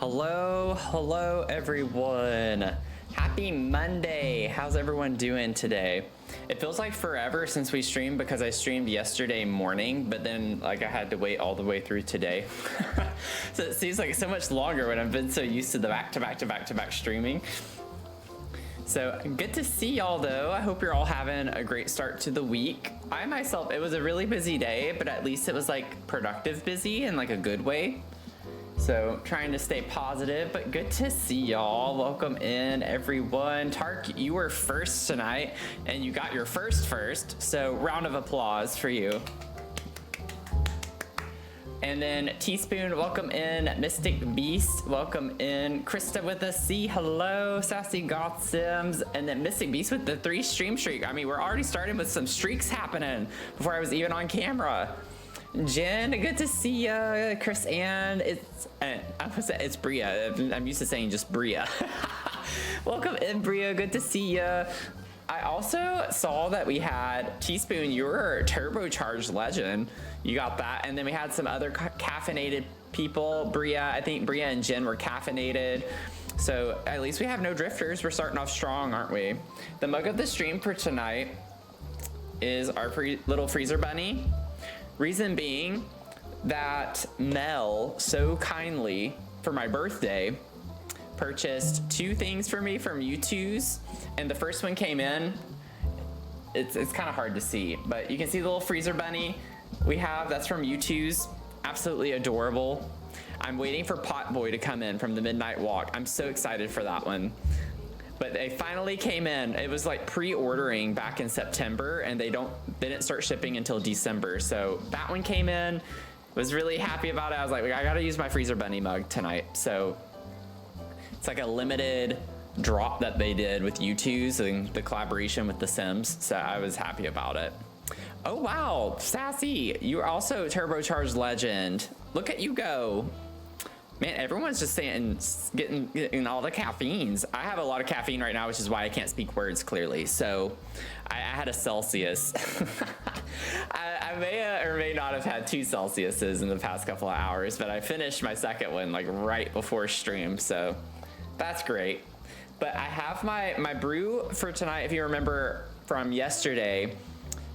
Hello everyone. Happy Monday. How's everyone doing today? It feels like forever since we streamed because I streamed yesterday morning, but then I had to wait all the way through today. So it seems like so much longer when I've been so used to the back-to-back streaming. So good to see y'all though. I hope you're all having a great start to the week. I myself, it was a really busy day, but at least it was productive busy in a good way. So trying to stay positive, but good to see y'all. Welcome in everyone. Tark, you were first tonight and you got your first. So round of applause for you. And then Teaspoon, welcome in. Mystic Beast, welcome in. Krista with a C, hello. Sassy Goth Sims, and then Mystic Beast with the 3 stream streak. I mean, we're already starting with some streaks happening before I was even on camera. Jen, good to see ya. Chris Ann, it's Bria. I'm used to saying just Bria. Welcome in, Bria. Good to see ya. I also saw that we had Teaspoon, you're a turbocharged legend. You got that. And then we had some other caffeinated people. Bria, I think Bria and Jen were caffeinated. So at least we have no drifters. We're starting off strong, aren't we? The mug of the stream for tonight is our little freezer bunny. Reason being that Mel so kindly for my birthday purchased 2 things for me from U2's, and the first one came in. It's kind of hard to see, but you can see the little freezer bunny we have. That's from U2's. Absolutely adorable. I'm waiting for Potboy to come in from the Midnight Walk. I'm so excited for that one. But they finally came in. It was pre-ordering back in September, and they didn't start shipping until December. So that one came in. Was really happy about it. I was like, I gotta use my freezer bunny mug tonight. So it's a limited drop that they did with U2's and the collaboration with The Sims. So I was happy about it. Oh wow, Sassy, you're also a turbocharged legend. Look at you go. Man, everyone's just getting all the caffeines. I have a lot of caffeine right now, which is why I can't speak words clearly. So I had a Celsius. I may or may not have had 2 Celsiuses in the past couple of hours, but I finished my second one right before stream. So that's great. But I have my brew for tonight. If you remember from yesterday,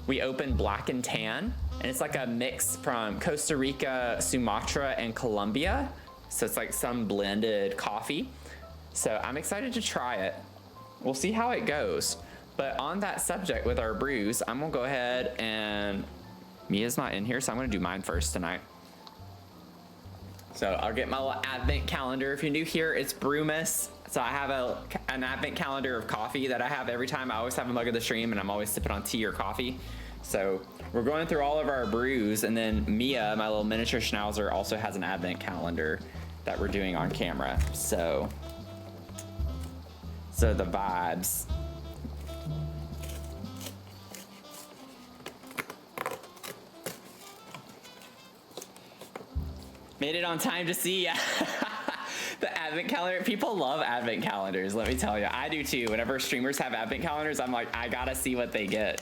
we opened Black and Tan, and it's a mix from Costa Rica, Sumatra, and Colombia. So it's some blended coffee. So I'm excited to try it. We'll see how it goes. But on that subject with our brews, I'm gonna go ahead and Mia's not in here, so I'm gonna do mine first tonight. So I'll get my little advent calendar. If you're new here, it's Brewmas. So I have an advent calendar of coffee that I have every time. I always have a mug of the stream, and I'm always sipping on tea or coffee. So we're going through all of our brews, and then Mia, my little miniature schnauzer, also has an advent calendar that we're doing on camera. So the vibes. Made it on time to see ya. The advent calendar, people love advent calendars, let me tell you. I do too. Whenever streamers have advent calendars, I'm like, I gotta see what they get.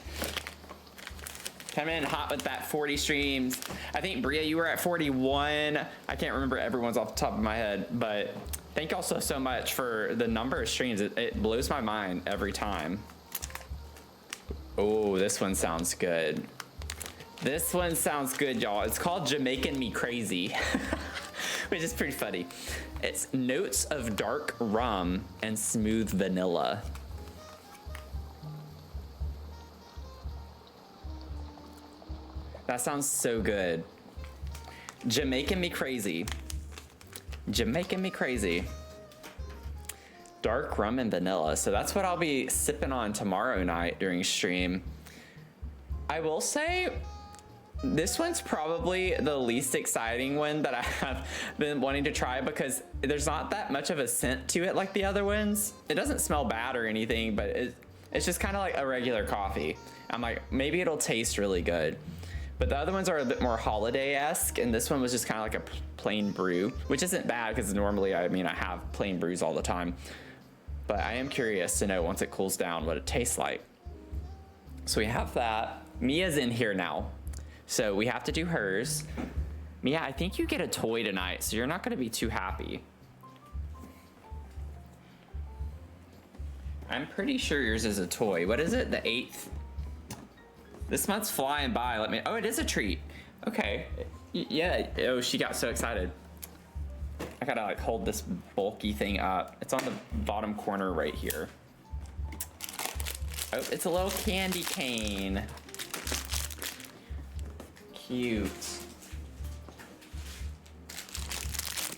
Come in hot with that 40 streams. I think Bria, you were at 41. I can't remember everyone's off the top of my head, but thank y'all so much for the number of streams. It blows my mind every time. Oh, this one sounds good. This one sounds good, y'all. It's called Jamaican Me Crazy, which is pretty funny. It's notes of dark rum and smooth vanilla. That sounds so good. Jamaican Me Crazy. Jamaican Me Crazy. Dark rum and vanilla. So that's what I'll be sipping on tomorrow night during stream. I will say, this one's probably the least exciting one that I have been wanting to try because there's not that much of a scent to it like the other ones. It doesn't smell bad or anything, but it's just kind of like a regular coffee. I'm like, maybe it'll taste really good. But the other ones are a bit more holiday-esque, and this one was just kind of like a plain brew, which isn't bad because normally, I have plain brews all the time. But I am curious to know once it cools down what it tastes like. So we have that. Mia's in here now. So we have to do hers. Mia, I think you get a toy tonight, so you're not gonna be too happy. I'm pretty sure yours is a toy. What is it? The 8th? This month's flying by. Oh, it is a treat. Okay. Yeah. Oh, she got so excited. I gotta like hold this bulky thing up. It's on the bottom corner right here. Oh, it's a little candy cane. Cute.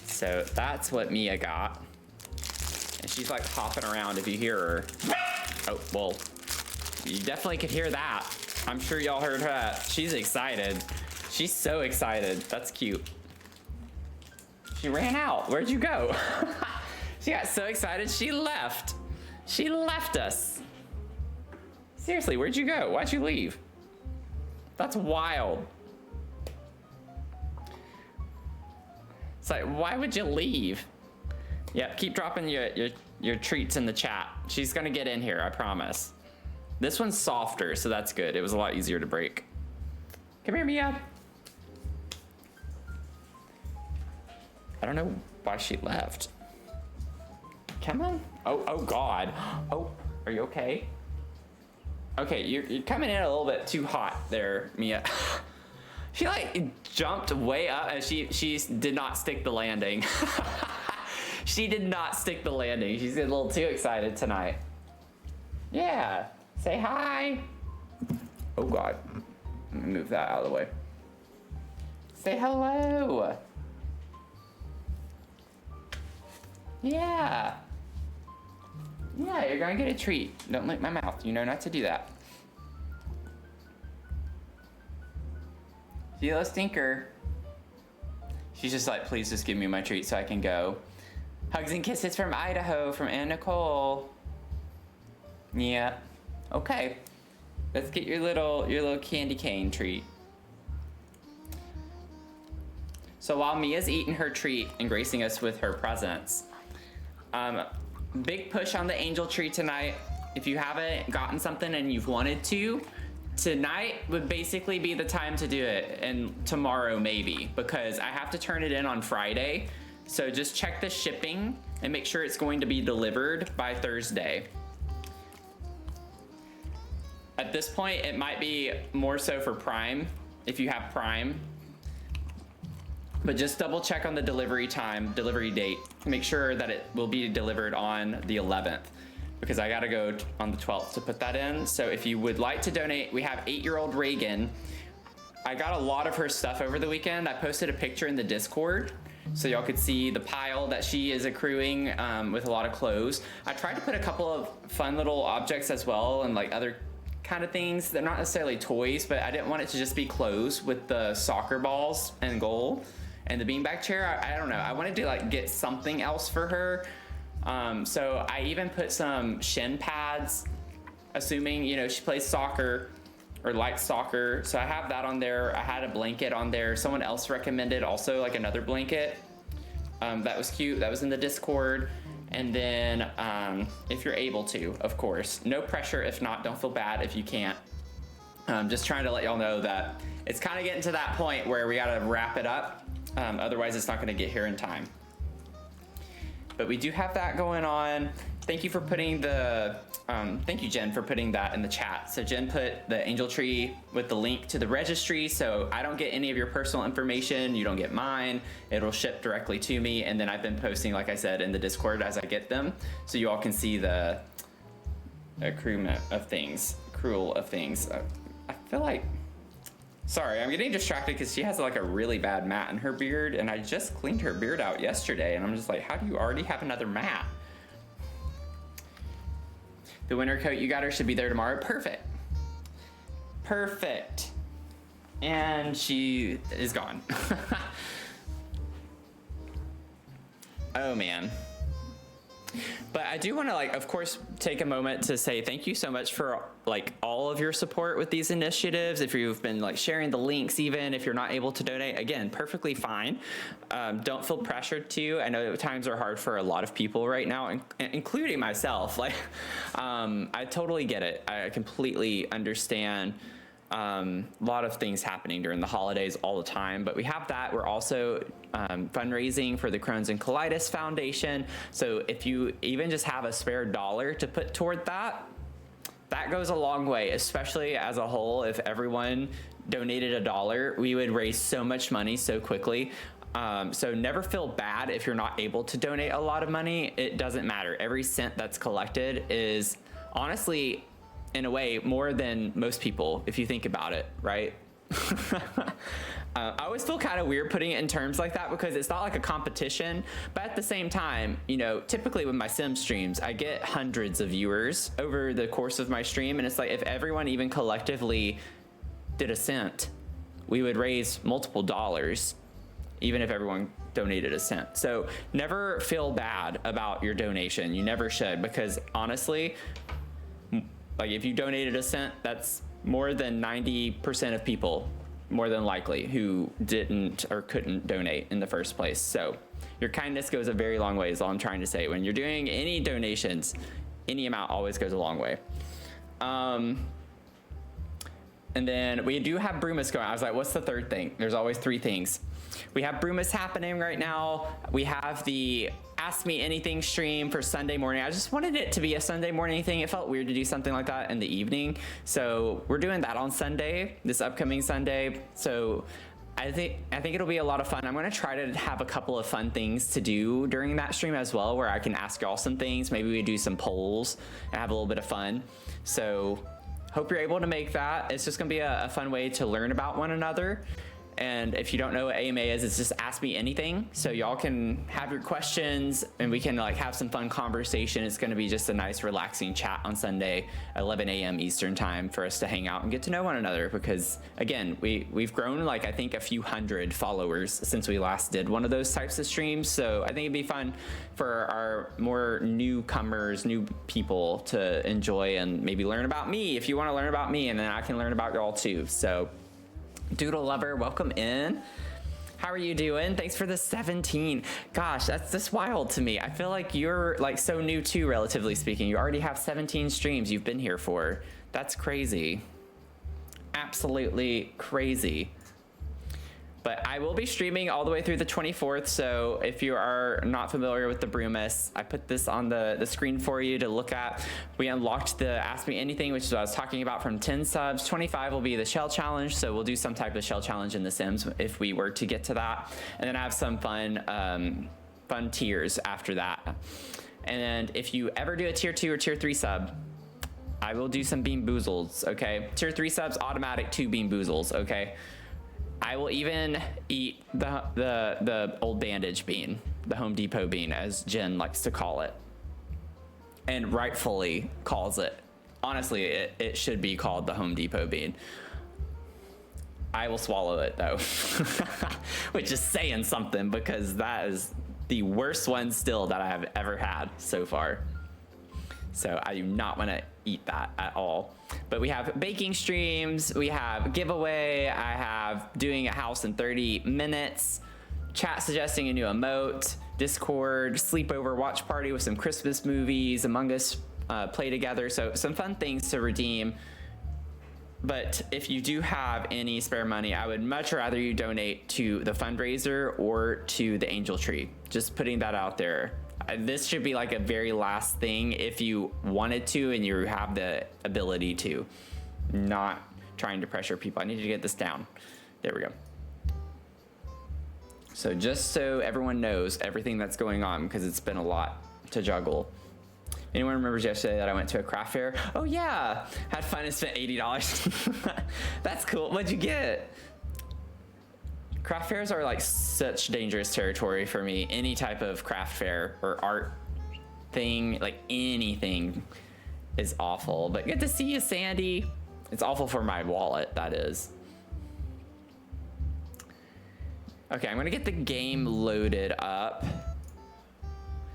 So that's what Mia got. And she's like hopping around if you hear her. Oh, well, you definitely could hear that. I'm sure y'all heard that. She's excited. She's so excited. That's cute. She ran out. Where'd you go? She got so excited, she left. She left us. Seriously, where'd you go? Why'd you leave? That's wild. It's like, why would you leave? Yep, keep dropping your treats in the chat. She's gonna get in here, I promise. This one's softer, so that's good. It was a lot easier to break. Come here, Mia. I don't know why she left. Come on. Oh God. Oh, are you okay? Okay, you're coming in a little bit too hot there, Mia. She like jumped way up and she did not stick the landing. She did not stick the landing. She's a little too excited tonight. Yeah, say hi. Oh God, let me move that out of the way. Say hello. Yeah. Yeah, you're gonna get a treat. Don't lick my mouth. You know not to do that. See, little stinker. She's just like, please just give me my treat so I can go. Hugs and kisses from Idaho, from Anna Nicole. Yeah. Okay. Let's get your little candy cane treat. So while Mia's eating her treat and gracing us with her presents, big push on the angel tree tonight. If you haven't gotten something and you've wanted to, tonight would basically be the time to do it, and tomorrow maybe, because I have to turn it in on Friday. So just check the shipping and make sure it's going to be delivered by Thursday. At this point, it might be more so for Prime, if you have Prime. But just double check on the delivery date. Make sure that it will be delivered on the 11th, because I gotta go on the 12th to put that in. So if you would like to donate, we have 8-year-old Reagan. I got a lot of her stuff over the weekend. I posted a picture in the Discord so y'all could see the pile that she is accruing with a lot of clothes. I tried to put a couple of fun little objects as well and like other kind of things. They're not necessarily toys, but I didn't want it to just be clothes with the soccer balls and goal and the beanbag chair. I don't know. I wanted to like get something else for her. So I even put some shin pads, assuming, you know, she plays soccer or likes soccer. So I have that on there. I had a blanket on there. Someone else recommended also like another blanket. That was cute. That was in the Discord. And then if you're able to, of course, no pressure. If not, don't feel bad if you can't. Just trying to let y'all know that it's kind of getting to that point where we got to wrap it up. Otherwise it's not going to get here in time. But we do have that going on. Thank you for putting thank you, Jen, for putting that in the chat. So Jen put the angel tree with the link to the registry, so I don't get any of your personal information, you don't get mine. It'll ship directly to me, and then I've been posting, like I said, in the Discord as I get them, so you all can see the accrual of things. I feel like, sorry, I'm getting distracted because she has like a really bad mat in her beard, and I just cleaned her beard out yesterday, and I'm just like, how do you already have another mat? The winter coat you got her should be there tomorrow. Perfect. Perfect. And she is gone. Oh man. But I do want to, like, of course, take a moment to say thank you so much for like all of your support with these initiatives. If you've been like sharing the links, even if you're not able to donate, again, perfectly fine. Don't feel pressured to. I know times are hard for a lot of people right now, including myself. Like, I totally get it. I completely understand A lot of things happening during the holidays all the time, but we have that. We're also fundraising for the Crohn's and Colitis Foundation. So if you even just have a spare dollar to put toward that, that goes a long way, especially as a whole. If everyone donated $1, we would raise so much money so quickly. So never feel bad if you're not able to donate a lot of money. It doesn't matter. Every cent that's collected is honestly, in a way, more than most people, if you think about it, right? I always feel kind of weird putting it in terms like that because it's not like a competition, but at the same time, you know, typically with my sim streams, I get hundreds of viewers over the course of my stream, and it's like if everyone even collectively did a cent, we would raise multiple dollars, even if everyone donated a cent. So never feel bad about your donation. You never should, because honestly, like if you donated a cent, that's more than 90% of people, more than likely, who didn't or couldn't donate in the first place. So your kindness goes a very long way, is all I'm trying to say. When you're doing any donations, any amount always goes a long way. And then we do have Broomas going. I was like, what's the third thing? There's always 3 things. We have Broomas happening right now. We have the Ask Me Anything stream for Sunday morning. I just wanted it to be a Sunday morning thing. It felt weird to do something like that in the evening. So we're doing that on Sunday, this upcoming Sunday. So I think it'll be a lot of fun. I'm gonna try to have a couple of fun things to do during that stream as well, where I can ask y'all some things. Maybe we do some polls and have a little bit of fun. So hope you're able to make that. It's just gonna be a fun way to learn about one another. And if you don't know what AMA is, it's just Ask Me Anything. So y'all can have your questions and we can like have some fun conversation. It's gonna be just a nice relaxing chat on Sunday, 11 a.m. Eastern time, for us to hang out and get to know one another. Because again, we've grown like I think a few hundred followers since we last did one of those types of streams. So I think it'd be fun for our more newcomers, new people to enjoy and maybe learn about me if you wanna learn about me, and then I can learn about y'all too. So Doodle Lover, welcome in. How are you doing? Thanks for the 17. Gosh, that's just wild to me. I feel like you're like so new too, relatively speaking. You already have 17 streams you've been here for. That's crazy. Absolutely crazy. But I will be streaming all the way through the 24th, so if you are not familiar with the Broomas, I put this on the screen for you to look at. We unlocked the Ask Me Anything, which is what I was talking about, from 10 subs. 25 will be the shell challenge, so we'll do some type of shell challenge in The Sims if we were to get to that. And then I have some fun tiers after that. And if you ever do a tier 2 or tier 3 sub, I will do some Bean Boozles, okay? Tier 3 subs, automatic 2 Bean Boozles, okay? I will even eat the old bandage bean, the Home Depot bean, as Jen likes to call it, and rightfully calls it. Honestly, it should be called the Home Depot bean. I will swallow it though, which is saying something, because that is the worst one still that I have ever had so far. So I do not want to eat that at all. But we have baking streams, we have giveaway, I have doing a house in 30 minutes, chat suggesting a new emote, Discord, sleepover watch party with some Christmas movies, Among Us play together. So some fun things to redeem. But if you do have any spare money, I would much rather you donate to the fundraiser or to the Angel Tree. Just putting that out there. This should be like a very last thing if you wanted to and you have the ability to. Not trying to pressure people. I need to get this down. There we go. So just so everyone knows everything that's going on, because it's been a lot to juggle. Anyone remembers yesterday that I went to a craft fair? Oh yeah, had fun and spent $80. That's cool. What'd you get? Craft fairs are like such dangerous territory for me. Any type of craft fair or art thing, like anything, is awful. But good to see you, Sandy. It's awful for my wallet, that is. Okay, I'm gonna get the game loaded up,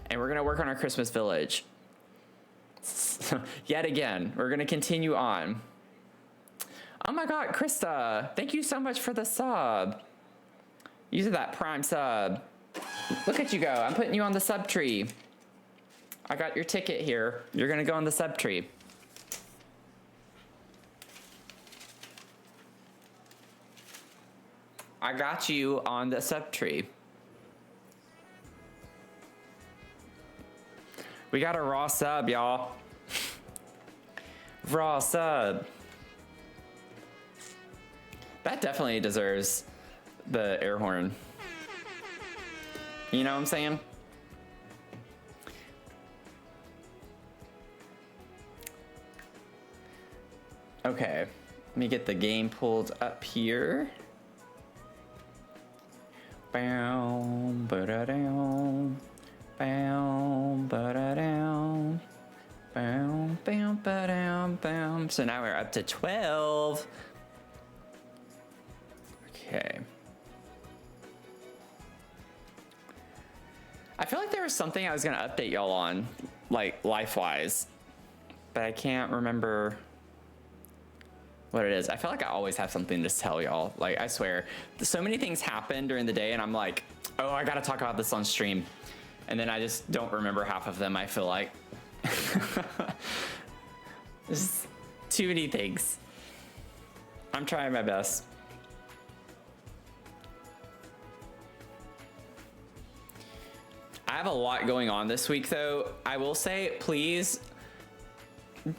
and we're gonna work on our Christmas village. Yet again, we're gonna continue on. Oh my God, Krista, thank you so much for the sub. Use that Prime sub. Look at you go. I'm putting you on the sub tree. I got your ticket here. You're gonna go on the sub tree. I got you on the sub tree. We got a raw sub, y'all. Raw sub. That definitely deserves the air horn. You know what I'm saying? Okay, let me get the game pulled up here. Bow, ba-da-down, bow, ba-da-down, bow, bow, ba-down, bow. So now we're up to 12. Okay. I feel like there was something I was gonna update y'all on, like life-wise, but I can't remember what it is. I feel like I always have something to tell y'all. Like, I swear, so many things happen during the day and I'm like, oh, I gotta talk about this on stream. And then I just don't remember half of them, I feel like. There's too many things. I'm trying my best. I have a lot going on this week though. I will say, please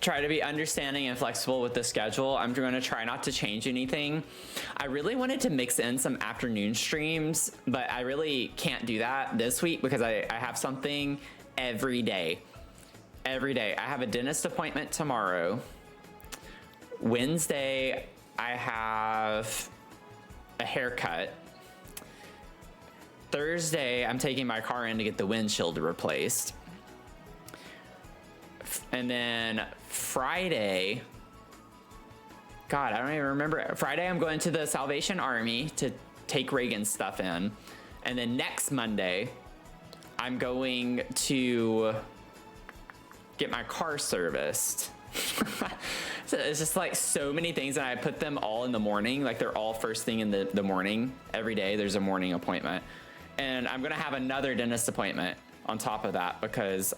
try to be understanding and flexible with the schedule. I'm going to try not to change anything. I really wanted to mix in some afternoon streams, but I really can't do that this week because I have something every day. Every day. I have a dentist appointment tomorrow. Wednesday, I have a haircut. Thursday, I'm taking my car in to get the windshield replaced. And then Friday, God, I don't even remember. Friday, I'm going to the Salvation Army to take Reagan's stuff in. And then next Monday, I'm going to get my car serviced. So it's just like so many things, and I put them all in the morning. Like they're all first thing in the morning. Every day there's a morning appointment. And I'm gonna have another dentist appointment on top of that because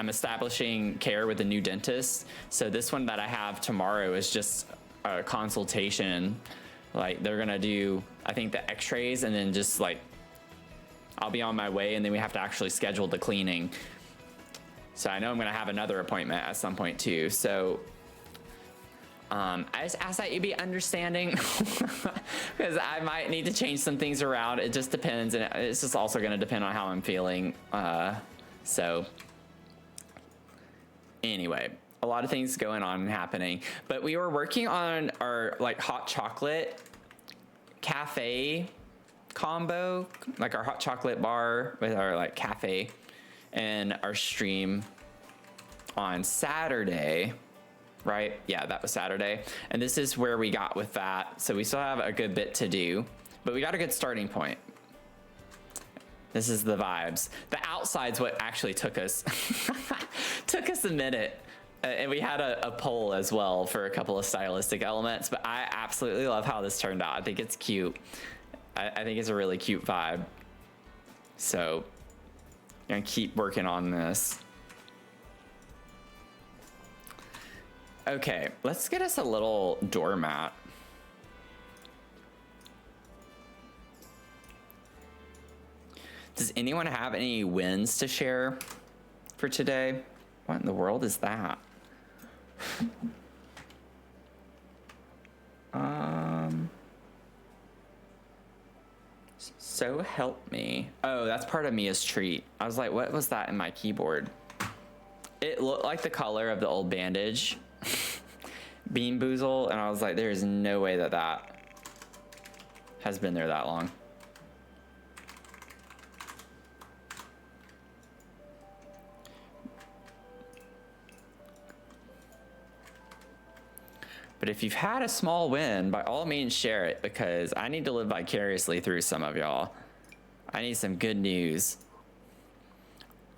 I'm establishing care with a new dentist. So this one that I have tomorrow is just a consultation. Like they're gonna do, I think, the x-rays, and then just like, I'll be on my way, and then we have to actually schedule the cleaning. So I know I'm gonna have another appointment at some point too. So I just ask that you be understanding because I might need to change some things around. It just depends, and it's just also gonna depend on how I'm feeling. So anyway, a lot of things going on and happening, but we were working on our like hot chocolate cafe combo, like our hot chocolate bar with our like cafe, and our stream on Saturday, right? Yeah, that was Saturday. And this is where we got with that. So we still have a good bit to do, but we got a good starting point. This is the vibes. The outside's what actually took us a minute. And we had a poll as well for a couple of stylistic elements, but I absolutely love how this turned out. I think it's cute. I think it's a really cute vibe. So I'm gonna keep working on this. Okay, let's get us a little doormat. Does anyone have any wins to share for today? What in the world is that? So help me. Oh, that's part of Mia's treat. I was like, what was that in my keyboard? It looked like the color of the old bandage. Bean Boozle, and I was like, there's no way that that has been there that long. But if you've had a small win, by all means share it, because I need to live vicariously through some of y'all. I need some good news.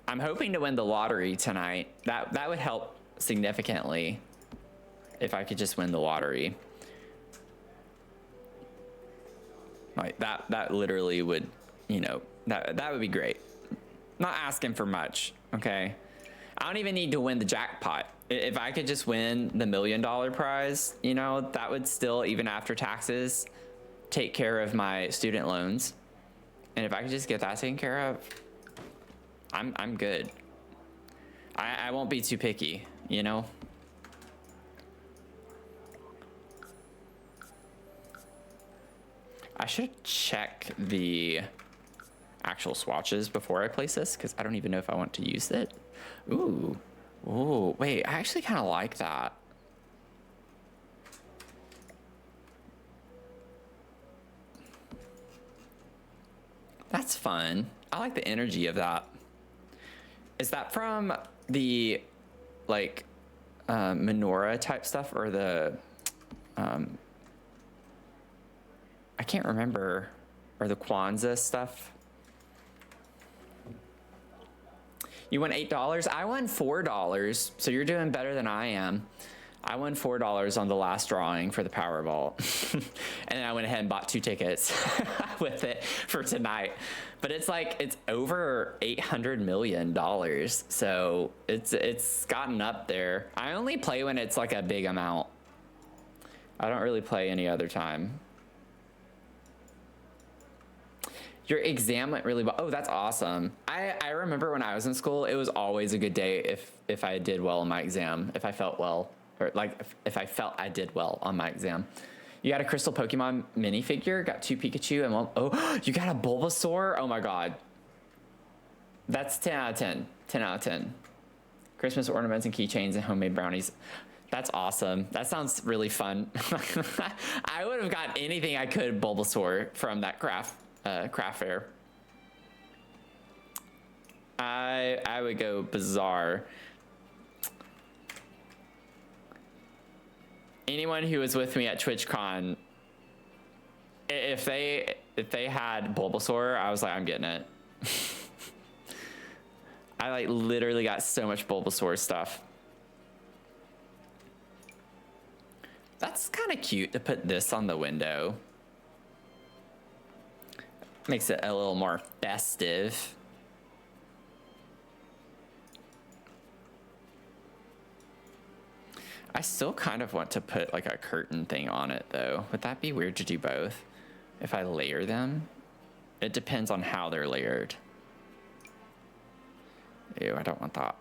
I'm hoping to win the lottery tonight. That would help significantly if I could just win the lottery. Like that literally would, you know, that would be great. Not asking for much, okay? I don't even need to win the jackpot. If I could just win the $1 million prize, you know, that would still, even after taxes, take care of my student loans. And if I could just get that taken care of, I'm good. I won't be too picky, you know? I should check the actual swatches before I place this, because I don't even know if I want to use it. Ooh. Ooh, wait, I actually kind of like that. That's fun. I like the energy of that. Is that from the, like, menorah type stuff, or the, I can't remember, or the Kwanzaa stuff? You won $8? I won $4, so you're doing better than I am. I won $4 on the last drawing for the Powerball. And then I went ahead and bought 2 tickets with it for tonight. But it's like, it's over $800 million. So it's gotten up there. I only play when it's like a big amount. I don't really play any other time. Your exam went really well. Oh, that's awesome. I remember when I was in school, it was always a good day if I did well on my exam, if I felt well, or like if I felt I did well on my exam. You got a Crystal Pokemon minifigure, got 2 Pikachu and 1, oh, you got a Bulbasaur? Oh my God. That's 10 out of 10, 10 out of 10. Christmas ornaments and keychains and homemade brownies. That's awesome. That sounds really fun. I would have got anything I could Bulbasaur from that craft fair. I would go bizarre. Anyone who was with me at TwitchCon, if they had Bulbasaur, I was like, I'm getting it. I like literally got so much Bulbasaur stuff. That's kind of cute to put this on the window. Makes it a little more festive. I still kind of want to put like a curtain thing on it though. Would that be weird to do both? If I layer them? It depends on how they're layered. Ew, I don't want that.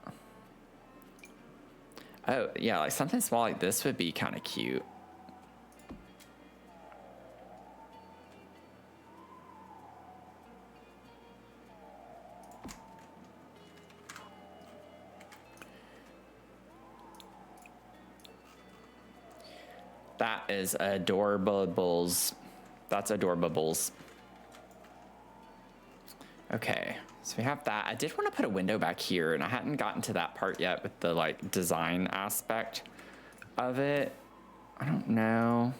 Oh, yeah, like something small like this would be kind of cute. That is adorables. That's adorables. Okay, so we have that. I did want to put a window back here, and I hadn't gotten to that part yet with the like design aspect of it. I don't know.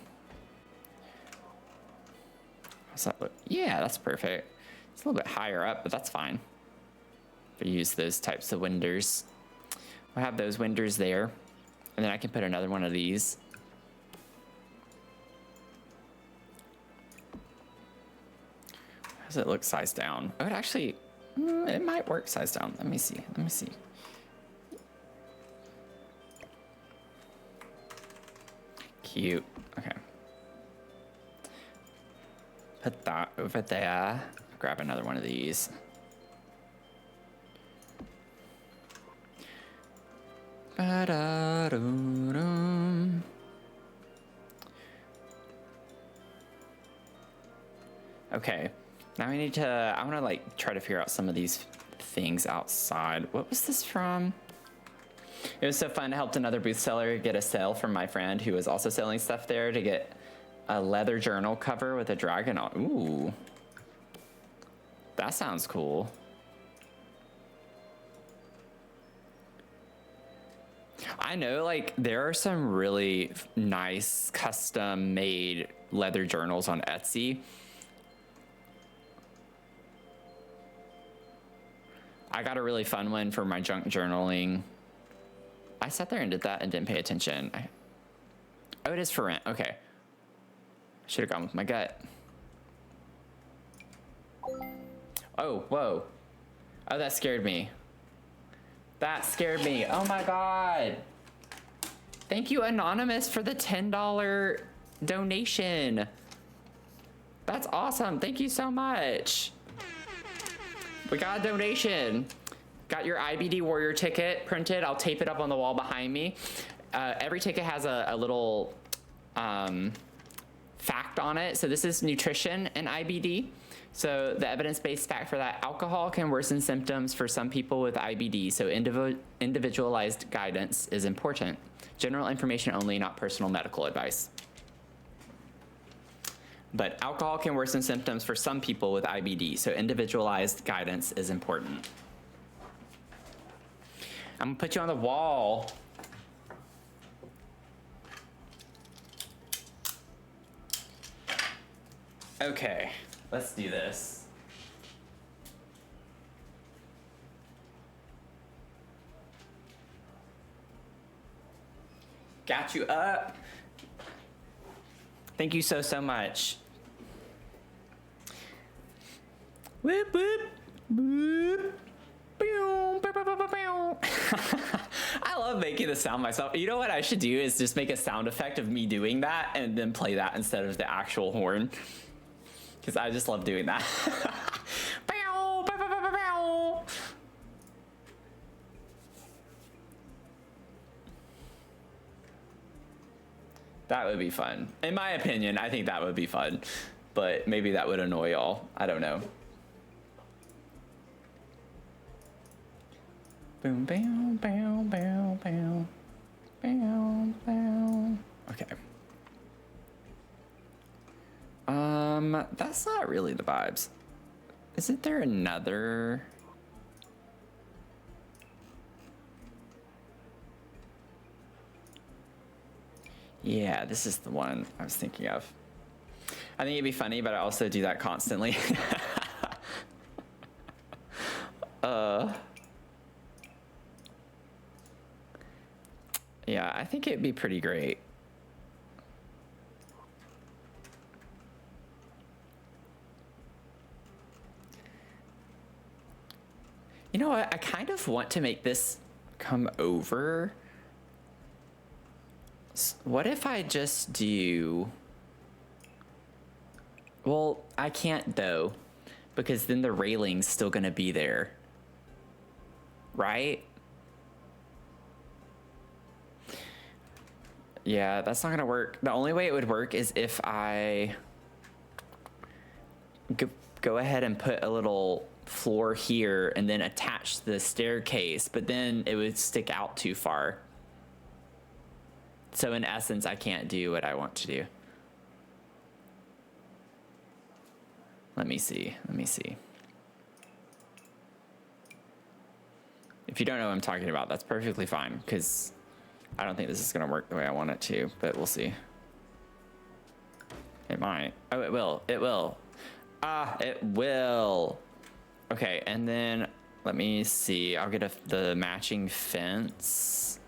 How's that look? Yeah, that's perfect. It's a little bit higher up, but that's fine. If I use those types of windows, I'll have those windows there, and then I can put another one of these. Does it look size down? Oh, it actually, it might work size down. Let me see. Let me see. Cute. Okay. Put that over there. Grab another one of these. Ba-da-doo-dum. Okay. Now we need to, I want to like try to figure out some of these things outside. What was this from? It was so fun. I helped another booth seller get a sale from my friend who was also selling stuff there to get a leather journal cover with a dragon on. Ooh. That sounds cool. I know like there are some really nice custom made leather journals on Etsy. I got a really fun one for my junk journaling. I sat there and did that and didn't pay attention. Oh, it is for rent. Okay. Should have gone with my gut. Oh, whoa. Oh, that scared me. That scared me. Oh my God. Thank you, Anonymous, for the $10 donation. That's awesome. Thank you so much. We got a donation. Got your IBD Warrior ticket printed. I'll tape it up on the wall behind me. Every ticket has a little fact on it. So this is nutrition and IBD. So the evidence-based fact for that: alcohol can worsen symptoms for some people with IBD. So individualized guidance is important. General information only, not personal medical advice. But alcohol can worsen symptoms for some people with IBD. So individualized guidance is important. I'm gonna put you on the wall. Okay, let's do this. Got you up. Thank you so much. Whoop, whoop, whoop. I love making the sound myself. You know what I should do is just make a sound effect of me doing that and then play that instead of the actual horn. Because I just love doing that. That would be fun. In my opinion, I think that would be fun. But maybe that would annoy y'all. I don't know. Boom, bam, bam, bam, bam, bam, bam. Okay. That's not really the vibes. Isn't there another? Yeah, this is the one I was thinking of. I think it'd be funny, but I also do that constantly. Yeah, I think it'd be pretty great. You know what? I kind of want to make this come over. What if I just do... Well, I can't though, because then the railing's still gonna be there. Right? Yeah, that's not gonna work. The only way it would work is if I go ahead and put a little floor here and then attach the staircase, but then it would stick out too far. So in essence, I can't do what I want to do. Let me see. If you don't know what I'm talking about, that's perfectly fine, because I don't think this is going to work the way I want it to, but we'll see. It might. Oh, it will. It will. Ah, it will. Okay, and then let me see. I'll get the matching fence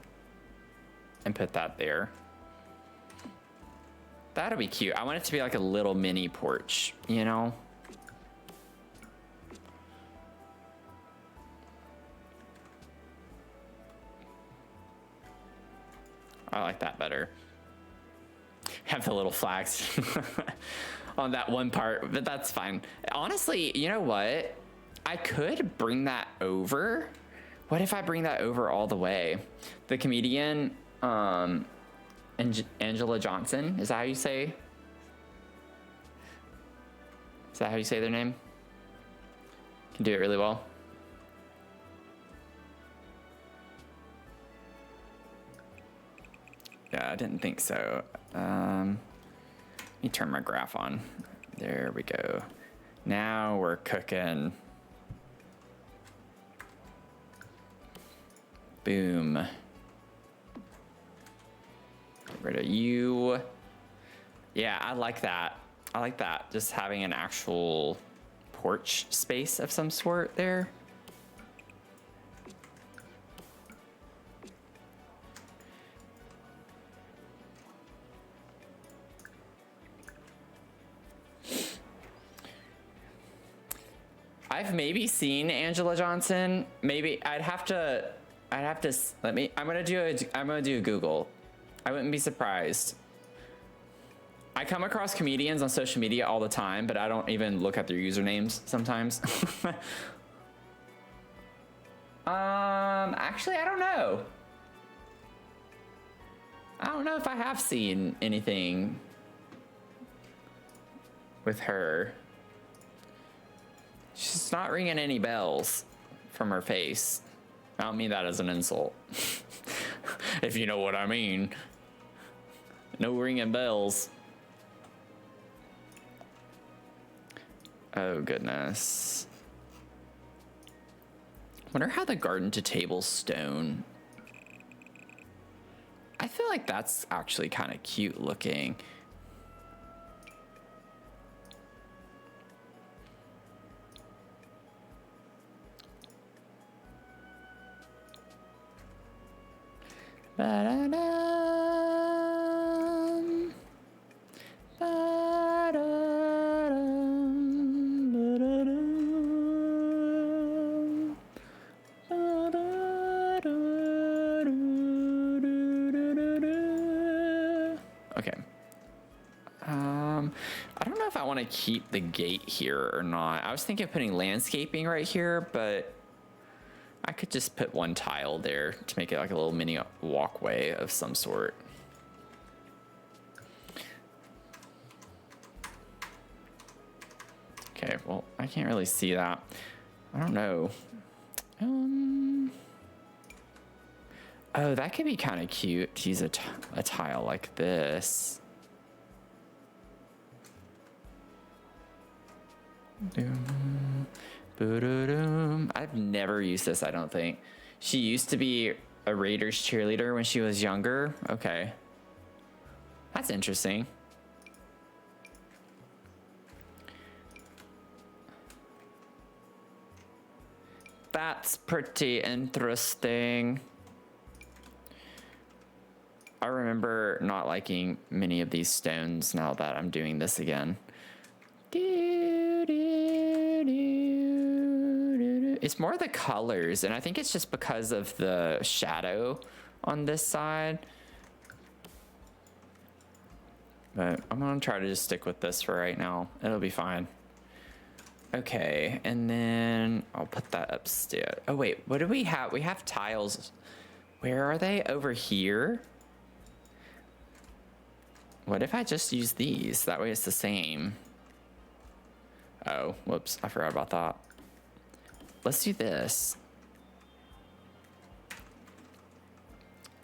and put that there. That'll be cute. I want it to be like a little mini porch, you know? I like that better. Have the little flags on that one part, but that's fine. Honestly, you know what? I could bring that over. What if I bring that over all the way? The comedian, Angela Johnson, is that how you say? Is that how you say their name? Can do it really well. Yeah, I didn't think so. Let me turn my graph on. There we go. Now we're cooking. Boom. Get rid of you. Yeah, I like that. I like that. Just having an actual porch space of some sort there. I've maybe seen Angela Johnson. Maybe I'd have to let me, I'm gonna do a Google. I wouldn't be surprised. I come across comedians on social media all the time, but I don't even look at their usernames sometimes. Actually, I don't know. I don't know if I have seen anything with her. She's not ringing any bells from her face. I don't mean that as an insult. If you know what I mean. No ringing bells. Oh, goodness. Wonder how the garden to table stone. I feel like that's actually kind of cute looking. Ba-da-dum, ba-da-dum, ba-da-dum, ba-da-dum. Okay. I don't know if I want to keep the gate here or not. I was thinking of putting landscaping right here, but I could just put one tile there to make it like a little mini walkway of some sort. Okay, well, I can't really see that. I don't know. Oh, that could be kind of cute to use a tile like this. I've never used this, I don't think. She used to be a Raiders cheerleader when she was younger. Okay. That's interesting. That's pretty interesting. I remember not liking many of these stones now that I'm doing this again. It's more the colors, and I think it's just because of the shadow on this side. But I'm gonna try to just stick with this for right now. It'll be fine. Okay, and then I'll put that upstairs. Oh wait, what do we have? We have tiles. Where are they? Over here? What if I just use these? That way it's the same. Oh, whoops, I forgot about that. Let's do this.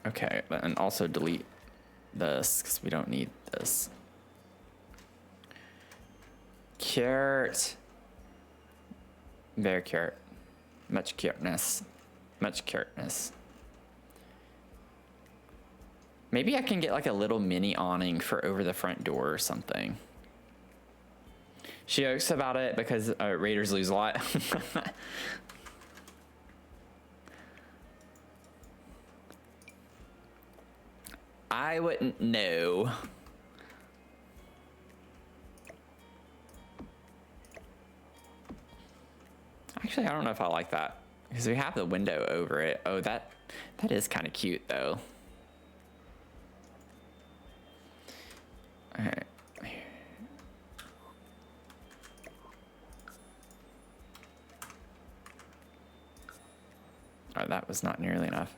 Okay, and also delete this because we don't need this. Cute. Very cute. Much cuteness. Much cuteness. Maybe I can get like a little mini awning for over the front door or something. She jokes about it because Raiders lose a lot. I wouldn't know. Actually, I don't know if I like that because we have the window over it. Oh, that is kind of cute though. All right. Oh, that was not nearly enough.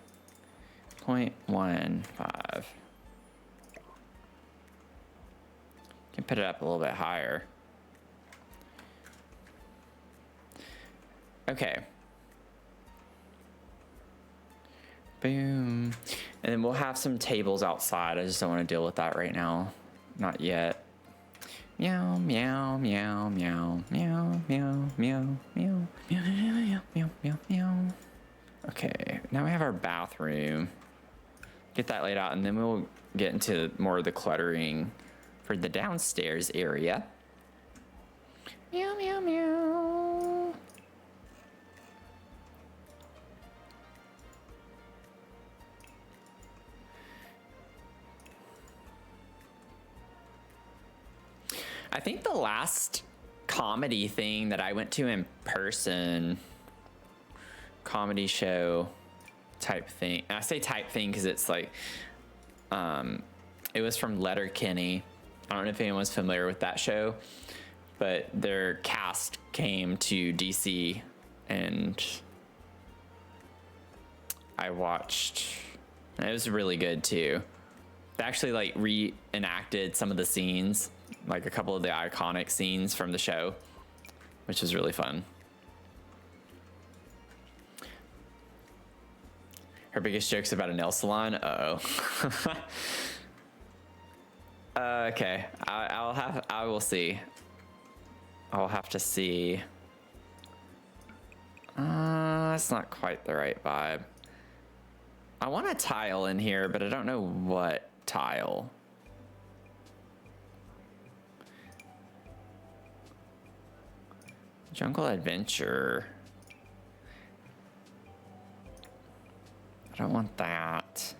0.15. Can put it up a little bit higher. Okay. Boom. And then we'll have some tables outside. I just don't want to deal with that right now. Not yet. Meow, meow, meow, meow, meow, meow, meow, meow, meow, meow, meow, meow, meow. Okay, now we have our bathroom. Get that laid out, and then we'll get into more of the cluttering for the downstairs area. Meow, meow, meow. I think the last comedy thing that I went to in person, comedy show type thing. And I say type thing because it's like, it was from Letterkenny. I don't know if anyone's familiar with that show, but their cast came to DC and I watched. It was really good too. They actually like reenacted some of the scenes, like a couple of the iconic scenes from the show, which was really fun. Her biggest joke's about a nail salon. Uh-oh. Okay, I will see. I'll have to see. That's not quite the right vibe. I want a tile in here, but I don't know what tile. Jungle Adventure. I don't want that.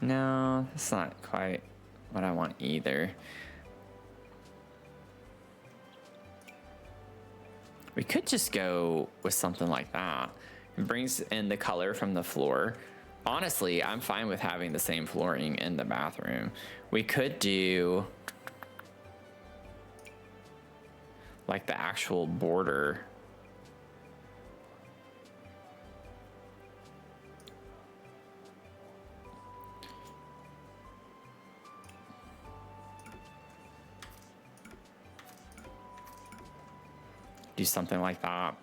No, that's not quite what I want either. We could just go with something like that. It brings in the color from the floor. Honestly, I'm fine with having the same flooring in the bathroom. We could do like the actual border. Do something like that.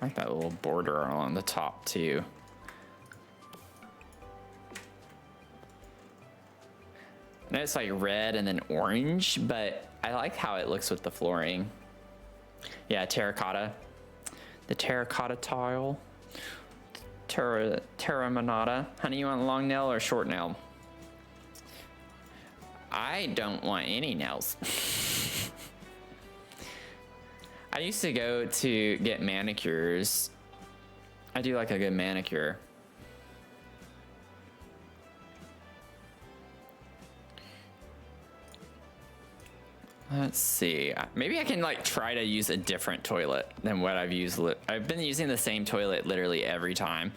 I like that little border on the top too. And it's like red and then orange, but I like how it looks with the flooring. Yeah, terracotta. The terracotta tile. Terra Manata. Honey, you want a long nail or a short nail? I don't want any nails. I used to go to get manicures. I do like a good manicure. Let's see. Maybe I can like try to use a different toilet than what I've used. I've been using the same toilet literally every time.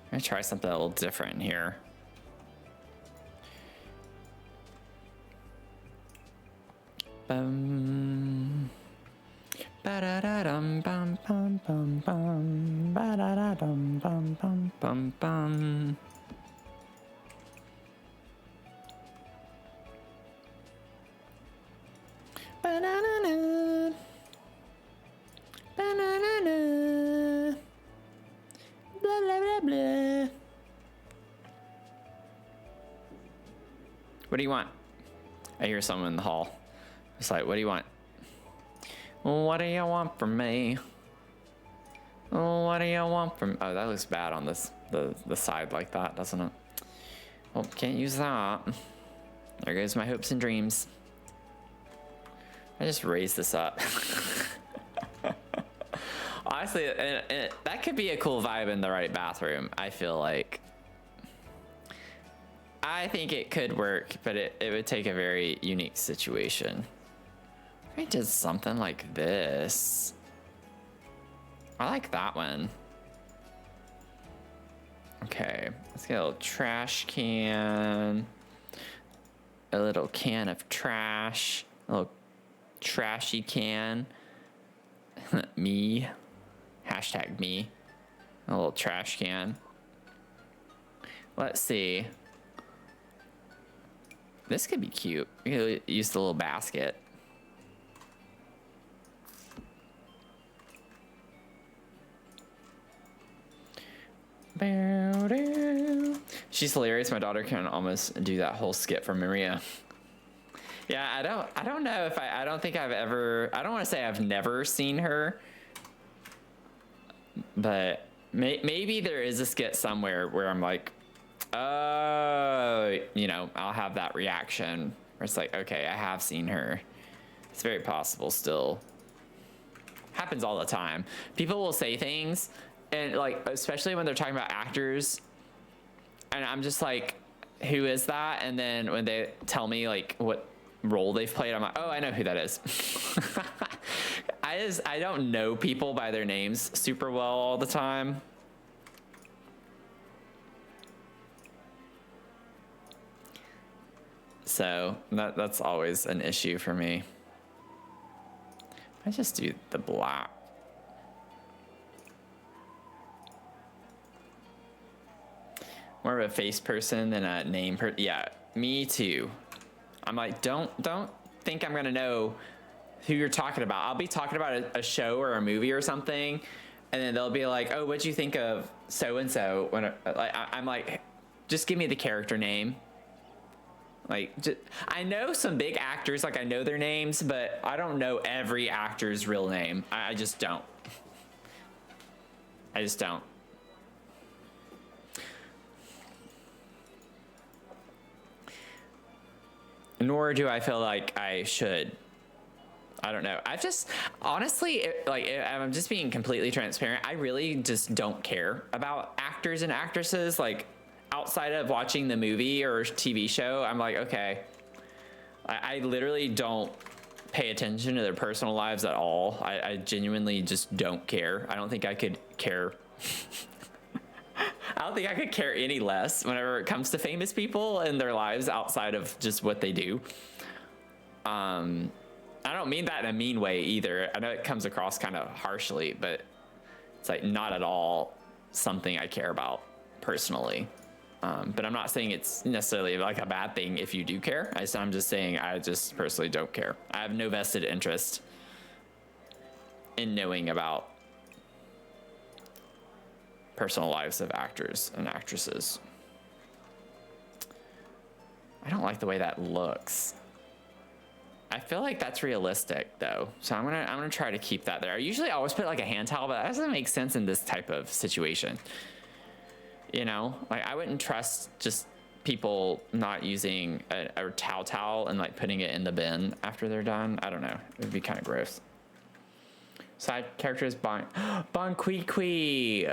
I'm gonna try something a little different here. Bum. Ba-da-da-dum bum bum bum bum. Ba-da-da-dum bum bum bum bum. Ba-na-na-na. Ba-na-na-na. Blah, blah, blah, blah. What do you want? I hear someone in the hall. It's like, what do you want? What do you want from me? What do you want from... Oh, that looks bad on this the side like that, doesn't it? Well, can't use that. There goes my hopes and dreams. I just raised this up. Honestly, that could be a cool vibe in the right bathroom, I feel like. I think it could work, but it would take a very unique situation. If I did something like this. I like that one. Okay, let's get a little trash can. A little can of trash. A little trashy can. Me. Hashtag me. A little trash can. Let's see. This could be cute. We could use the little basket. She's hilarious. My daughter can almost do that whole skit from Maria. Yeah, I don't know if I don't think I've ever, I don't want to say I've never seen her, but maybe there is a skit somewhere where I'm like, oh, you know, I'll have that reaction where it's like, okay, I have seen her. It's very possible still. Happens all the time. People will say things, and like, especially when they're talking about actors, and I'm just like, who is that? And then when they tell me like what role they've played, I'm like, oh, I know who that is. I don't know people by their names super well all the time. So that's always an issue for me. I just do the black. More of a face person than a name yeah, me too. I'm like, don't think I'm gonna know who you're talking about. I'll be talking about a show or a movie or something, and then they'll be like, oh, what'd you think of so and so? When I'm like, just give me the character name. Like, I know some big actors, like I know their names, but I don't know every actor's real name. I just don't. I just don't. Nor do I feel like I should. I don't know. I've just, honestly, I'm just being completely transparent. I really just don't care about actors and actresses. Like, outside of watching the movie or TV show, I'm like, okay. I literally don't pay attention to their personal lives at all. I genuinely just don't care. I don't think I could care. I don't think I could care any less whenever it comes to famous people and their lives outside of just what they do. I don't mean that in a mean way either. I know it comes across kind of harshly, but it's like not at all something I care about personally. But I'm not saying it's necessarily like a bad thing if you do care. I'm just saying I just personally don't care. I have no vested interest in knowing about personal lives of actors and actresses. I don't like the way that looks. I feel like that's realistic though, so I'm gonna try to keep that there. I usually always put like a hand towel, but that doesn't make sense in this type of situation. You know, like I wouldn't trust just people not using a towel and like putting it in the bin after they're done. I don't know, it would be kind of gross. Side characters, Bon Qui.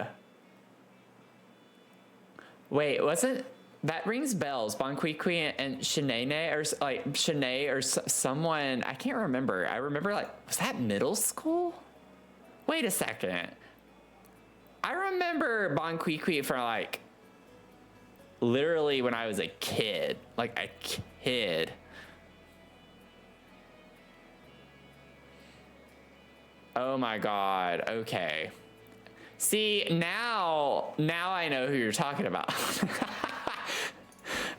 Wait, wasn't that rings bells? Bon Qui and Shanae or like Shanae or someone, I can't remember. I remember like, was that middle school? Wait a second. I remember Bon Qui from like literally when I was a kid, like a kid. Oh my God. Okay. See, now I know who you're talking about.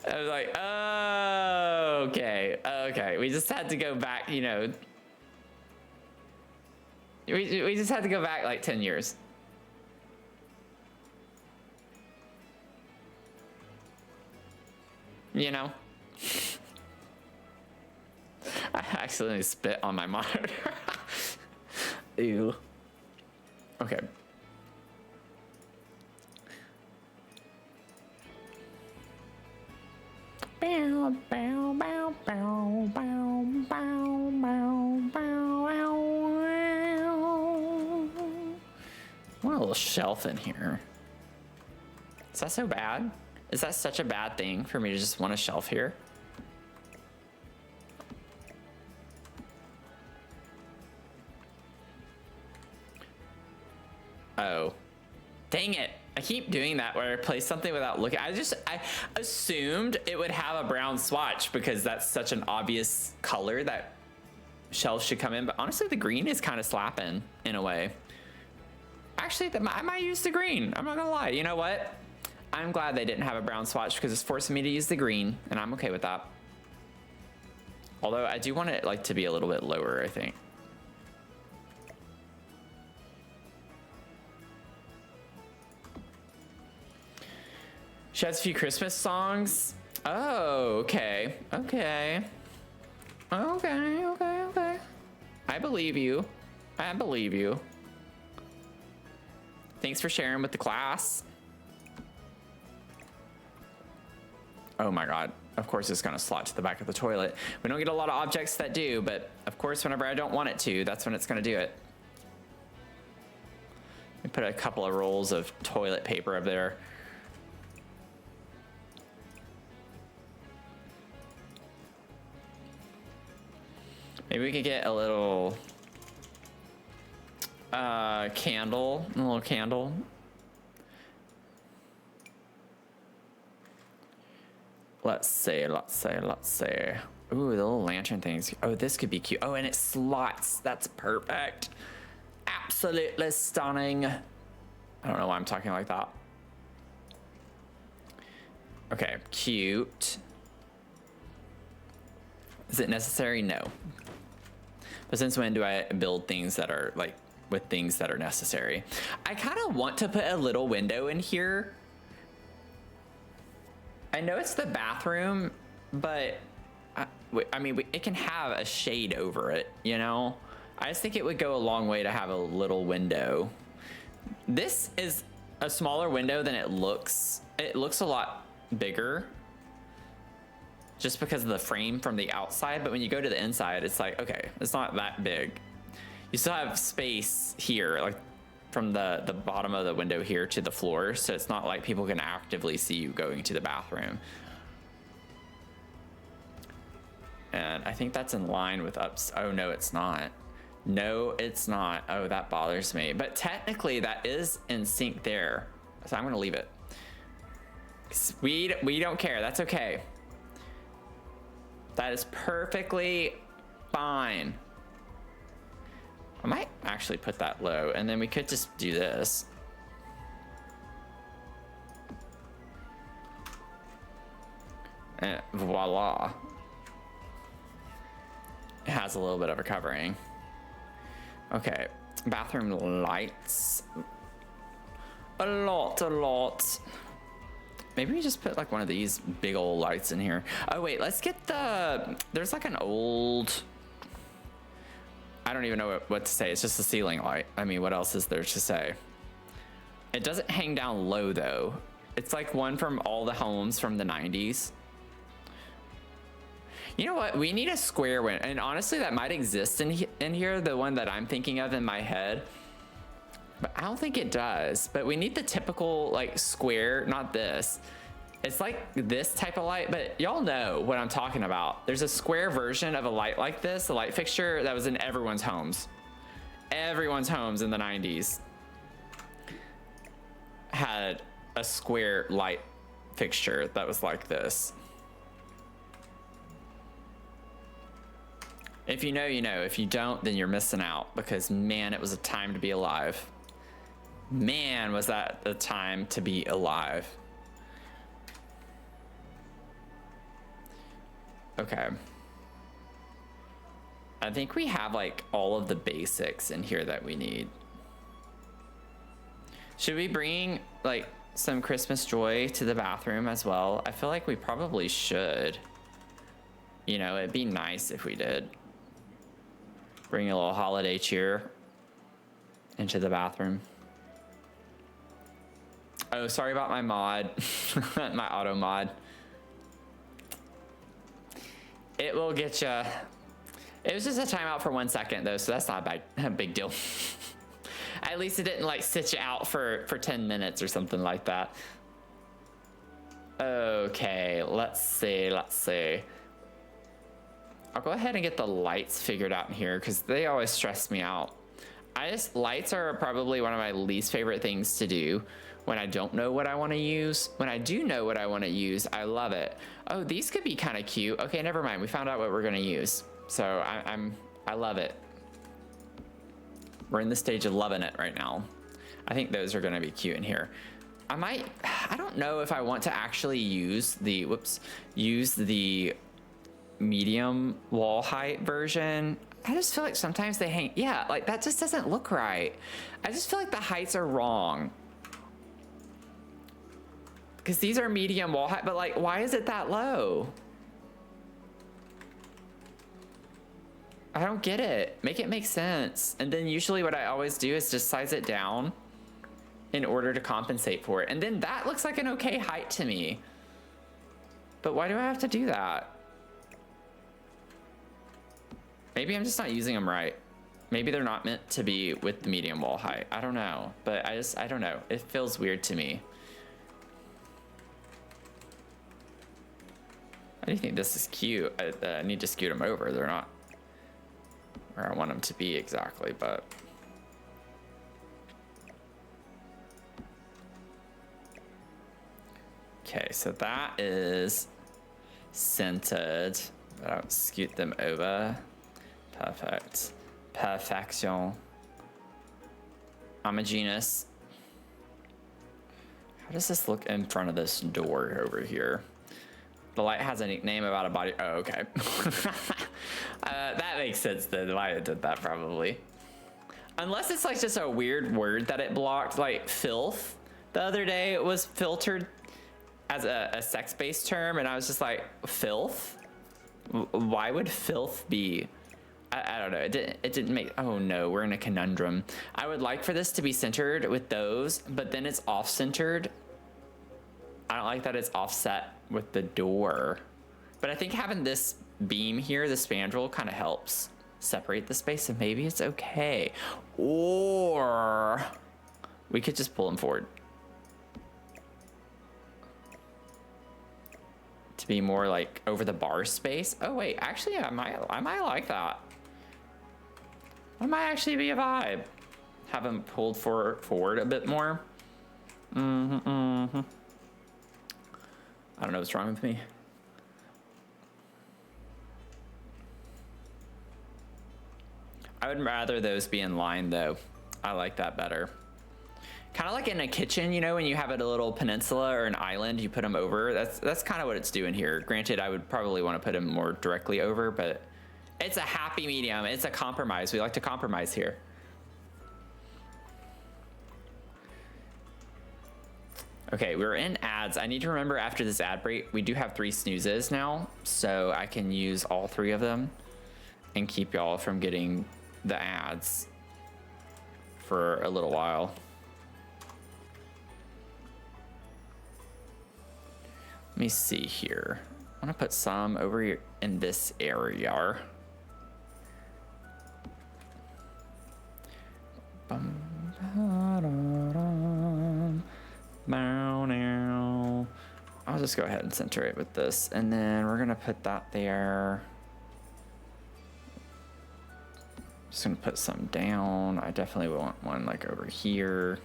I was like, oh, okay. We just had to go back, you know. We just had to go back like 10 years. You know? I accidentally spit on my monitor. Ew. Okay. Bow, bow, bow, bow, bow, bow, bow, bow. I want a little shelf in here. Is that so bad? Is that such a bad thing for me to just want a shelf here? Oh, dang it. I keep doing that where I place something without looking. I assumed it would have a brown swatch because that's such an obvious color that shelves should come in. But honestly, the green is kind of slapping in a way. Actually, I might use the green. I'm not gonna lie. You know what? I'm glad they didn't have a brown swatch because it's forcing me to use the green, and I'm okay with that. Although I do want it like to be a little bit lower, I think. She has a few Christmas songs. Oh, okay. Okay. I believe you. Thanks for sharing with the class. Oh my God. Of course it's gonna slot to the back of the toilet. We don't get a lot of objects that do, but of course whenever I don't want it to, that's when it's gonna do it. We put a couple of rolls of toilet paper up there. Maybe we could get a little candle, a little candle. Let's see. Ooh, the little lantern things. Oh, this could be cute. Oh, and it slots. That's perfect. Absolutely stunning. I don't know why I'm talking like that. Okay, cute. Is it necessary? No. But since when do I build things that are like with things that are necessary? I kind of want to put a little window in here. I know it's the bathroom, but I mean, it can have a shade over it, you know? I just think it would go a long way to have a little window. This is a smaller window than it looks. It looks a lot bigger just because of the frame from the outside, but when you go to the inside, it's like, okay, it's not that big. You still have space here, like from the bottom of the window here to the floor, so it's not like people can actively see you going to the bathroom. And I think that's in line with oh no, it's not. No, it's not. Oh, that bothers me. But technically that is in sync there, so I'm gonna leave it. We don't care, that's okay. That is perfectly fine. I might actually put that low, and then we could just do this. And voila. It has a little bit of a covering. Okay, bathroom lights. A lot. Maybe we just put like one of these big old lights in here. Oh wait, let's get there's like an old, I don't even know what to say. It's just a ceiling light. I mean, what else is there to say? It doesn't hang down low though. It's like one from all the homes from the 90s. You know what? We need a square one. And honestly, that might exist in here, the one that I'm thinking of in my head. But I don't think it does. But we need the typical like square, not this. It's like this type of light, but y'all know what I'm talking about. There's a square version of a light like this, a light fixture that was in everyone's homes. Everyone's homes in the 90s had a square light fixture that was like this. If you know, you know. If you don't, then you're missing out, because man, it was a time to be alive. Man, was that a time to be alive. Okay. I think we have like all of the basics in here that we need. Should we bring like some Christmas joy to the bathroom as well? I feel like we probably should. You know, it'd be nice if we did. Bring a little holiday cheer into the bathroom. Oh, sorry about my mod, my auto mod. It will get you. It was just a timeout for 1 second though, so that's not a big deal. At least it didn't like sit you out for 10 minutes or something like that. Okay, let's see. I'll go ahead and get the lights figured out in here because they always stress me out. Lights are probably one of my least favorite things to do when I don't know what I want to use. When I do know what I want to use, I love it. Oh, these could be kind of cute. Okay, never mind. We found out what we're going to use. So I love it. We're in the stage of loving it right now. I think those are going to be cute in here. I don't know if I want to actually use the medium wall height version. I just feel like sometimes they hang, yeah, like that just doesn't look right. I just feel like the heights are wrong. Because these are medium wall height, but like, why is it that low? I don't get it. Make it make sense. And then usually what I always do is just size it down in order to compensate for it. And then that looks like an okay height to me. But why do I have to do that? Maybe I'm just not using them right. Maybe they're not meant to be with the medium wall height. I don't know, but I don't know. It feels weird to me. I do think this is cute. I need to scoot them over. They're not. where I want them to be exactly, but. Okay, so that is scented. I'll scoot them over. Perfect. Perfection. Homogeneous. How does this look in front of this door over here? The light has a name about a body. Oh, okay. That makes sense then. Why it did that probably. Unless it's like just a weird word that it blocked, like filth. The other day it was filtered as a sex-based term, and I was just like, filth? Why would filth be? I don't know. It didn't make. Oh no, we're in a conundrum. I would like for this to be centered with those, but then it's off-centered. I don't like that it's offset with the door. But I think having this beam here, the spandrel, kind of helps separate the space, and maybe it's okay. Or we could just pull them forward to be more like over the bar space. Oh wait, actually I might like that. That might actually be a vibe. Have them pulled forward a bit more. I don't know what's wrong with me. I would rather those be in line though. I like that better. Kind of like in a kitchen, you know, when you have a little peninsula or an island, you put them over. That's kind of what it's doing here. Granted, I would probably want to put them more directly over, but it's a happy medium. It's a compromise. We like to compromise here. Okay, we're in ads. I need to remember after this ad break, we do have 3 snoozes now, so I can use all 3 of them and keep y'all from getting the ads for a little while. Let me see here. I want to put some over here in this area. I'll just go ahead and center it with this, and then we're gonna put that there. Just gonna put some down. I definitely want one like over here.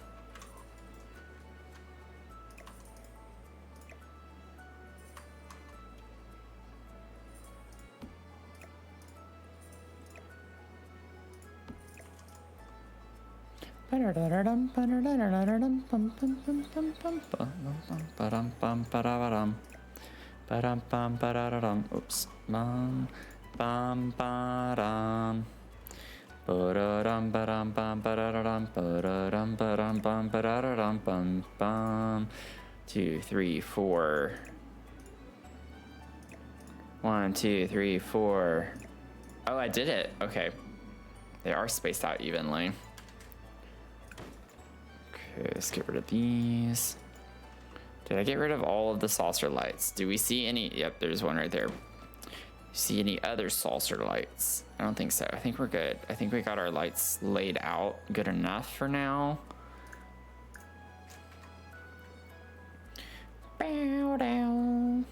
Oops. Two, three, four. 1, 2, 3, 4. Oh, I did it. Okay. They are spaced out evenly. Okay, let's get rid of these. Did I get rid of all of the saucer lights? Do we see any? Yep, there's one right there. See any other saucer lights? I don't think so. I think we're good. I think we got our lights laid out good enough for now. Bow down.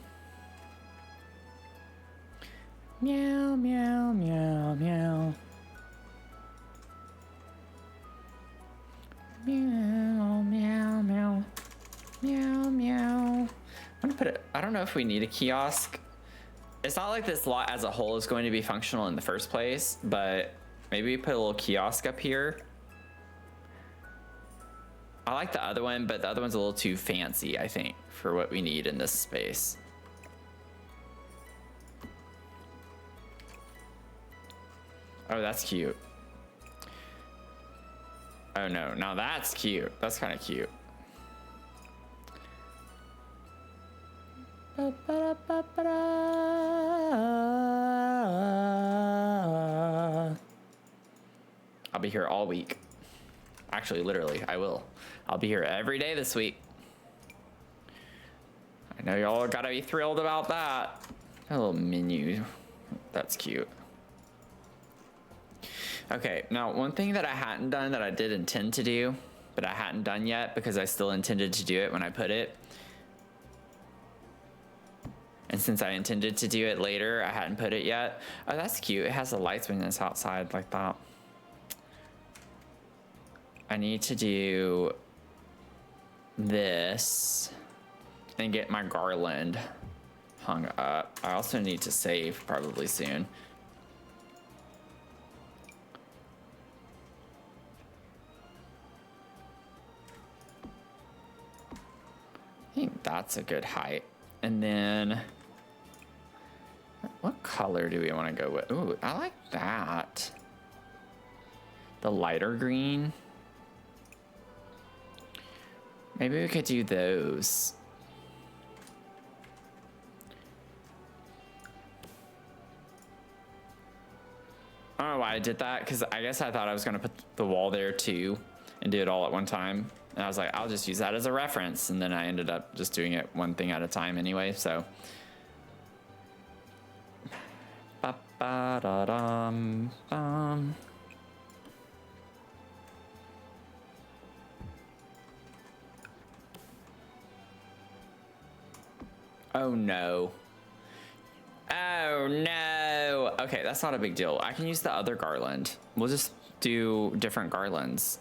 Meow, meow, meow, meow. Meow, meow, meow. Meow, meow. I'm gonna put it, I don't know if we need a kiosk. It's not like this lot as a whole is going to be functional in the first place, but maybe we put a little kiosk up here. I like the other one, but the other one's a little too fancy, I think, for what we need in this space. Oh, that's cute. Oh no, now that's cute. That's kind of cute. I'll be here all week. Actually, literally, I will. I'll be here every day this week. I know y'all gotta be thrilled about that. A little menu. That's cute. Okay, now one thing that I hadn't done that I did intend to do, but I hadn't done yet because I still intended to do it when I put it. And since I intended to do it later, I hadn't put it yet. Oh, that's cute. It has the lights when it's outside like that. I need to do this and get my garland hung up. I also need to save probably soon. I think that's a good height. And then what color do we want to go with? Ooh, I like that. The lighter green. Maybe we could do those. I don't know why I did that, because I guess I thought I was going to put the wall there too and do it all at one time. And I was like, I'll just use that as a reference. And then I ended up just doing it one thing at a time anyway, so. Ba-ba-da-dum-bum. Oh no. Oh no. Okay, that's not a big deal. I can use the other garland. We'll just do different garlands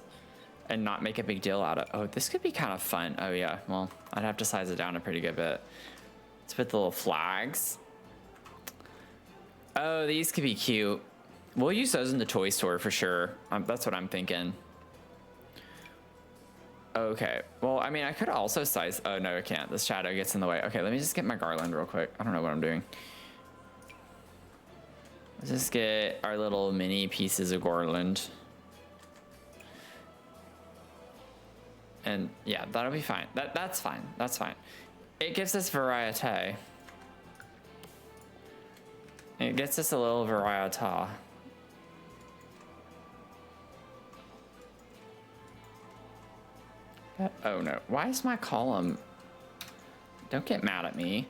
and not make a big deal out of. Oh, this could be kind of fun. Oh yeah, well, I'd have to size it down a pretty good bit. Let's put the little flags. Oh, these could be cute. We'll use those in the toy store for sure. That's what I'm thinking. Okay, well, I mean, I could also size. Oh no, I can't. The shadow gets in the way. Okay, let me just get my garland real quick. I don't know what I'm doing. Let's just get our little mini pieces of garland. And yeah, that'll be fine. That's fine. That's fine. It gives us variety. It gets us a little variety. Oh no, why is my column? Don't get mad at me.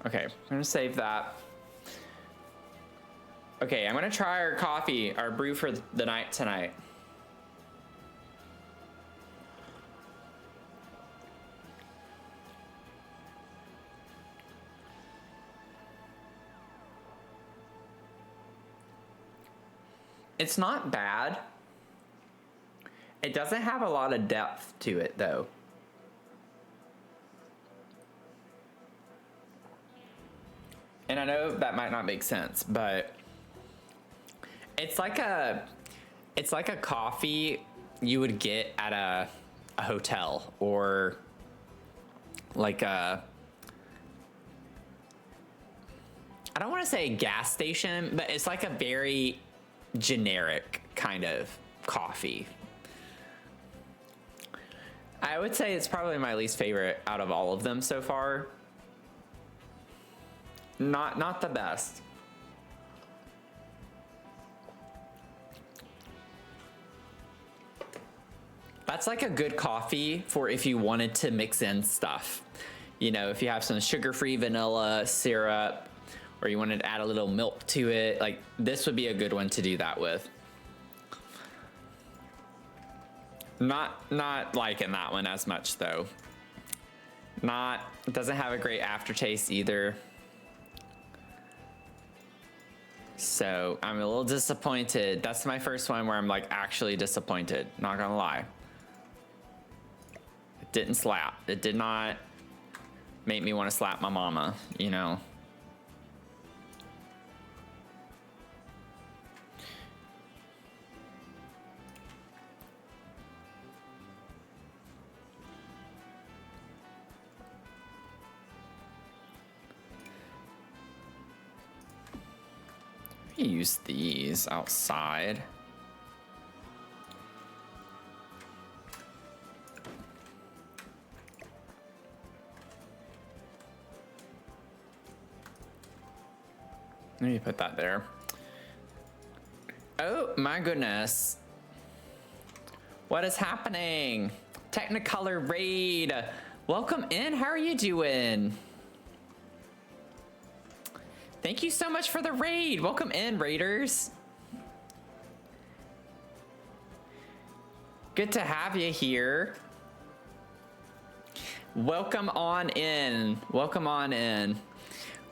Okay, I'm gonna save that. Okay, I'm gonna try our coffee, our brew for the night tonight. It's not bad. It doesn't have a lot of depth to it though. And I know that might not make sense, but it's like a coffee you would get at a hotel, or like a, I don't want to say a gas station, but it's like a very generic kind of coffee. I would say it's probably my least favorite out of all of them so far. Not the best. That's like a good coffee for if you wanted to mix in stuff. You know, if you have some sugar-free vanilla syrup, or you wanted to add a little milk to it, like this would be a good one to do that with. Not liking that one as much though. It doesn't have a great aftertaste either. So I'm a little disappointed. That's my first one where I'm like actually disappointed, not gonna lie. It didn't slap. It did not make me want to slap my mama, you know. Use these outside. Let me put that there. Oh my goodness. What is happening? Technicolor Raid. Welcome in. How are you doing? Thank you so much for the raid. Welcome in, raiders. Good to have you here. Welcome on in. Welcome on in.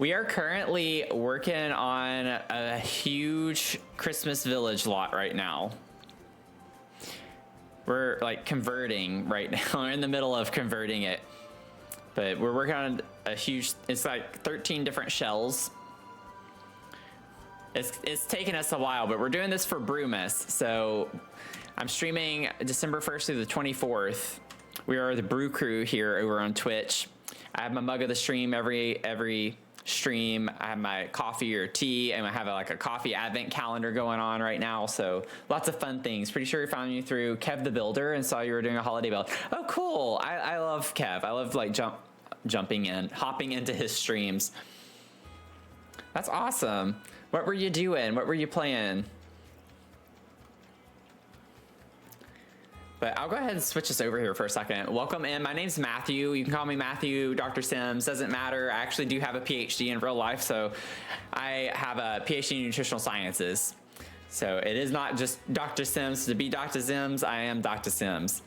We are currently working on a huge Christmas village lot right now. We're like converting right now. We're in the middle of converting it. But we're working on a huge, it's like 13 different shells. It's taken us a while, but we're doing this for Brewmas. So I'm streaming December 1st through the 24th. We are the Brew Crew here over on Twitch. I have my mug of the stream every stream. I have my coffee or tea, and I have like a coffee advent calendar going on right now. So lots of fun things. Pretty sure we found you through Kev the Builder and saw you were doing a holiday build. Oh, cool. I love Kev. I love like hopping into his streams. That's awesome. What were you doing? What were you playing? But I'll go ahead and switch this over here for a second. Welcome in. My name's Matthew. You can call me Matthew, Dr. Sims. Doesn't matter. I actually do have a PhD in real life, so I have a PhD in nutritional sciences. So it is not just Dr. Sims. To be Dr. Sims, I am Dr. Sims.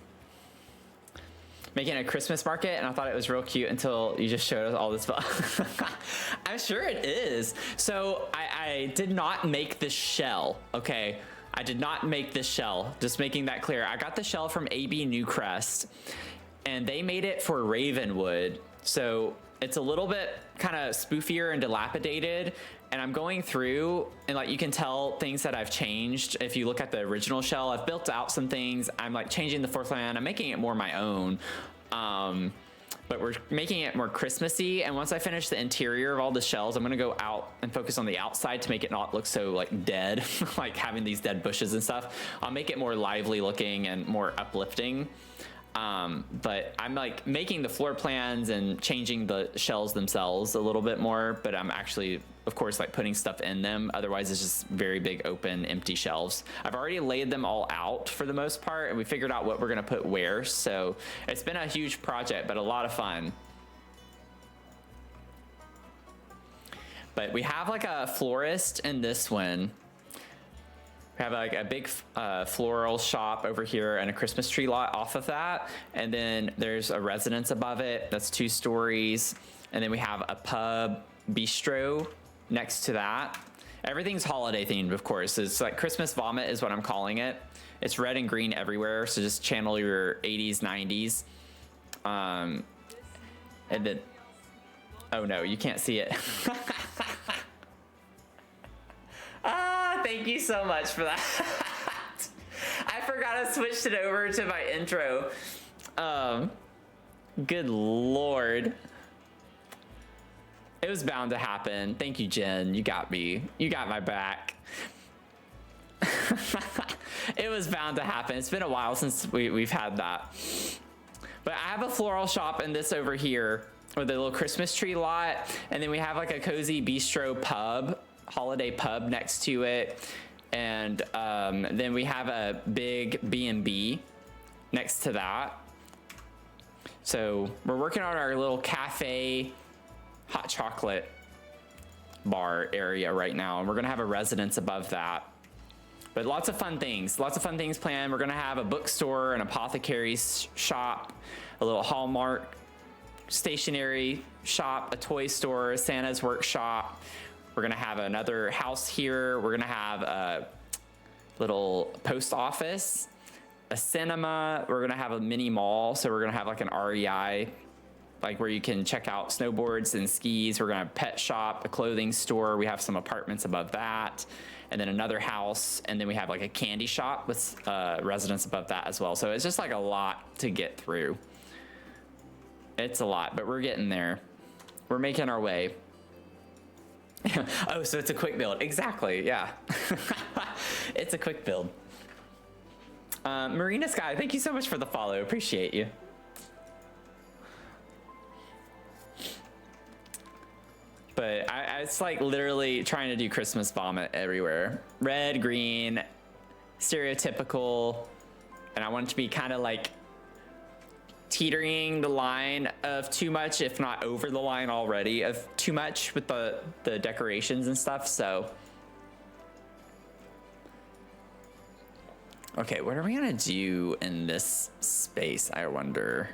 Making a Christmas market, and I thought it was real cute until you just showed us all this. I'm sure it is. So I did not make this shell, okay? I did not make this shell, just making that clear. I got the shell from ABNewcrest, and they made it for Ravenwood. So it's a little bit kind of spoofier and dilapidated, and I'm going through, and like you can tell things that I've changed. If you look at the original shell, I've built out some things. I'm like changing the floor plan. I'm making it more my own. But we're making it more Christmassy, and once I finish the interior of all the shells, I'm gonna go out and focus on the outside to make it not look so like dead, like having these dead bushes and stuff. I'll make it more lively looking and more uplifting. But I'm like making the floor plans and changing the shells themselves a little bit more, but I'm actually, of course, like putting stuff in them. Otherwise it's just very big, open, empty shelves. I've already laid them all out for the most part, and we figured out what we're gonna put where. So it's been a huge project, but a lot of fun. But we have like a florist in this one. We have like a big floral shop over here and a Christmas tree lot off of that. And then there's a residence above it. That's 2 stories. And then we have a pub bistro next to that. Everything's holiday themed, of course. It's like Christmas vomit is what I'm calling it. It's red and green everywhere. So just channel your 80s, 90s. And then, oh no, you can't see it. Thank you so much for that. I forgot I switched it over to my intro. Good Lord. It was bound to happen. Thank you, Jen. You got me. You got my back. It was bound to happen. It's been a while since we've had that. But I have a floral shop in this over here with a little Christmas tree lot. And then we have like a cozy bistro pub, holiday pub next to it. And then we have a big B&B next to that. So we're working on our little cafe hot chocolate bar area right now, and we're gonna have a residence above that. But lots of fun things planned. We're gonna have a bookstore, an apothecary's shop, a little Hallmark stationery shop, a toy store, a Santa's workshop. We're gonna have another house here. We're gonna have a little post office, a cinema. We're gonna have a mini mall. So we're gonna have like an REI, like where you can check out snowboards and skis. We're gonna have a pet shop, a clothing store. We have some apartments above that, and then another house. And then we have like a candy shop with residents above that as well. So it's just like a lot to get through. It's a lot, but we're getting there. We're making our way. Oh, so it's a quick build. Exactly, yeah. It's a quick build. Marina Sky, thank you so much for the follow. Appreciate you. But it's like literally trying to do Christmas vomit everywhere. Red, green, stereotypical. And I want it to be kind of like teetering the line of too much, if not over the line already of too much with the decorations and stuff. So okay, what are we gonna do in this space, I wonder?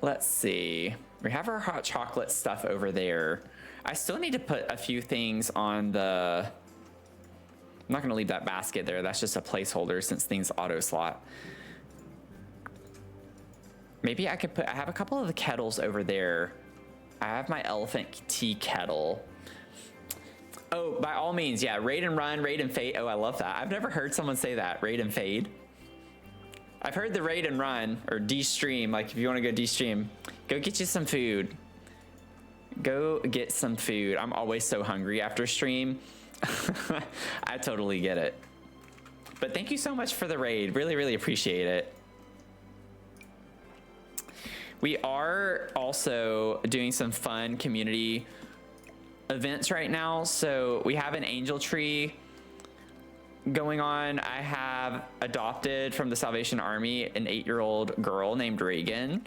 Let's see. We have our hot chocolate stuff over there. I still need to put a few things on the... I'm not going to leave that basket there. That's just a placeholder since things auto slot. Maybe I could put... I have a couple of the kettles over there. I have my elephant tea kettle. Oh, by all means, yeah. Raid and run, raid and fade. Oh, I love that. I've never heard someone say that. Raid and fade. I've heard the raid and run or de-stream. Like if you want to go de-stream, go get you some food. Go get some food. I'm always so hungry after stream. I totally get it. But thank you so much for the raid. Really, really appreciate it. We are also doing some fun community events right now. So we have an angel tree going on. I have adopted from the Salvation Army an 8-year-old girl named Reagan.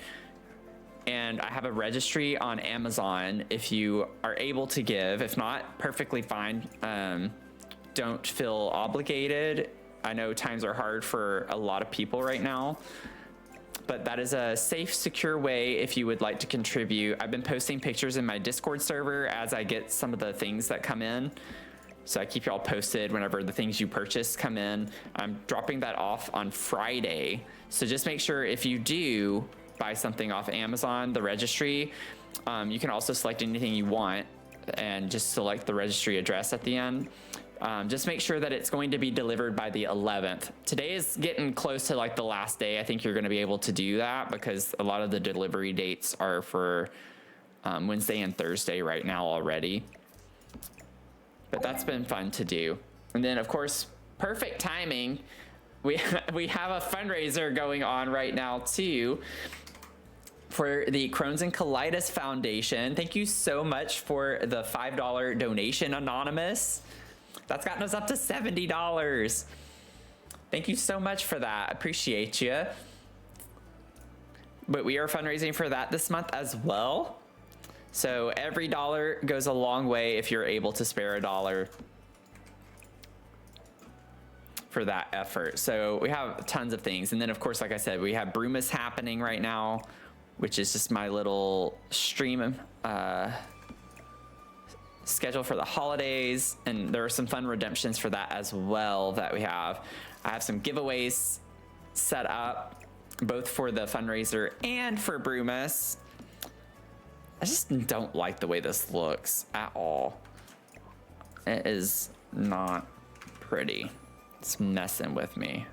And I have a registry on Amazon if you are able to give. If not, perfectly fine. Don't feel obligated. I know times are hard for a lot of people right now. But that is a safe, secure way if you would like to contribute. I've been posting pictures in my Discord server as I get some of the things that come in. So I keep y'all posted whenever the things you purchase come in. I'm dropping that off on Friday. So just make sure if you do buy something off Amazon, the registry, you can also select anything you want and just select the registry address at the end. Just make sure that it's going to be delivered by the 11th. Today is getting close to like the last day. I think you're going to be able to do that because a lot of the delivery dates are for Wednesday and Thursday right now already. But that's been fun to do. And then of course, perfect timing. We have a fundraiser going on right now too for the Crohn's and Colitis Foundation. Thank you so much for the $5 donation, Anonymous. That's gotten us up to $70. Thank you so much for that. I appreciate you. But we are fundraising for that this month as well. So every dollar goes a long way if you're able to spare a dollar for that effort. So we have tons of things. And then of course, like I said, we have Brumas happening right now, which is just my little stream schedule for the holidays. And there are some fun redemptions for that as well that we have. I have some giveaways set up both for the fundraiser and for Brumas. I just don't like the way this looks at all. It is not pretty. It's messing with me.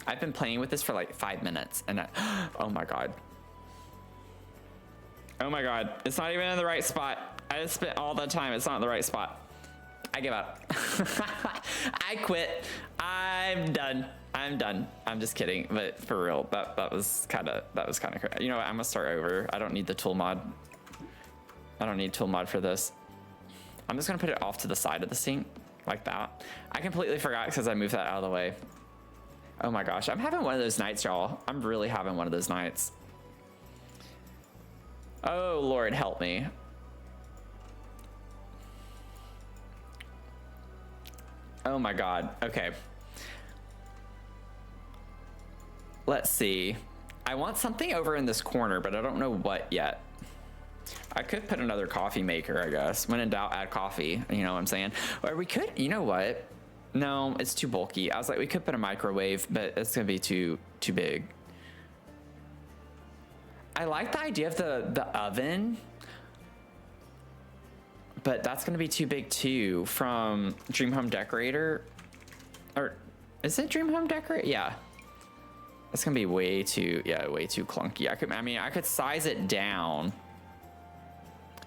I've been playing with this for like 5 minutes and oh my God. Oh my God, it's not even in the right spot. I just spent all that time, it's not in the right spot. I give up. I quit. I'm done. I'm done. I'm just kidding, but for real, that was kind of crazy. You know what? I'm gonna start over. I don't need the tool mod. I don't need tool mod for this. I'm just gonna put it off to the side of the sink like that. I completely forgot because I moved that out of the way. Oh my gosh, I'm having one of those nights, y'all. I'm really having one of those nights. Oh Lord, help me. Oh my God. Okay. Let's see. I want something over in this corner, but I don't know what yet. I could put another coffee maker, I guess. When in doubt, add coffee. You know what I'm saying? Or we could, you know what? No, it's too bulky. I was like, we could put a microwave, but it's gonna be too big. I like the idea of the oven, but that's gonna be too big too. From Dream Home Decorator, or is it Dream Home Decorator? Yeah, it's gonna be way too clunky. I could size it down.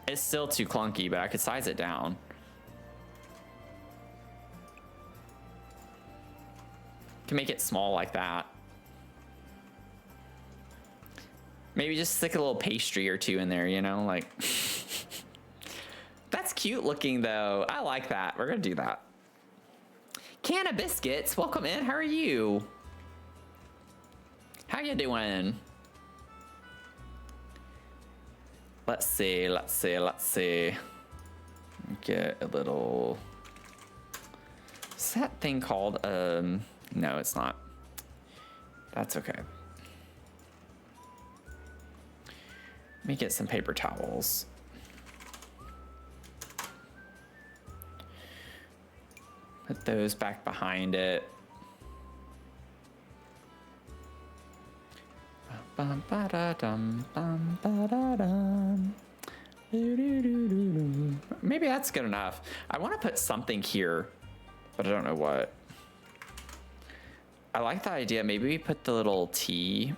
It's still too clunky, but I could size it down. Can make it small like that. Maybe just stick a little pastry or two in there, you know, like. That's cute looking though. I like that. We're gonna do that. Can of Biscuits, welcome in. How are you? How you doing? Let's see. Get a little. What's that thing called? No, it's not. That's okay. Let me get some paper towels. Put those back behind it. Bum, ba-da-dum, bum, ba-da-dum. Maybe that's good enough. I want to put something here, but I don't know what. I like the idea. Maybe we put the little tea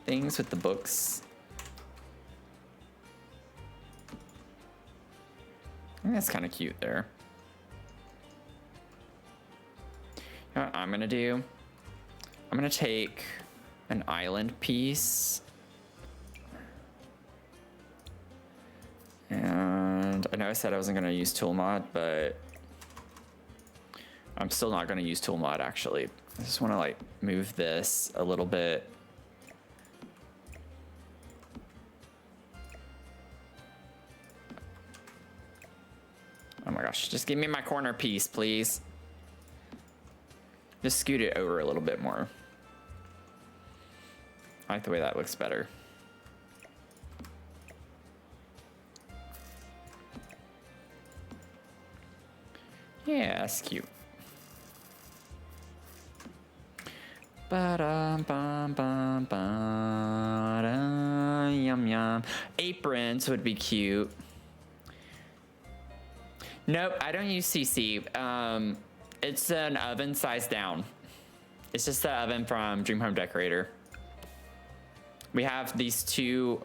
things with the books. I think that's kind of cute there. You know what I'm gonna do? I'm gonna take an island piece. And I know I said I wasn't gonna use tool mod, but I'm still not gonna use tool mod actually. I just wanna like move this a little bit. Oh my gosh, just give me my corner piece, please. Just scoot it over a little bit more. I like the way that looks better. Yeah, that's cute. Ba-dum-bum-bum-ba-dum, yum yum. Aprons would be cute. Nope, I don't use CC. It's an oven size down. It's just the oven from Dream Home Decorator. We have these two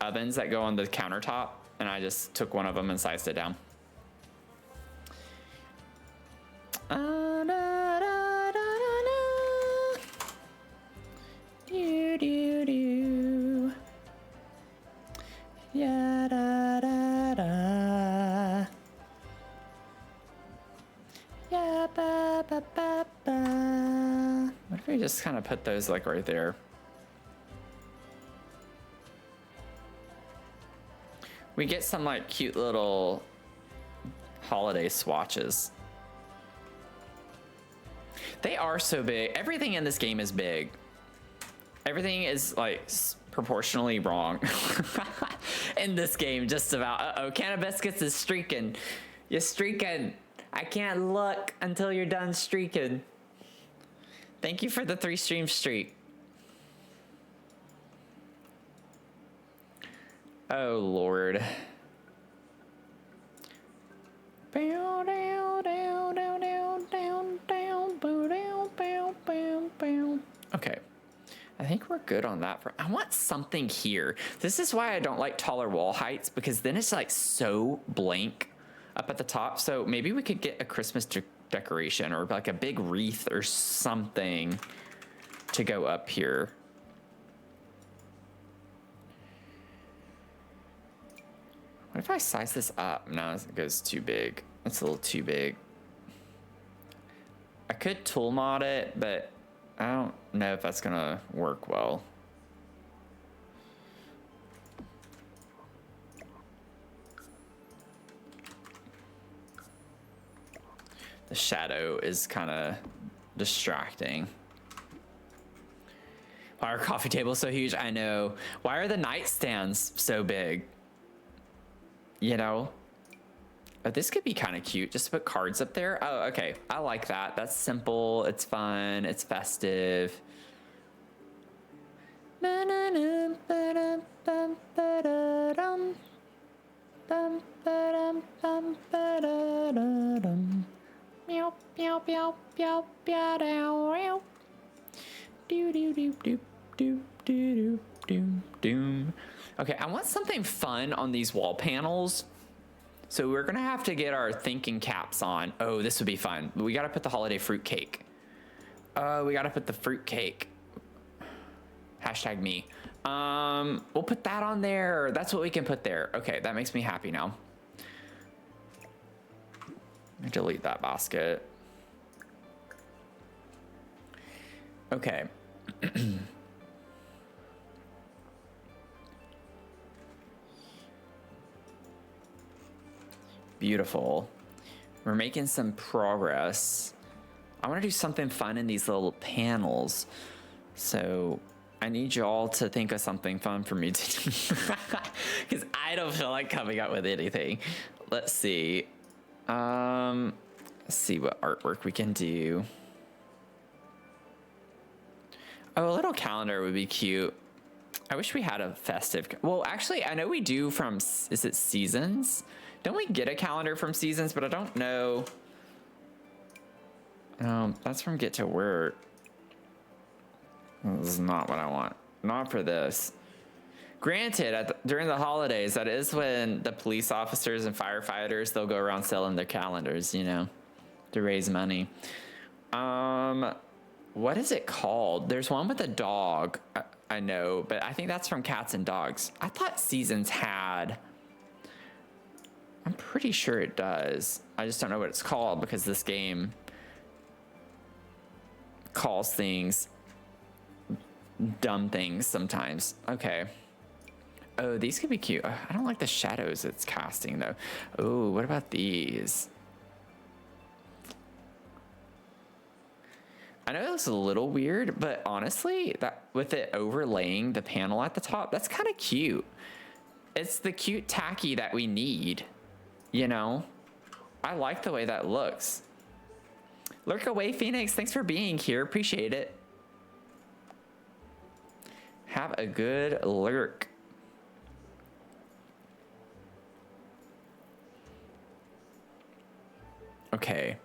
ovens that go on the countertop, and I just took one of them and sized it down. Yeah, da, da, da. Yeah, ba, ba, ba, ba. What if we just kind of put those like right there? We get some like cute little holiday swatches. They are so big. Everything in this game is big. Everything is like proportionally wrong in this game, just about. Uh-oh, Cannabiscuits is streaking. You're streaking. I can't look until you're done streaking. Thank you for the 3 stream streak. Oh, Lord. Okay. I think we're good on that. I want something here. This is why I don't like taller wall heights, because then it's like so blank up at the top. So maybe we could get a Christmas decoration or like a big wreath or something to go up here. What if I size this up? No, it goes too big. It's a little too big. I could tool mod it, but I don't know if that's gonna work well. The shadow is kind of distracting. Why are coffee tables so huge? I know. Why are the nightstands so big? You know? Oh, this could be kind of cute. Just to put cards up there. Oh, okay. I like that. That's simple. It's fun. It's festive. Meow, meow, meow, meow, meow, meow. Do do do do do do do do. Okay, I want something fun on these wall panels. So we're gonna have to get our thinking caps on. Oh, this would be fun. We gotta put the holiday fruit cake. We gotta put the fruit cake. Hashtag me. We'll put that on there. That's what we can put there. Okay, that makes me happy now. Let me delete that basket. Okay. Beautiful. We're making some progress. I want to do something fun in these little panels. So I need y'all to think of something fun for me to do. Because I don't feel like coming up with anything. Let's see. Let's see what artwork we can do. Oh, a little calendar would be cute. I wish we had a festive. Well, actually, I know we do from, is it Seasons? Don't we get a calendar from Seasons? But I don't know. That's from Get to Work. This is not what I want. Not for this. Granted, during the holidays, that is when the police officers and firefighters, they'll go around selling their calendars, you know, to raise money. What is it called? There's one with a dog, I know, but I think that's from Cats and Dogs. I thought Seasons had. I'm pretty sure it does. I just don't know what it's called because this game calls things dumb things sometimes. Okay. Oh, these could be cute. I don't like the shadows it's casting though. Oh, what about these? I know it looks a little weird, but honestly, that with it overlaying the panel at the top, that's kind of cute. It's the cute tacky that we need, you know? I like the way that looks. Lurk away, Phoenix. Thanks for being here. Appreciate it. Have a good lurk. Okay.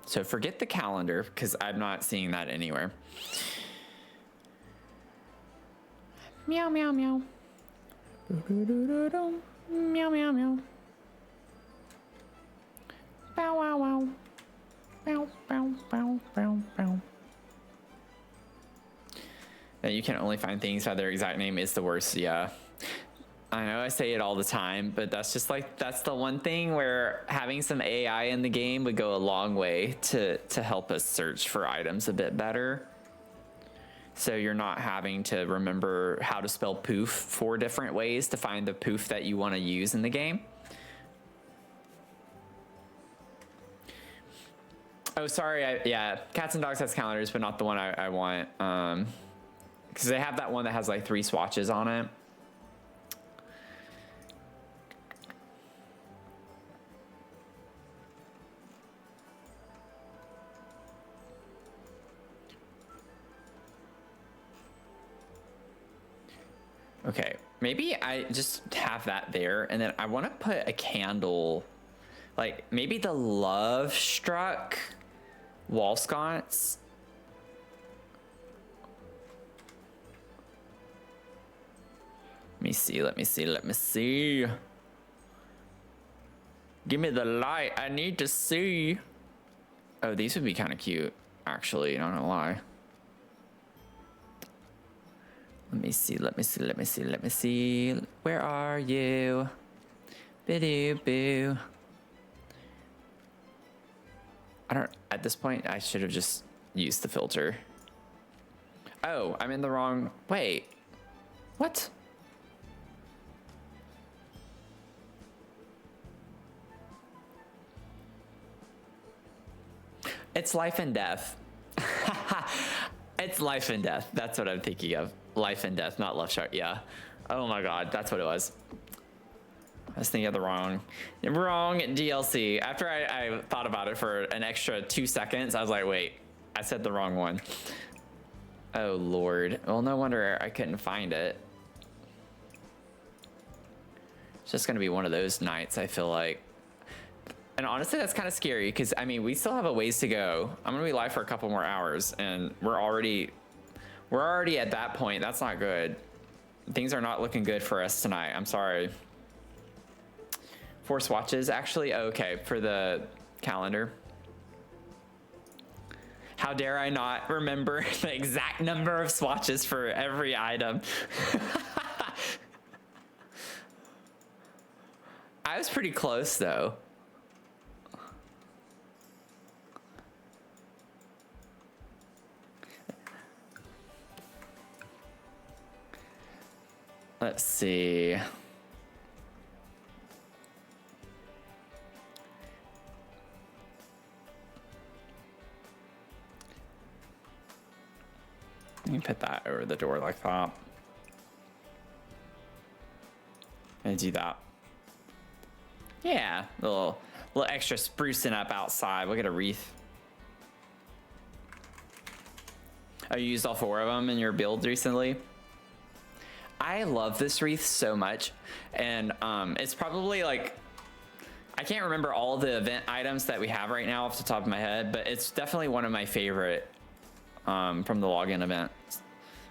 So forget the calendar because I'm not seeing that anywhere. Meow, meow, meow. Meow, meow, meow. Bow, wow, wow. Bow, bow, bow, bow, bow. That you can only find things by their exact name is the worst, yeah. I know I say it all the time, but that's just like, that's the one thing where having some AI in the game would go a long way to help us search for items a bit better. So you're not having to remember how to spell poof 4 different ways to find the poof that you want to use in the game. Oh, sorry. Yeah, Cats and Dogs has calendars, but not the one I want. Because they have that one that has like 3 swatches on it. Okay, maybe I just have that there, and then I want to put a candle, like maybe the Love Struck wall sconce. Let me see, let me see, let me see. Give me the light, I need to see. Oh, these would be kind of cute, actually, not gonna lie. Let me see, let me see, let me see, let me see. Where are you? Bidoo-boo. I don't, at this point, I should have just used the filter. Oh, I'm in the wrong, wait. What? It's Life and Death. It's Life and Death. That's what I'm thinking of. Life and Death, not Love Shark. Yeah. Oh my God, that's what it was. I was thinking of the wrong DLC. After I thought about it for an extra 2 seconds, I was like, wait, I said the wrong one. Oh Lord. Well, no wonder I couldn't find it. It's just gonna be one of those nights, I feel like. And honestly, that's kind of scary because, I mean, we still have a ways to go. I'm gonna be live for a couple more hours and we're already at that point. That's not good. Things are not looking good for us tonight. I'm sorry. 4 swatches, actually. Oh, okay, for the calendar. How dare I not remember the exact number of swatches for every item. I was pretty close though. Let's see. Let me put that over the door like that. And do that. Yeah, a little extra sprucing up outside. We'll get a wreath. Oh, you used all 4 of them in your build recently? I love this wreath so much. And it's probably like, I can't remember all the event items that we have right now off the top of my head, but it's definitely one of my favorite from the login event.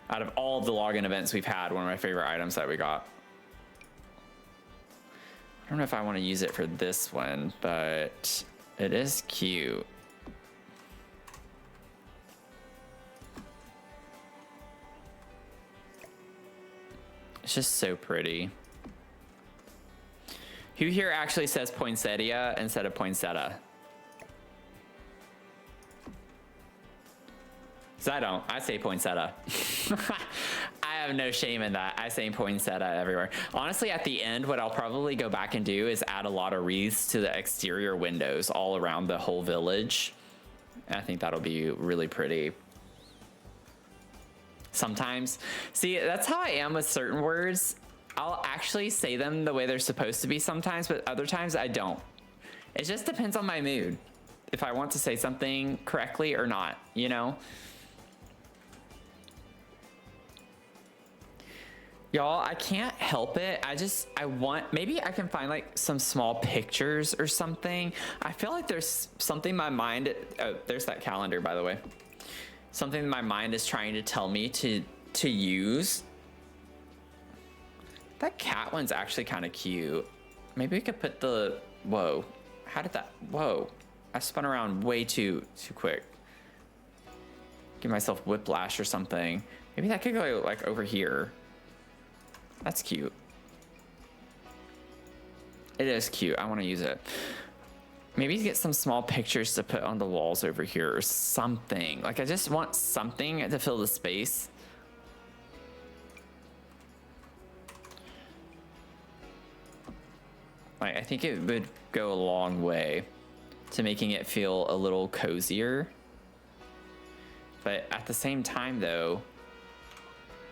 Out of all of the login events we've had, one of my favorite items that we got. I don't know if I want to use it for this one, but it is cute. It's just so pretty. Who here actually says poinsettia instead of poinsettia? Because I don't. I say poinsettia. I have no shame in that. I say poinsettia everywhere. Honestly, at the end, what I'll probably go back and do is add a lot of wreaths to the exterior windows all around the whole village. I think that'll be really pretty. Sometimes. See, that's how I am with certain words. I'll actually say them the way they're supposed to be sometimes, but other times I don't. It just depends on my mood. If I want to say something correctly or not, you know? Y'all, I can't help it. I want, maybe I can find like some small pictures or something. I feel like there's something in my mind. Oh, there's that calendar, by the way. Something my mind is trying to tell me to use. That cat one's actually kind of cute. Maybe we could put the, whoa. How did that, whoa. I spun around way too quick. Give myself whiplash or something. Maybe that could go like over here. That's cute. It is cute. I want to use it. Maybe get some small pictures to put on the walls over here or something. Like I just want something to fill the space. Like, I think it would go a long way to making it feel a little cozier. But at the same time though,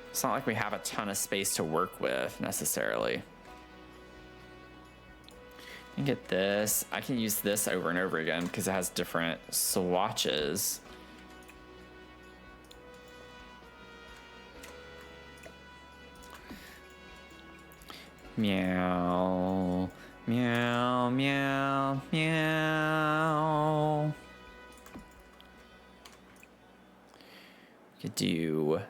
it's not like we have a ton of space to work with necessarily. I can get this. I can use this over and over again because it has different swatches. Meow, meow, meow, meow. Could do.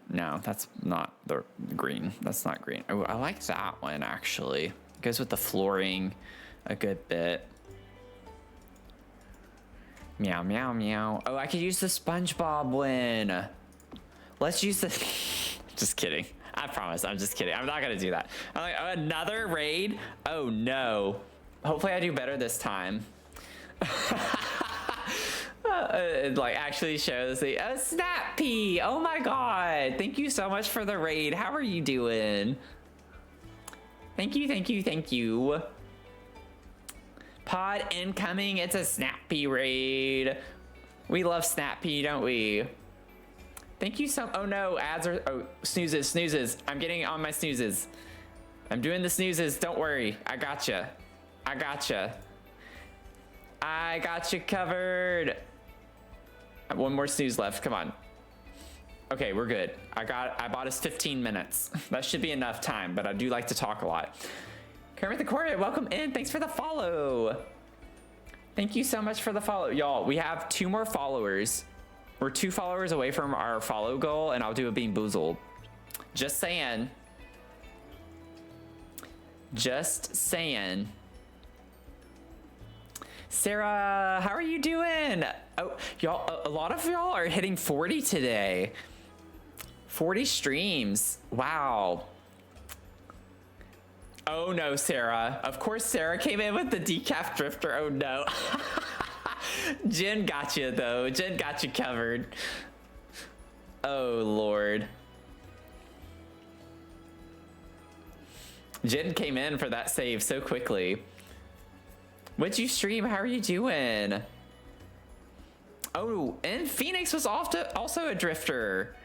No, that's not the green. That's not green. Oh, I like that one actually. It goes with the flooring a good bit. Meow, meow, meow. Oh, I could use the SpongeBob one. Let's use the... Just kidding. I promise, I'm just kidding. I'm not gonna do that. I'm like, oh, another raid? Oh no. Hopefully I do better this time. It like actually shows the Snap Pea. Oh my god, thank you so much for the raid. How are you doing? Thank you, thank you, thank you. Pod incoming. It's a Snap Pea raid. We love Snap Pea, don't we? Thank you so. Oh no, ads are. Oh, snoozes. I'm getting on my snoozes. I'm doing the snoozes. Don't worry, I gotcha. I gotcha covered. One more snooze left. Come on. Okay, we're good. I bought us 15 minutes. That should be enough time, but I do like to talk a lot. Kermit the Cornet, welcome in. Thanks for the follow. Thank you so much for the follow. Y'all, we have 2 more followers. We're 2 followers away from our follow goal, and I'll do a Bean Boozled. Just saying. Just saying. Sarah, how are you doing? Oh, y'all, a lot of y'all are hitting 40 today. 40 streams. Wow. Oh no, Sarah. Of course, Sarah came in with the decaf drifter. Oh no. Jen got you though. Jen got you covered. Oh Lord. Jen came in for that save so quickly. What'd you stream? How are you doing? Oh, and Phoenix was also a drifter.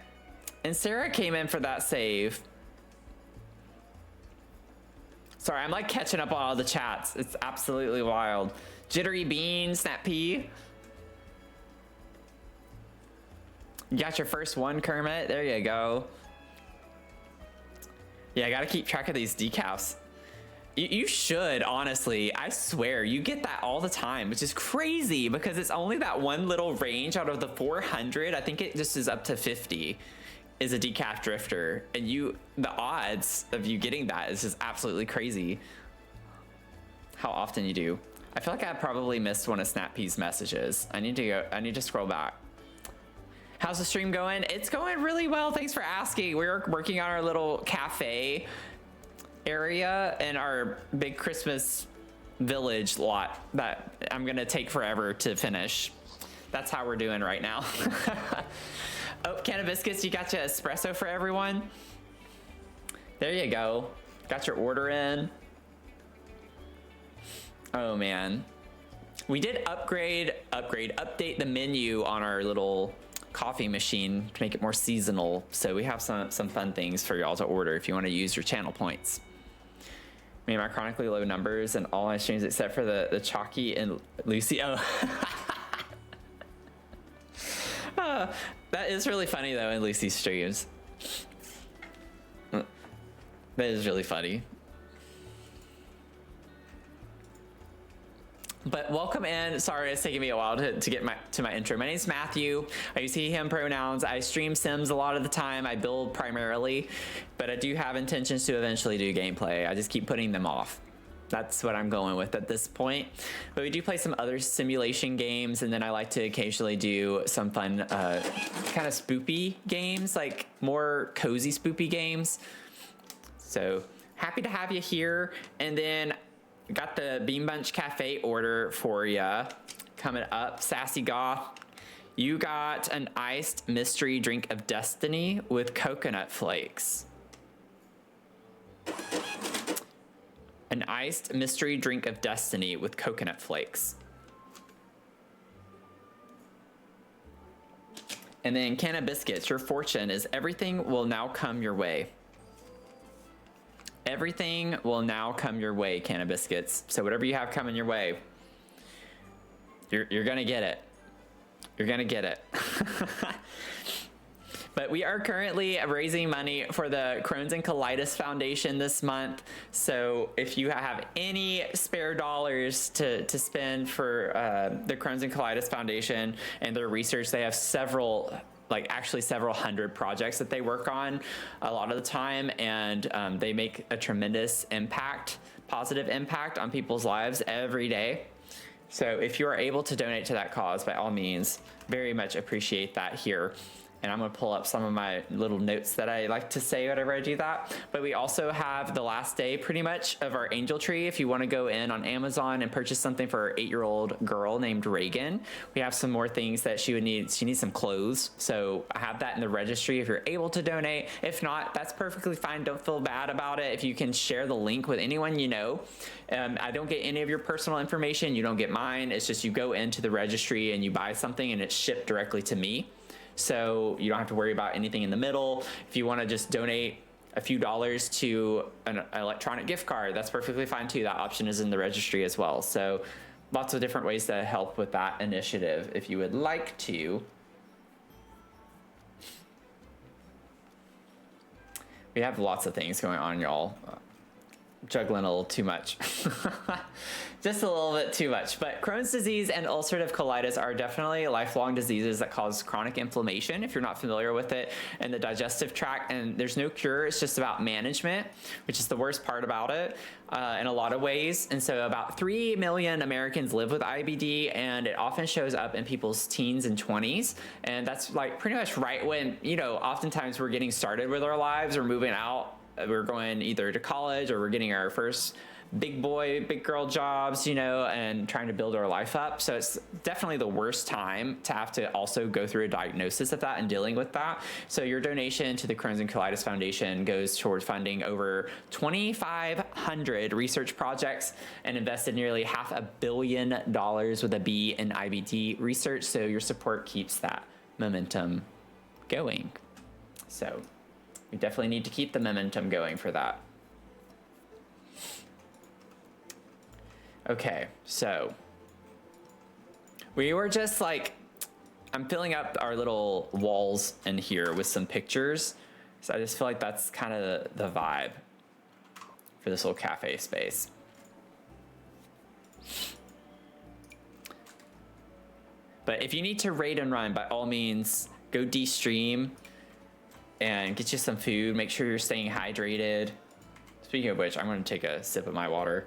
And Sarah came in for that save. Sorry, I'm like catching up on all the chats. It's absolutely wild. Jittery Bean, Snap P. You got your first one, Kermit. There you go. Yeah, I gotta keep track of these decals. You should, honestly. I swear, you get that all the time, which is crazy because it's only that one little range out of the 400. I think it just is up to 50 is a decaf drifter. And the odds of you getting that is just absolutely crazy. How often you do. I feel like I probably missed one of Snap P's messages. I need to scroll back. How's the stream going? It's going really well. Thanks for asking. We're working on our little cafe area in our big Christmas village lot that I'm gonna take forever to finish. That's how we're doing right now. Oh, can of biscuits, you got your espresso for everyone? There you go. Got your order in. Oh man. We did update the menu on our little coffee machine to make it more seasonal. So we have some fun things for y'all to order if you want to use your channel points. I mean, my chronically low numbers and all my streams except for the Chalky and Lucy. Oh. That is really funny though in Lucy's streams. That is really funny. But welcome in. Sorry, it's taking me a while to get to my intro. My name's Matthew. I use he, him pronouns. I stream Sims a lot of the time. I build primarily, but I do have intentions to eventually do gameplay. I just keep putting them off. That's what I'm going with at this point. But we do play some other simulation games, and then I like to occasionally do some fun kind of spoopy games, like more cozy spoopy games. So happy to have you here. And then got the Bean Bunch Cafe order for ya coming up. Sassy Goth, you got an iced mystery drink of destiny with coconut flakes. An iced mystery drink of destiny with coconut flakes. And then can of biscuits, your fortune is everything will now come your way. Everything will now come your way, can of biscuits. So whatever you have coming your way, you're gonna get it. You're gonna get it. But we are currently raising money for the Crohn's and Colitis Foundation this month. So if you have any spare dollars to spend for the Crohn's and Colitis Foundation and their research, they have several hundred projects that they work on a lot of the time, and they make a tremendous positive impact on people's lives every day. So if you are able to donate to that cause, by all means, very much appreciate that here. And I'm gonna pull up some of my little notes that I like to say whenever I do that. But we also have the last day pretty much of our angel tree. If you wanna go in on Amazon and purchase something for our 8-year-old girl named Reagan, we have some more things that she would need. She needs some clothes. So I have that in the registry if you're able to donate. If not, that's perfectly fine. Don't feel bad about it. If you can share the link with anyone you know. I don't get any of your personal information. You don't get mine. It's just you go into the registry and you buy something and it's shipped directly to me. So you don't have to worry about anything in the middle. If you want to just donate a few dollars to an electronic gift card, that's perfectly fine too. That option is in the registry as well. So lots of different ways to help with that initiative if you would like to. We have lots of things going on, y'all. Juggling a little too much. Just a little bit too much. But Crohn's disease and ulcerative colitis are definitely lifelong diseases that cause chronic inflammation, if you're not familiar with it, in the digestive tract. And there's no cure. It's just about management, which is the worst part about it in a lot of ways. And so about 3 million Americans live with IBD, and it often shows up in people's teens and 20s. And that's like pretty much right when, oftentimes we're getting started with our lives or moving out. We're going either to college or we're getting our first big boy, big girl jobs, you know, and trying to build our life up. So it's definitely the worst time to have to also go through a diagnosis of that and dealing with that. So your donation to the Crohn's and Colitis Foundation goes toward funding over 2,500 research projects and invested nearly $500 million with a B in IBD research. So your support keeps that momentum going. So we definitely need to keep the momentum going for that. Okay, so we were just like, I'm filling up our little walls in here with some pictures. So I just feel like that's kind of the vibe for this little cafe space. But if you need to raid and run, by all means, go de-stream and get you some food. Make sure you're staying hydrated. Speaking of which, I'm going to take a sip of my water.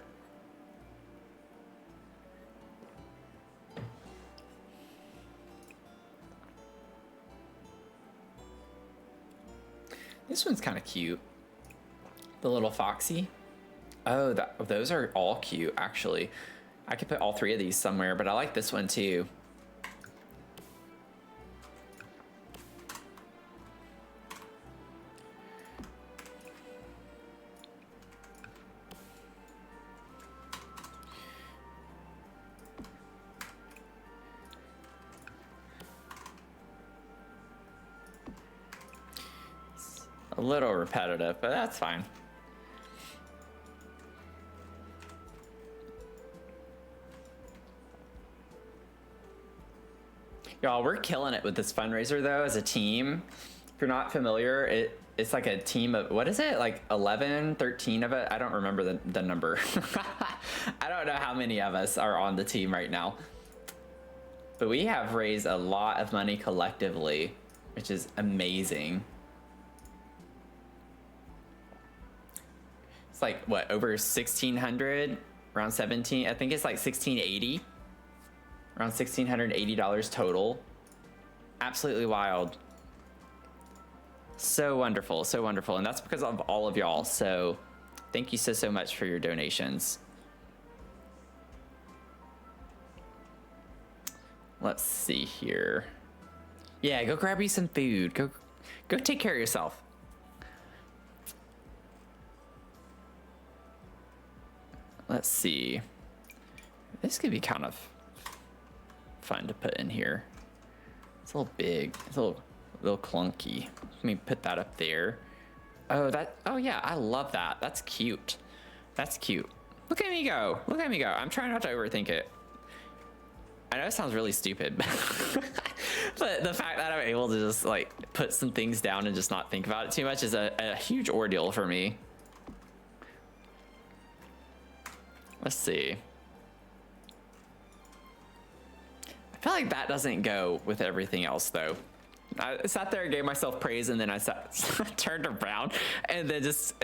This one's kind of cute. The little foxy. Oh, those are all cute, actually. I could put all three of these somewhere, but I like this one too. A little repetitive, but that's fine. Y'all, we're killing it with this fundraiser though as a team. If you're not familiar, it's like a team of, what is it? Like 11, 13 of it? I don't remember the number. I don't know how many of us are on the team right now. But we have raised a lot of money collectively, which is amazing. It's like, what, over 1,600? Around 17, I think it's like 1,680. Around $1,680 total. Absolutely wild. So wonderful, so wonderful. And that's because of all of y'all. So thank you so much for your donations. Let's see here. Yeah, go grab you some food. Go take care of yourself. Let's see. This could be kind of fun to put in here. It's a little big. It's a little clunky. Let me put that up there. Oh yeah, I love that. That's cute. That's cute. Look at me go. Look at me go. I'm trying not to overthink it. I know it sounds really stupid, but the fact that I'm able to just like put some things down and just not think about it too much is a huge ordeal for me. Let's see. I feel like that doesn't go with everything else though. I sat there and gave myself praise, and then I turned around and then just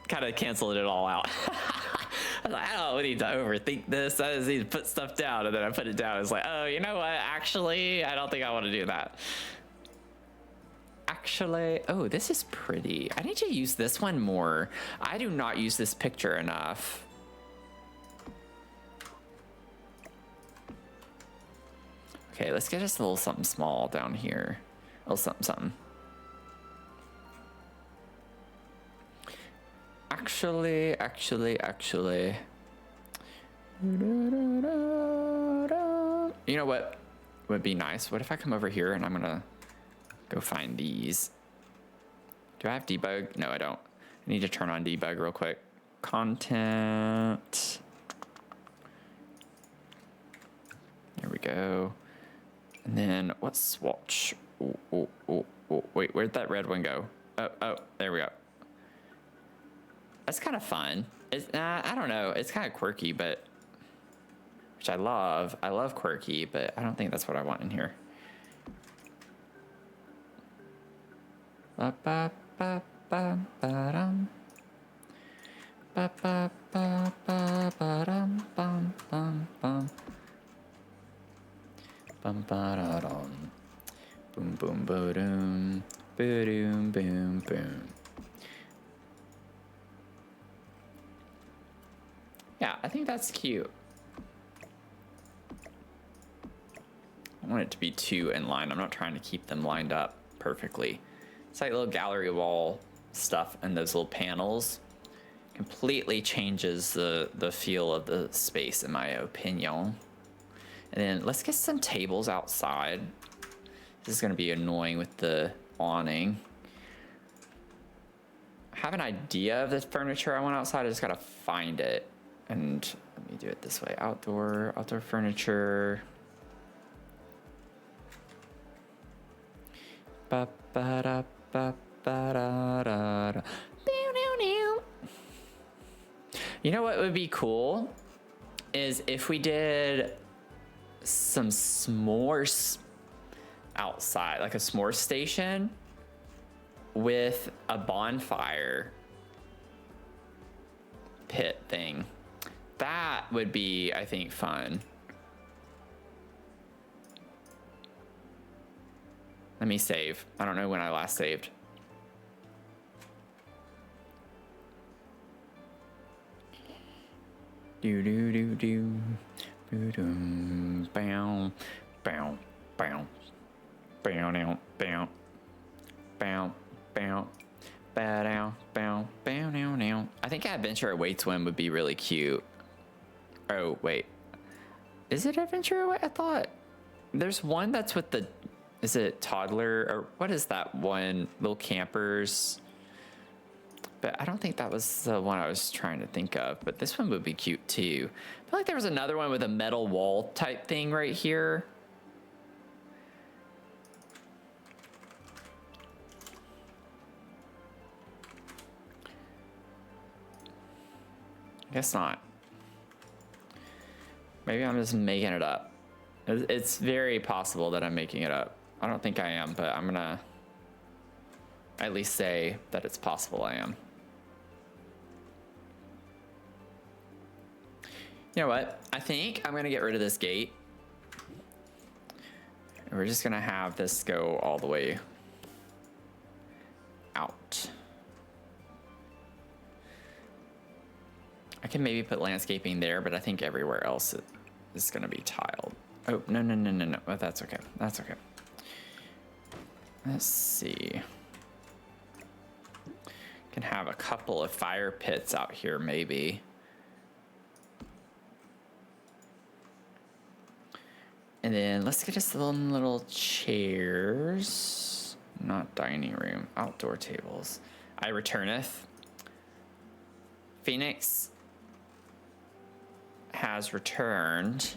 kind of canceled it all out. I was like, I don't need to overthink this. I just need to put stuff down, and then I put it down. It's like, oh, you know what? Actually, I don't think I want to do that. Actually, oh, this is pretty. I need to use this one more. I do not use this picture enough. Okay, let's get us a little something small down here. A little something. Actually. You know what would be nice? What if I come over here and I'm gonna go find these? Do I have debug? No, I don't. I need to turn on debug real quick. Content. There we go. And then let's swatch. Oh, wait, where'd that red one go? Oh, there we go. That's kind of fun. I don't know. It's kind of quirky, but which I love. I love quirky, but I don't think that's what I want in here. Ba ba ba ba ba dum. Ba ba ba ba ba dum bum bum bum. Bum ba da dum. Boom boom boom boom boom boom. Yeah, I think that's cute. I don't want it to be too in line. I'm not trying to keep them lined up perfectly. It's like little gallery wall stuff and those little panels. Completely changes the feel of the space, in my opinion. And then let's get some tables outside. This is going to be annoying with the awning. I have an idea of the furniture I want outside. I just got to find it. And let me do it this way. Outdoor furniture. Ba ba da ba ba da da da. You know what would be cool is if we did some s'mores outside, like a s'mores station with a bonfire pit thing. That would be, I think, fun. Let me save. I don't know when I last saved. Do do do do, do do, bow, bow, bow, bow, bow, bow, bow, bow, bow, bow, bow, now. I think Adventure Away Swim would be really cute. Oh wait, is it Adventure Away? I thought there's one that's with the, is it toddler or what is that one? Little campers. But I don't think that was the one I was trying to think of. But this one would be cute too. I feel like there was another one with a metal wall type thing right here. I guess not. Maybe I'm just making it up. It's very possible that I'm making it up. I don't think I am, but I'm gonna at least say that it's possible I am. You know what? I think I'm gonna get rid of this gate. And we're just gonna have this go all the way out. I can maybe put landscaping there, but I think everywhere else is gonna be tiled. Oh, no, no, no, no, no. But that's okay. That's okay. Let's see. Can have a couple of fire pits out here, maybe. And then let's get us some little chairs. Not dining room, outdoor tables. I returneth. Phoenix has returned.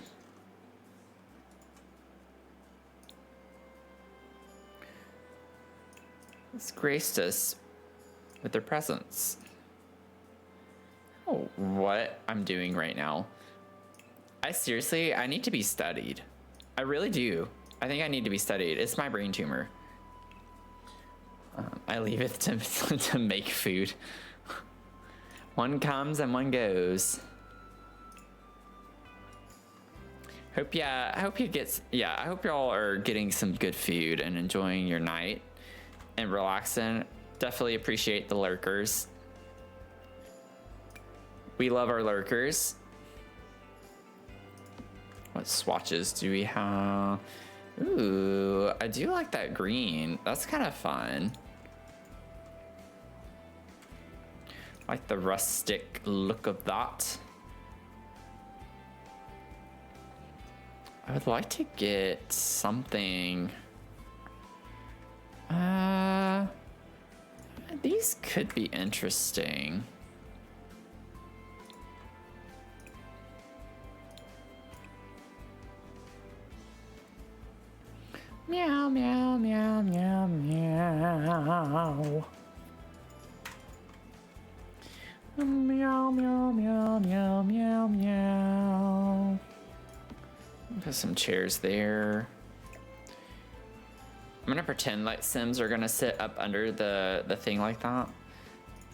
It's graced us with their presence. Oh, what I'm doing right now. I need to be studied. I really do. I think I need to be studied. It's my brain tumor. I leave it to make food. One comes and one goes. I hope y'all are getting some good food and enjoying your night and relaxing. Definitely appreciate the lurkers. We love our lurkers. What swatches do we have? Ooh, I do like that green. That's kind of fun. Like the rustic look of that. I would like to get something. These could be interesting. Meow, meow, meow, meow, meow. Meow, meow, meow, meow, meow, meow. Put some chairs there. I'm gonna pretend like Sims are gonna sit up under the thing like that.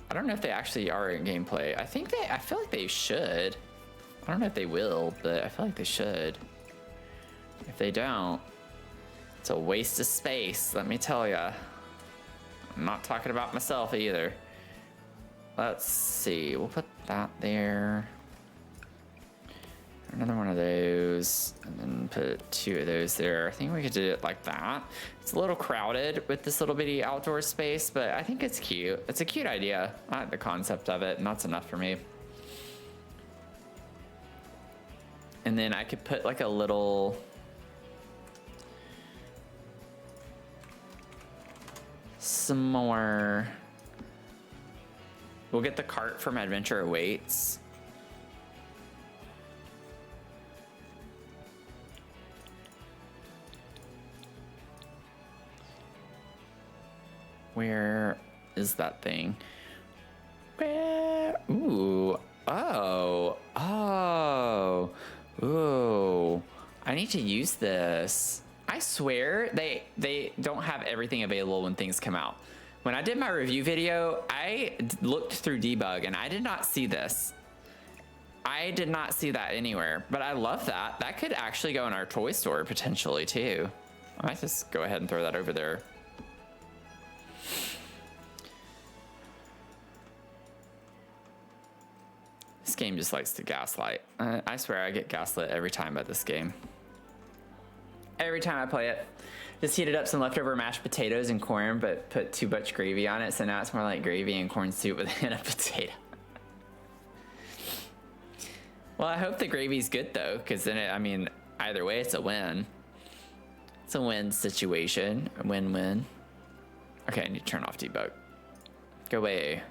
I don't know if they actually are in gameplay. I feel like they should. I don't know if they will, but I feel like they should. If they don't, it's a waste of space, let me tell ya. I'm not talking about myself either. Let's see, we'll put that there. another one of those, and then put 2 of those there. I think we could do it like that. It's a little crowded with this little bitty outdoor space, but I think it's cute. It's a cute idea. I like the concept of it, and that's enough for me. And then I could put like a little... some more... We'll get the cart from Adventure Awaits. Where is that thing? Where? Ooh. Oh. Oh. Ooh. I need to use this. I swear they don't have everything available when things come out. When I did my review video, I looked through debug and I did not see this. I did not see that anywhere, but I love that. That could actually go in our toy store potentially too. I might just go ahead and throw that over there. This game just likes to gaslight. I swear I get gaslit every time by this game. Every time I play it. Just heated up some leftover mashed potatoes and corn, but put too much gravy on it, so now it's more like gravy and corn soup within a potato. Well, I hope the gravy's good though, because then I mean, either way, it's a win. It's a win situation, a win-win. Okay, I need to turn off debug. Go away.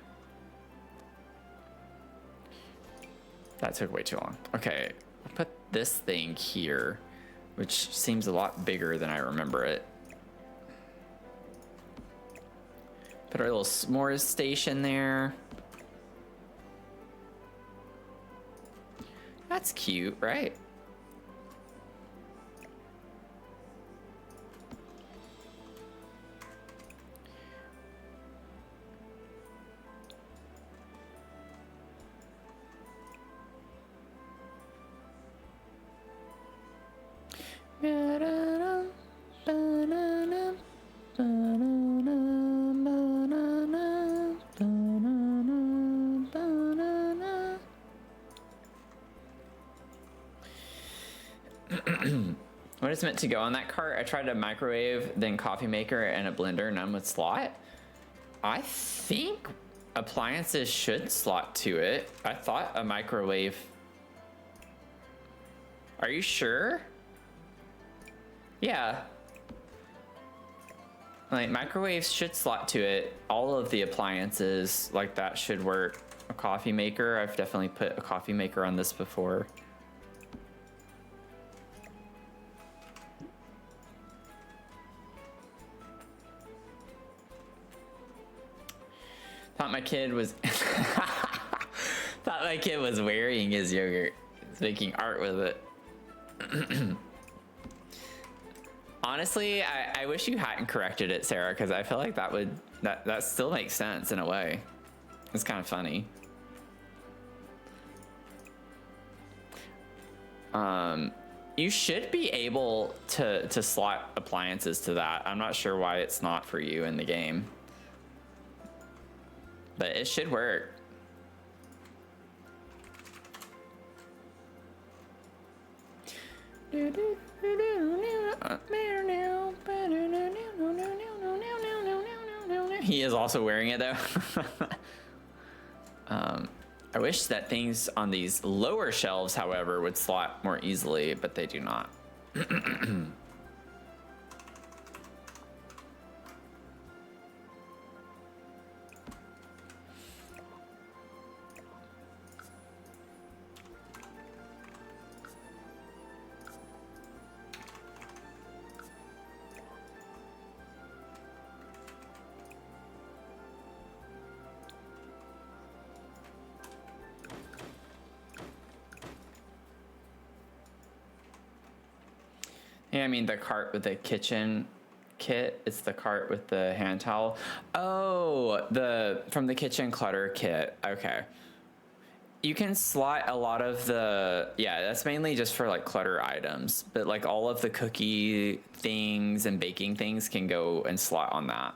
That took way too long. Okay, I'll put this thing here, which seems a lot bigger than I remember it. Put our little s'mores station there. That's cute, right? What is meant to go on that cart? I tried a microwave, then coffee maker, and a blender, none would slot. I think appliances should slot to it. I thought a microwave. Are you sure? Yeah. Like microwaves should slot to it. All of the appliances like that should work. A coffee maker, I've definitely put a coffee maker on this before. Thought my kid was thought my kid was wearing his yogurt. He's making art with it. Honestly, I wish you hadn't corrected it, Sarah, because I feel like that still makes sense in a way. It's kind of funny. You should be able to slot appliances to that. I'm not sure why it's not for you in the game. But it should work. He is also wearing it though. I wish that things on these lower shelves, however, would slot more easily, but they do not. Yeah, I mean the cart with the kitchen kit. It's the cart with the hand towel. Oh, from the kitchen clutter kit. Okay. You can slot a lot of the, yeah, that's mainly just for like clutter items, but like all of the cookie things and baking things can go and slot on that.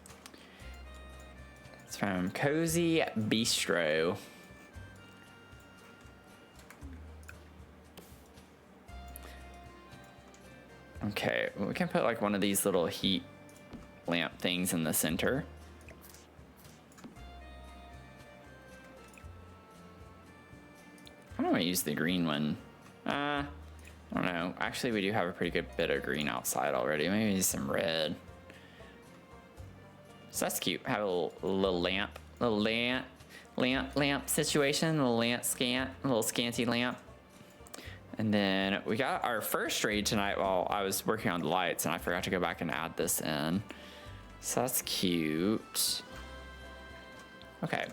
It's from Cozy Bistro. Okay, we can put like one of these little heat lamp things in the center. I don't want to use the green one. I don't know. Actually, we do have a pretty good bit of green outside already. Maybe use some red. So that's cute. Have a little lamp situation, a little scanty lamp. And then we got our first raid tonight while I was working on the lights, and I forgot to go back and add this in. So that's cute. Okay.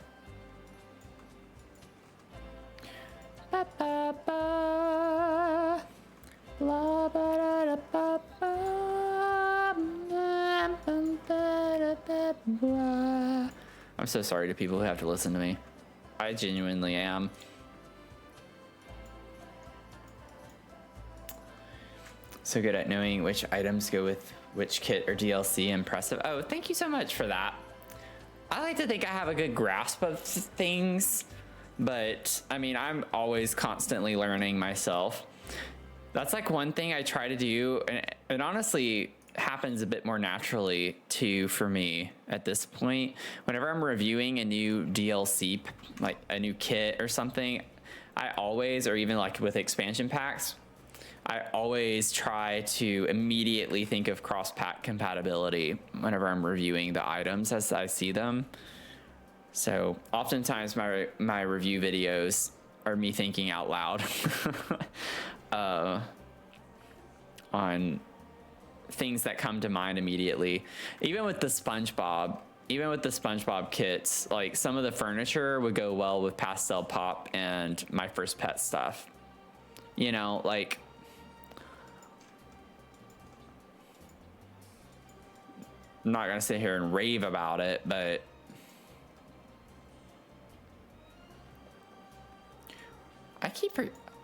Ba, ba, ba. Blah, ba, da, da, ba, ba. I'm so sorry to people who have to listen to me. I genuinely am. So good at knowing which items go with which kit or DLC. Impressive. Oh, thank you so much for that. I like to think I have a good grasp of things, but I mean, I'm always constantly learning myself. That's like one thing I try to do, and it honestly happens a bit more naturally too for me at this point. Whenever I'm reviewing a new DLC, like a new kit or something, I always, or even like with expansion packs, I always try to immediately think of cross-pack compatibility whenever I'm reviewing the items as I see them. So oftentimes my review videos are me thinking out loud on things that come to mind immediately. Even with the SpongeBob kits, like some of the furniture would go well with Pastel Pop and My First Pet stuff. You know, like, I'm not gonna sit here and rave about it, but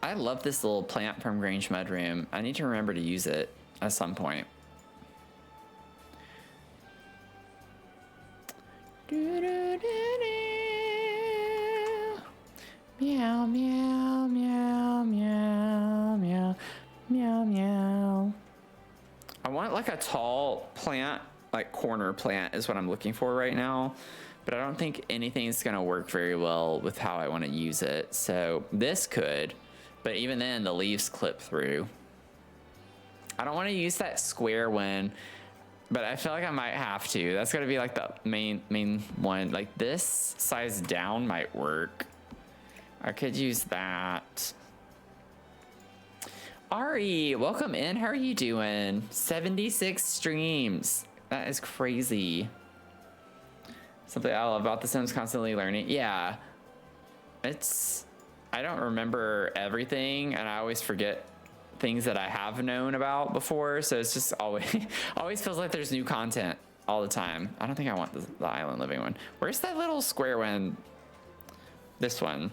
I love this little plant from Grange Mudroom. I need to remember to use it at some point. Meow, meow, meow, meow, meow, meow, meow. I want like a tall plant, like corner plant is what I'm looking for right now, but I don't think anything's gonna work very well with how I want to use it. So this could, but even then the leaves clip through. I don't want to use that square one, but I feel like I might have to. That's gonna be like the main one. Like this size down might work. I could use that. Ari, welcome in. How are you doing? 76 streams. That is crazy. Something I love about The Sims, constantly learning. Yeah, I don't remember everything, and I always forget things that I have known about before. So it's just always feels like there's new content all the time. I don't think I want the island living one. Where's that little square one? This one.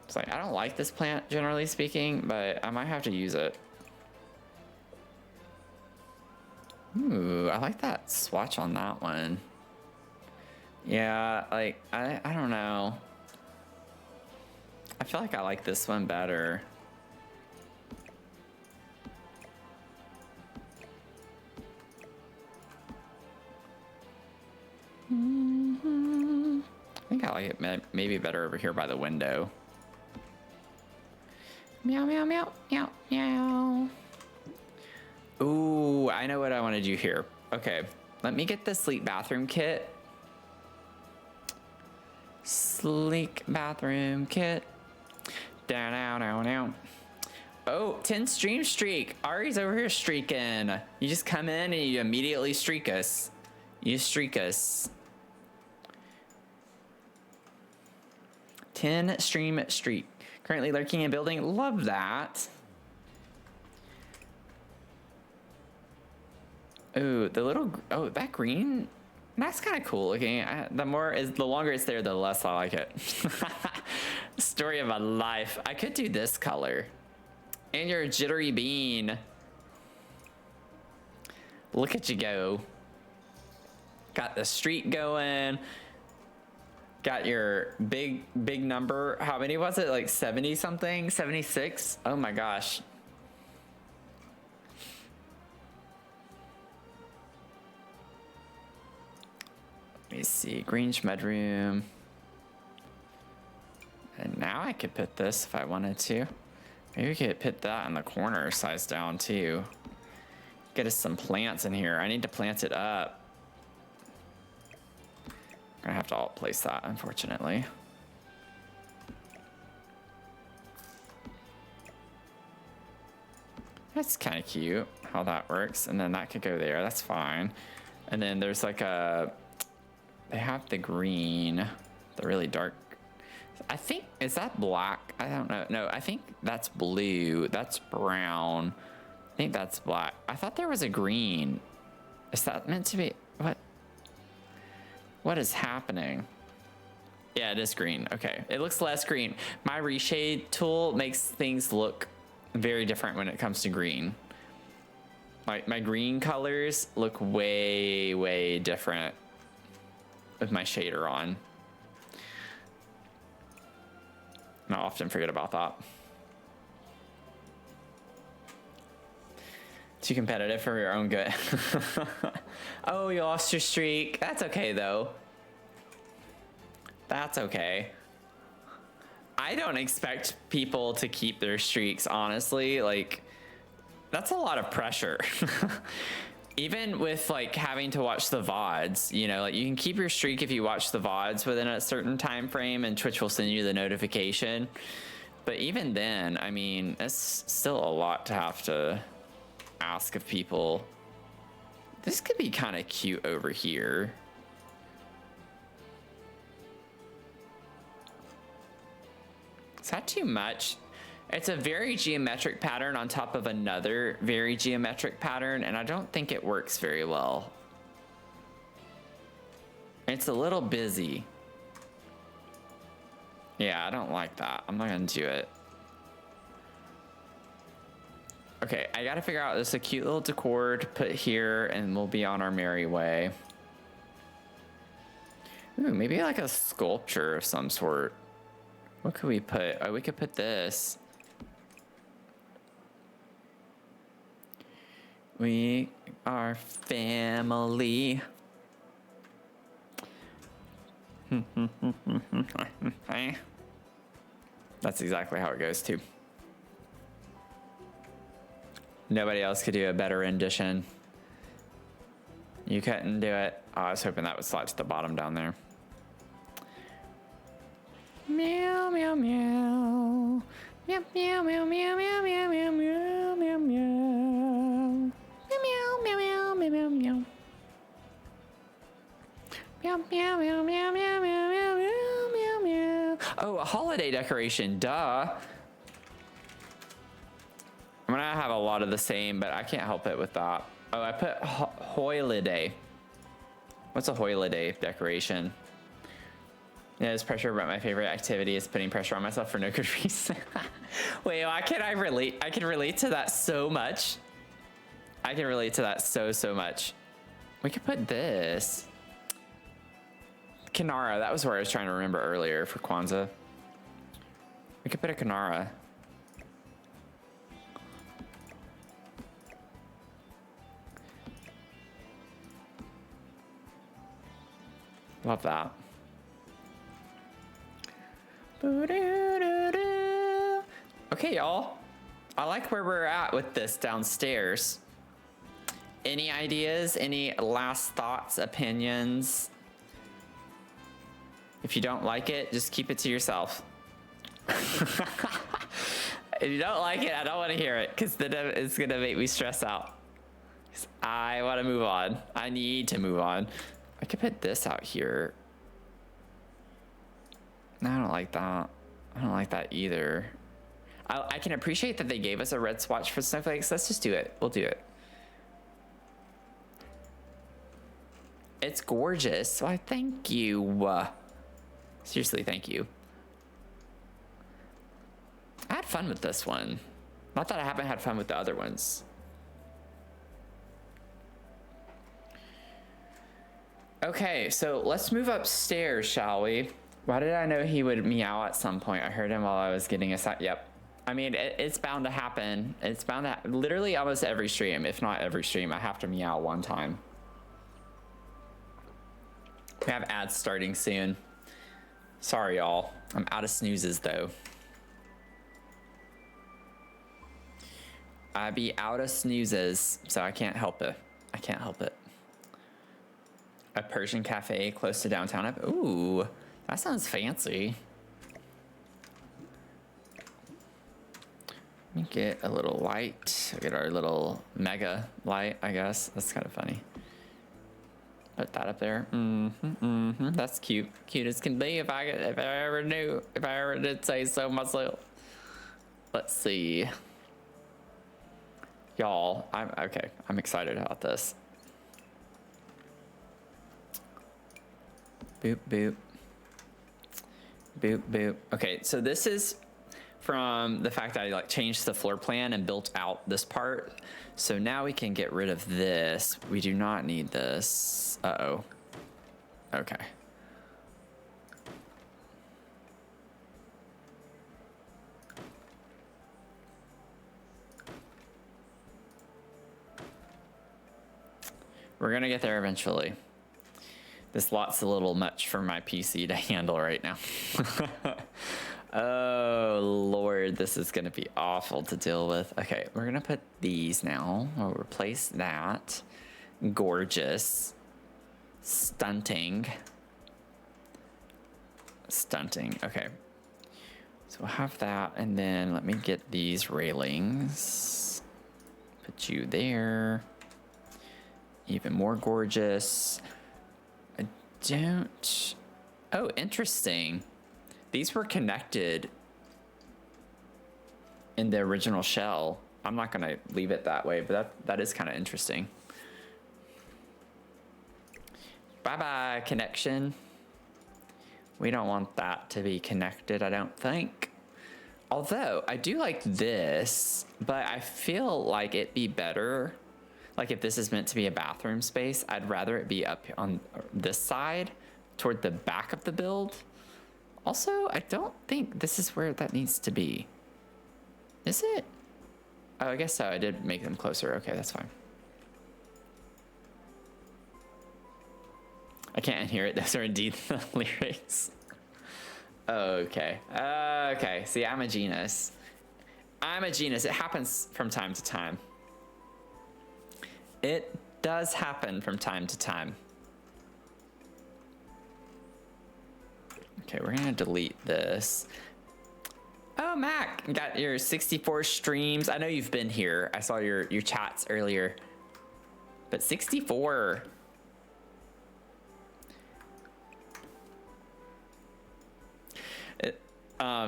It's like, I don't like this plant generally speaking, but I might have to use it. Ooh, I like that swatch on that one. Yeah, like, I don't know. I feel like I like this one better. I think I like it maybe better over here by the window. Meow, meow, meow, meow, meow. Ooh, I know what I want to do here. Okay, let me get the sleek bathroom kit. Sleek bathroom kit. Down, down, down, down. Oh, 10 stream streak. Ari's over here streaking. You just come in and you immediately streak us. You streak us. 10 stream streak. Currently lurking and building. Love that. Ooh, that green. That's kind of cool looking. The longer it's there, the less I like it. Story of my life. I could do this color. And you're a jittery bean. Look at you go. Got the street going. Got your big number. How many was it? Like 70 something? 76? Oh my gosh. Let me see. Green mudroom. And now I could put this if I wanted to. Maybe we could put that in the corner size down too. Get us some plants in here. I need to plant it up. I'm gonna have to alt place that, unfortunately. That's kind of cute how that works. And then that could go there. That's fine. And then there's like a, they have the green, the really dark. I think, is that black? I don't know. No, I think that's blue. That's brown. I think that's black. I thought there was a green. Is that meant to be, what? What is happening? Yeah, it is green. Okay, it looks less green. My reshade tool makes things look very different when it comes to green. My green colors look way different with my shader on. And I often forget about that. Too competitive for your own good. Oh, you lost your streak. That's okay, though. That's okay. I don't expect people to keep their streaks, honestly. Like, that's a lot of pressure. Even with, like, having to watch the VODs, you know, like, you can keep your streak if you watch the VODs within a certain time frame, and Twitch will send you the notification. But even then, I mean, it's still a lot to have to ask of people. This could be kind of cute over here. Is that too much? It's a very geometric pattern on top of another very geometric pattern, and I don't think it works very well. It's a little busy. Yeah, I don't like that. I'm not gonna do it. Okay, I gotta figure out this a cute little decor to put here, and we'll be on our merry way. Ooh, maybe like a sculpture of some sort. What could we put? Oh, we could put this. We are family. That's exactly how it goes too. Nobody else could do a better rendition. You couldn't do it. Oh, I was hoping that would slide to the bottom down there. Meow meow meow. Meow meow meow meow meow meow meow meow meow meow. Meow meow meow meow meow meow. Meow meow meow meow meow meow meow meow meow. Oh, a holiday decoration, duh. I'm gonna have a lot of the same, but I can't help it with that. Oh, I put holiday. What's a holiday decoration? Yeah, there's pressure, but my favorite activity is putting pressure on myself for no good reason. Wait, why can I relate? I can relate to that so much. I can relate to that so much. We could put this. Kinara, that was where I was trying to remember earlier for Kwanzaa. We could put a Kinara. Love that. Okay, y'all. I like where we're at with this downstairs. Any ideas? Any last thoughts, opinions? If you don't like it, just keep it to yourself. If you don't like it, I don't want to hear it, because then it's going to make me stress out. I want to move on. I need to move on. I could put this out here. No, I don't like that. I don't like that either. I can appreciate that they gave us a red swatch for snowflakes. Let's just do it. We'll do it. It's gorgeous. Why, thank you. Seriously, thank you. I had fun with this one. Not that I haven't had fun with the other ones. Okay, so let's move upstairs, shall we? Why did I know he would meow at some point? I heard him while I was getting a side. Yep. I mean, it's bound to happen. It's bound to literally almost every stream, if not every stream, I have to meow one time. We have ads starting soon. Sorry, y'all. I'm out of snoozes, though. I be out of snoozes, so I can't help it. I can't help it. A Persian cafe close to downtown. Ooh, that sounds fancy. Let me get a little light. We'll get our little mega light, I guess. That's kind of funny. Put that up there. That's cute. Cute as can be if I ever did say so myself. Let's see. Y'all, I'm excited about this. Boop, boop. Boop, boop. Okay, so this is from the fact that I like changed the floor plan and built out this part. So now we can get rid of this. We do not need this. Uh-oh. Okay. We're gonna get there eventually. This lot's a little much for my PC to handle right now. Oh, Lord, this is gonna be awful to deal with. Okay, we're gonna put these now. We'll replace that. Gorgeous. Stunting. Stunting, okay. So we'll have that, and then let me get these railings. Put you there. Even more gorgeous. I don't... Oh, interesting. These were connected in the original shell. I'm not gonna leave it that way, but that is kind of interesting. Bye-bye, connection. We don't want that to be connected, I don't think. Although, I do like this, but I feel like it'd be better. Like if this is meant to be a bathroom space, I'd rather it be up on this side toward the back of the build. Also, I don't think this is where that needs to be. Is it? Oh, I guess so. I did make them closer. Okay, that's fine. I can't hear it. Those are indeed the lyrics. Okay. Okay. See, I'm a genius. I'm a genius. It happens from time to time. It does happen from time to time. Okay, we're gonna delete this. Oh, Mac, got your 64 streams. I know you've been here. I saw your chats earlier. But 64.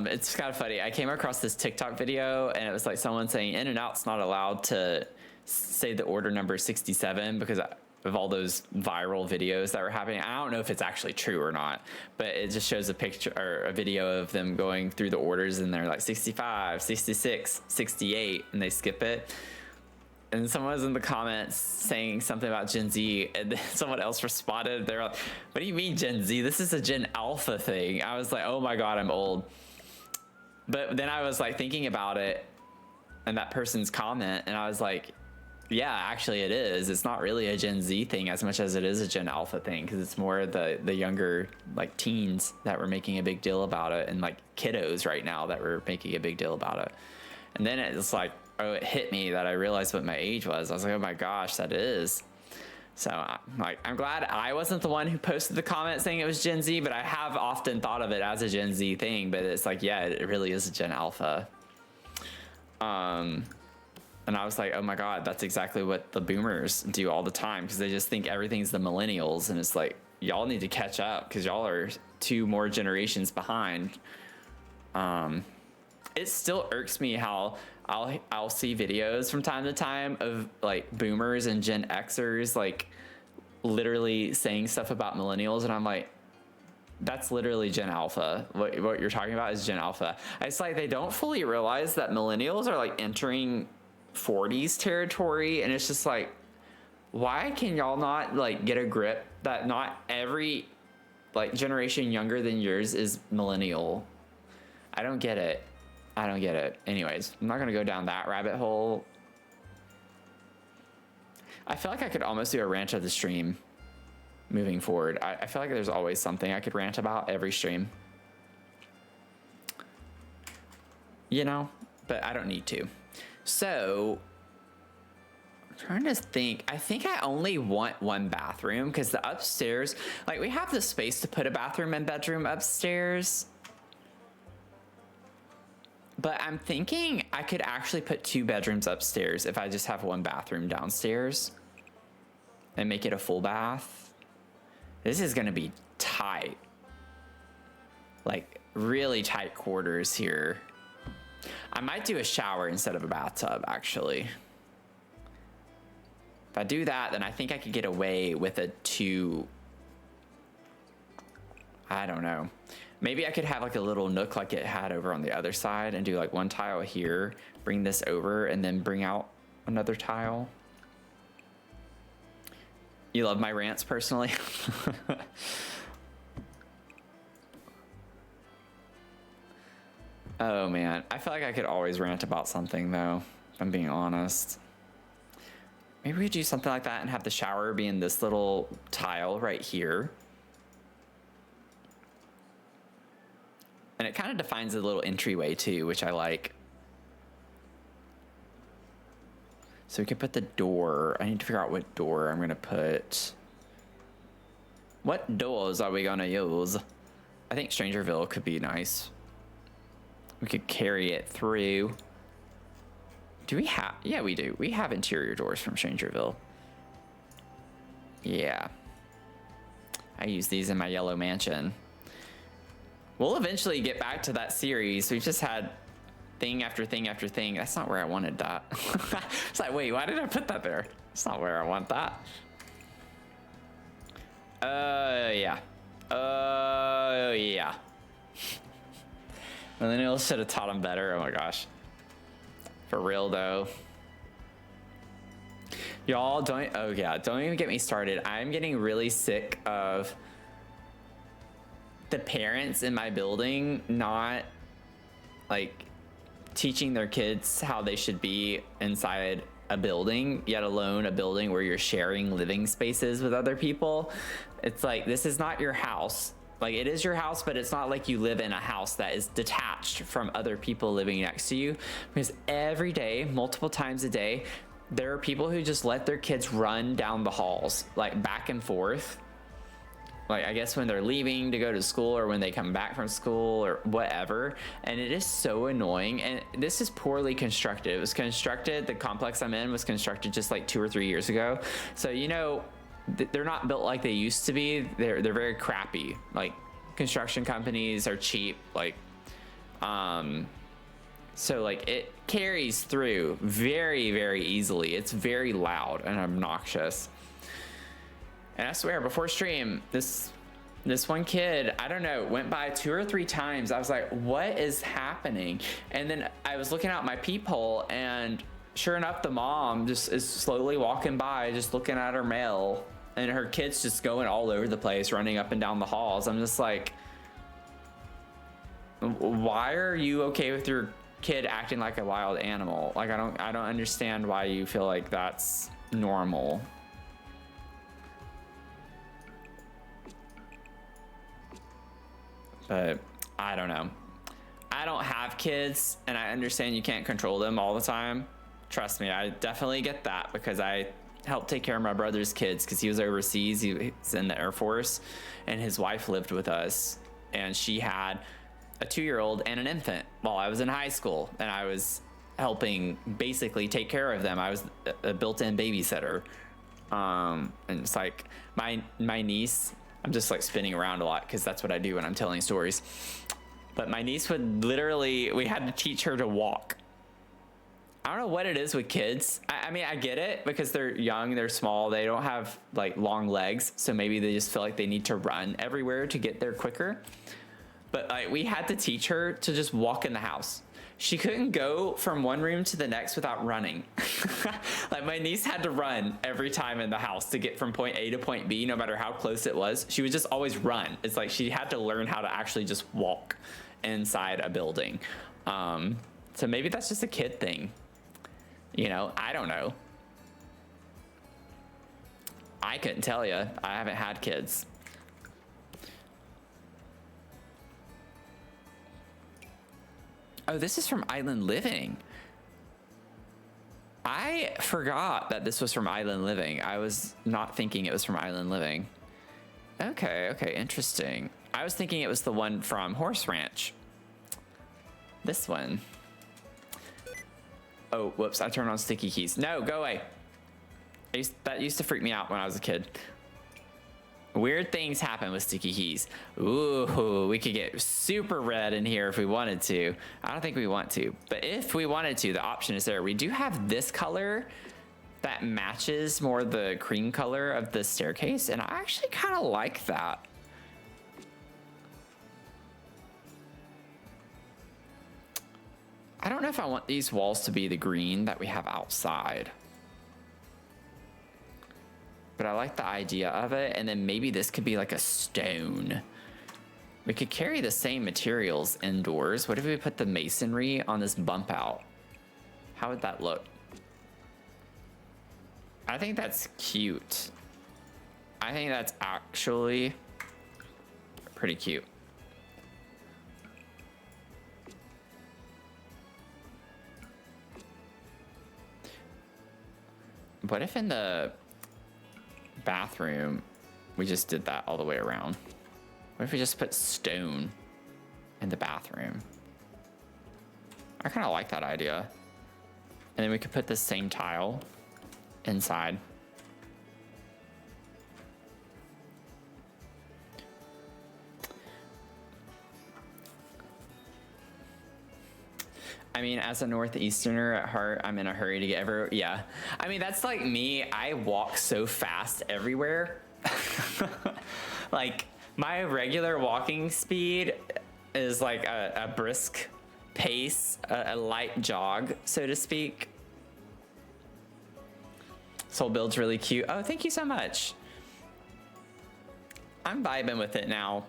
It's kind of funny. I came across this TikTok video and it was like someone saying In-N-Out's not allowed to say the order number 67 because of all those viral videos that were happening. I don't know if it's actually true or not, but it just shows a picture or a video of them going through the orders and they're like 65, 66, 68, and they skip it. And someone was in the comments saying something about Gen Z, and then someone else responded. They're like, what do you mean Gen Z? This is a Gen Alpha thing. I was like, oh my God, I'm old. But then I was like thinking about it and that person's comment, and I was like, yeah, actually it is. It's not really a Gen Z thing as much as it is a Gen Alpha thing, because it's more the younger like teens that were making a big deal about it, and like kiddos right now that were making a big deal about it. And then it's like, oh, it hit me that I realized what my age was. I was like, oh my gosh, that is. So I'm glad I wasn't the one who posted the comment saying it was Gen Z, but I have often thought of it as a Gen Z thing, but it's like, yeah, it really is a Gen Alpha. And I was like, oh my God, that's exactly what the boomers do all the time, because they just think everything's the millennials, and it's like, y'all need to catch up because y'all are 2 more generations behind. It still irks me how I'll see videos from time to time of like boomers and Gen Xers like literally saying stuff about millennials, and I'm like, that's literally Gen Alpha. What you're talking about is Gen Alpha. It's like they don't fully realize that millennials are like entering 40s territory, and it's just like, why can y'all not like get a grip that not every like generation younger than yours is millennial. I don't get it. I don't get it. Anyways, I'm not gonna go down that rabbit hole. I feel like I could almost do a rant of the stream moving forward. I feel like there's always something I could rant about every stream. You know, but I don't need to. So, I'm trying to think. I think I only want one bathroom because the upstairs, like we have the space to put a bathroom and bedroom upstairs. But I'm thinking I could actually put 2 bedrooms upstairs if I just have one bathroom downstairs and make it a full bath. This is gonna be tight. Like really tight quarters here. I might do a shower instead of a bathtub, actually. If I do that, then I think I could get away with a 2. I don't know. Maybe I could have like a little nook like it had over on the other side and do like one tile here, bring this over, and then bring out another tile. You love my rants personally? Oh man, I feel like I could always rant about something though, if I'm being honest. Maybe we could do something like that and have the shower be in this little tile right here. And it kind of defines a little entryway too, which I like. So we could put the door. I need to figure out what door I'm gonna put. What doors are we gonna use? I think Strangerville could be nice. We could carry it through. Do we have? Yeah, we do. We have interior doors from Strangerville. Yeah. I use these in my yellow mansion. We'll eventually get back to that series. We've just had thing after thing after thing. That's not where I wanted that. It's like, wait, why did I put that there? It's not where I want that. Yeah. Yeah. Millennials should have taught them better. Oh my gosh. For real though. Y'all don't, oh yeah, don't even get me started. I'm getting really sick of the parents in my building not like teaching their kids how they should be inside a building, yet alone a building where you're sharing living spaces with other people. It's like, this is not your house. Like, it is your house, but it's not like you live in a house that is detached from other people living next to you. Because every day, multiple times a day, there are people who just let their kids run down the halls, like back and forth. Like, I guess when they're leaving to go to school or when they come back from school or whatever. And it is so annoying. And this is poorly constructed. It was constructed, the complex I'm in was constructed just like 2 or 3 years ago. So, you know, they're not built like they used to be. They're very crappy. Like, construction companies are cheap. Like, so like it carries through very, very easily. It's very loud and obnoxious. And I swear, before stream, this one kid, I don't know, went by 2 or 3 times. I was like, what is happening? And then I was looking out my peephole, and sure enough, the mom just is slowly walking by, just looking at her mail, and her kid's just going all over the place, running up and down the halls. I'm just like, why are you okay with your kid acting like a wild animal? Like, I don't understand why you feel like that's normal. But I don't know. I don't have kids, and I understand you can't control them all the time. Trust me, I definitely get that, because I helped take care of my brother's kids because he was overseas. He was in the Air Force, and his wife lived with us, and she had a 2-year-old and an infant while I was in high school, and I was helping basically take care of them. I was a built-in babysitter. And it's like my niece, I'm just like spinning around a lot because that's what I do when I'm telling stories. But my niece would literally, we had to teach her to walk. I don't know what it is with kids. I mean, I get it because they're young, they're small, they don't have like long legs. So maybe they just feel like they need to run everywhere to get there quicker. But like, we had to teach her to just walk in the house. she couldn't go from one room to the next without running. Like my niece had to run every time in the house to get from point A to point B, no matter how close it was. She would just always run. It's like she had to learn how to actually just walk inside a building. So maybe that's just a kid thing. You know, I don't know. I couldn't tell you. I haven't had kids. Oh, this is from Island Living. I forgot that this was from Island Living. I was not thinking it was from Island Living. Okay, okay, interesting. I was thinking it was the one from Horse Ranch. This one. Oh, whoops, I turned on sticky keys. No, go away. That used to freak me out when I was a kid. Weird things happen with sticky keys. Ooh, we could get super red in here if we wanted to. I don't think we want to, but if we wanted to, the option is there. We do have this color that matches more the cream color of the staircase, and I actually kind of like that. I don't know if I want these walls to be the green that we have outside. But I like the idea of it, and then maybe this could be like a stone. We could carry the same materials indoors. What if we put the masonry on this bump out? How would that look? I think that's cute. I think that's actually pretty cute. What if in the bathroom we just did that all the way around? What if we just put stone in the bathroom? I kind of like that idea. And then we could put the same tile inside. I mean, as a Northeasterner at heart, I'm in a hurry to get everywhere. Yeah. I mean, that's like me. I walk so fast everywhere. Like, my regular walking speed is like a brisk pace, a light jog, so to speak. Soul Build's really cute. Oh, thank you so much. I'm vibing with it now.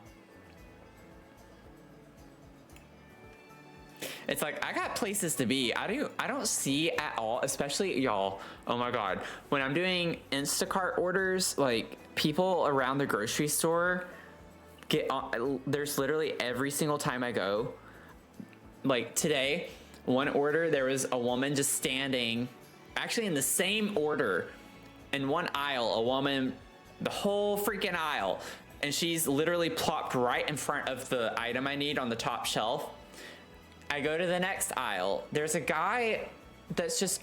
It's like, I got places to be. I don't see at all, especially y'all. Oh my God. When I'm doing Instacart orders, like people around the grocery store get on, there's literally every single time I go. Like today, one order, there was a woman just standing, actually in the same order, in one aisle, a woman, the whole freaking aisle. And she's literally plopped right in front of the item I need on the top shelf. I go to the next aisle. There's a guy that's just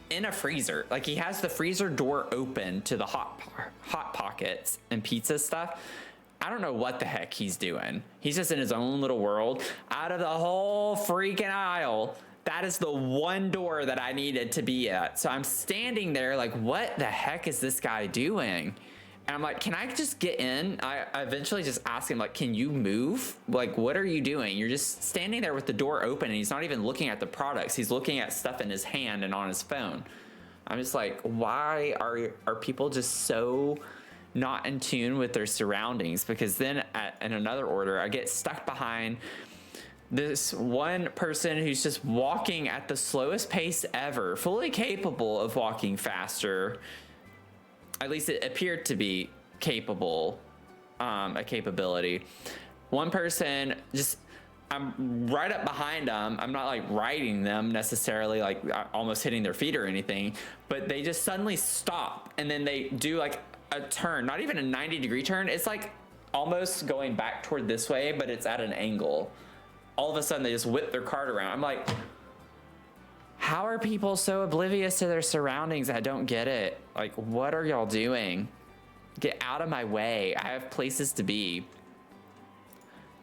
in a freezer. Like he has the freezer door open to the hot pockets and pizza stuff. I don't know what the heck he's doing. He's just in his own little world. Out of the whole freaking aisle, that is the one door that I needed to be at. So I'm standing there like, what the heck is this guy doing? And I'm like, can I just get in? I eventually just ask him, like, can you move? Like, what are you doing? You're just standing there with the door open and he's not even looking at the products. He's looking at stuff in his hand and on his phone. I'm just like, why are people just so not in tune with their surroundings? Because then in another order, I get stuck behind this one person who's just walking at the slowest pace ever, fully capable of walking faster. At least it appeared to be capable, a capability. One person just, I'm right up behind them. I'm not like riding them necessarily, like almost hitting their feet or anything, but they just suddenly stop and then they do like a turn, not even a 90-degree turn. It's like almost going back toward this way, but it's at an angle. All of a sudden they just whip their cart around. I'm like, how are people so oblivious to their surroundings? I don't get it. Like, what are y'all doing? Get out of my way. I have places to be.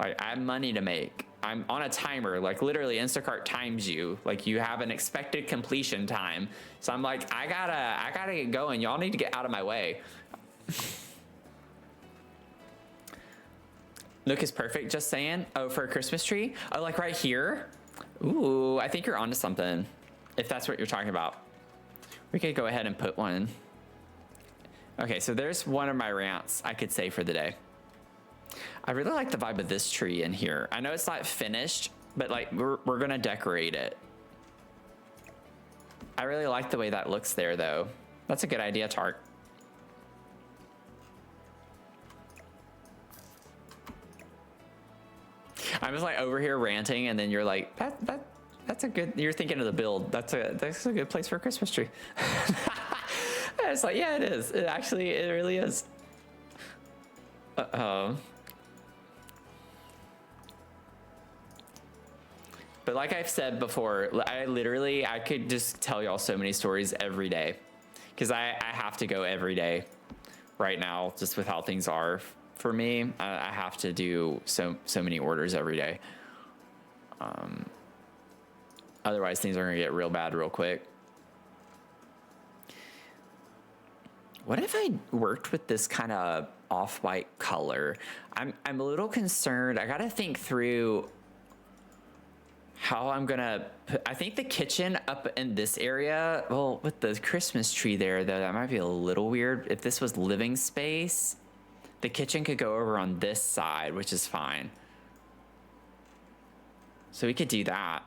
Like, I have money to make. I'm on a timer. Like, literally, Instacart times you. Like, you have an expected completion time. So I'm like, I gotta get going. Y'all need to get out of my way. Nook is perfect, just saying. Oh, for a Christmas tree? Oh, like right here? Ooh, I think you're onto something. If that's what you're talking about. We could go ahead and put one. Okay, so there's one of my rants I could say for the day. I really like the vibe of this tree in here. I know it's not finished, but like we're gonna decorate it. I really like the way that looks there though. That's a good idea, Tart. I'm just like over here ranting, and then you're like, that's a good. You're thinking of the build. That's a good place for a Christmas tree. It's like, yeah, it is. It really is. But like I've said before, I could just tell y'all so many stories every day, because I have to go every day right now, just with how things are for me. I have to do so many orders every day. Otherwise things are gonna get real bad real quick. What if I worked with this kind of off-white color? I'm a little concerned. I gotta think through how I'm gonna put, I think the kitchen up in this area, well, with the Christmas tree there, though, that might be a little weird. If this was living space, the kitchen could go over on this side, which is fine. So we could do that.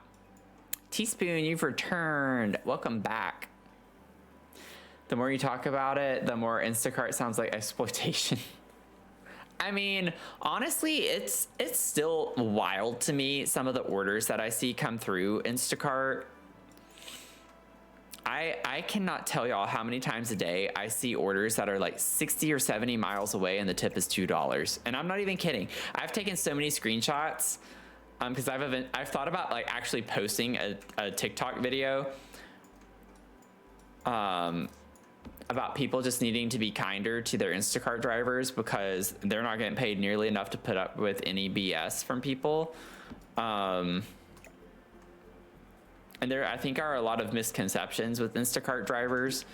Teaspoon, you've returned. Welcome back. The more you talk about it, the more Instacart sounds like exploitation. I mean, honestly, it's still wild to me, some of the orders that I see come through Instacart. I cannot tell y'all how many times a day I see orders that are like 60 or 70 miles away and the tip is $2. And I'm not even kidding. I've taken so many screenshots because I've thought about like actually posting a TikTok video about people just needing to be kinder to their Instacart drivers because they're not getting paid nearly enough to put up with any BS from people. And there, I think, are a lot of misconceptions with Instacart drivers.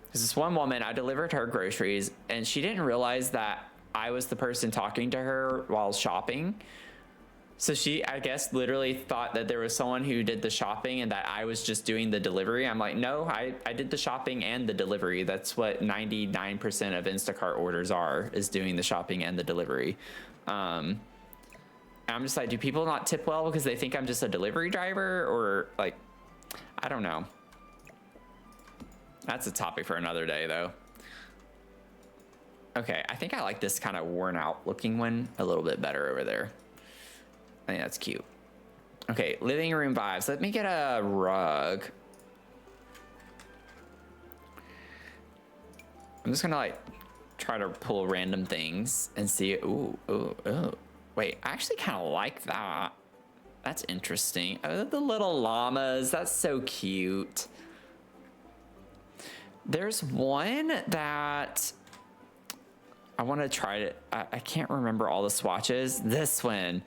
Because this one woman, I delivered her groceries, and she didn't realize that I was the person talking to her while shopping. So she, I guess, literally thought that there was someone who did the shopping and that I was just doing the delivery. I'm like, no, I did the shopping and the delivery. That's what 99% of Instacart orders are, is doing the shopping and the delivery. I'm just like, do people not tip well because they think I'm just a delivery driver? Or like, I don't know. That's a topic for another day though. Okay, I think I like this kind of worn out looking one a little bit better over there. I think that's cute. Okay, living room vibes. Let me get a rug. I'm just gonna like try to pull random things and see. Ooh. Wait, I actually kind of like that. That's interesting. Oh, the little llamas. That's so cute. There's one that I want to try to, I can't remember all the swatches. This one.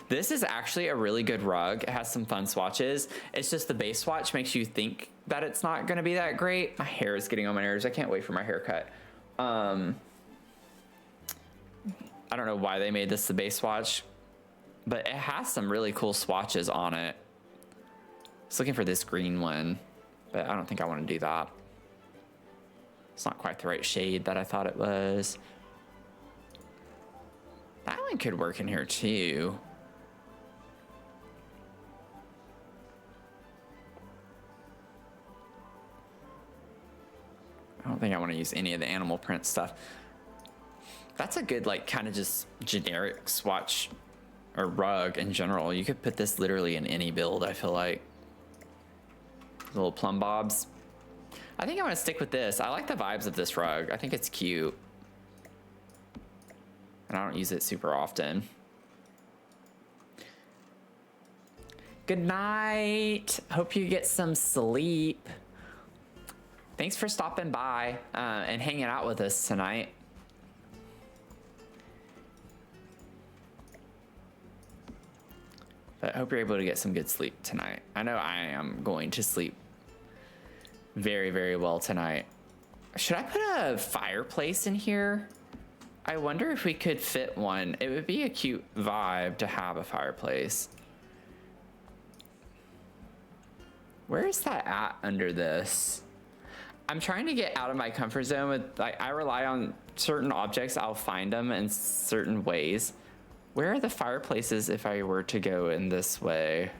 This is actually a really good rug. It has some fun swatches. It's just the base swatch makes you think that it's not going to be that great. My hair is getting on my nerves. I can't wait for my haircut. I don't know why they made this the base swatch, but it has some really cool swatches on it. I was looking for this green one, but I don't think I want to do that. It's not quite the right shade that I thought it was. That one could work in here too. I don't think I want to use any of the animal print stuff. That's a good, like, kind of just generic swatch or rug in general. You could put this literally in any build, I feel like. Little plumb bobs. I think I'm going to stick with this. I like the vibes of this rug. I think it's cute. And I don't use it super often. Good night. Hope you get some sleep. Thanks for stopping by and hanging out with us tonight. But I hope you're able to get some good sleep tonight. I know I am going to sleep very, very well tonight. Should I put a fireplace in here? I wonder if we could fit one. It would be a cute vibe to have a fireplace. Where is that at under this? I'm trying to get out of my comfort zone with, like, I rely on certain objects. I'll find them in certain ways. Where are the fireplaces if I were to go in this way?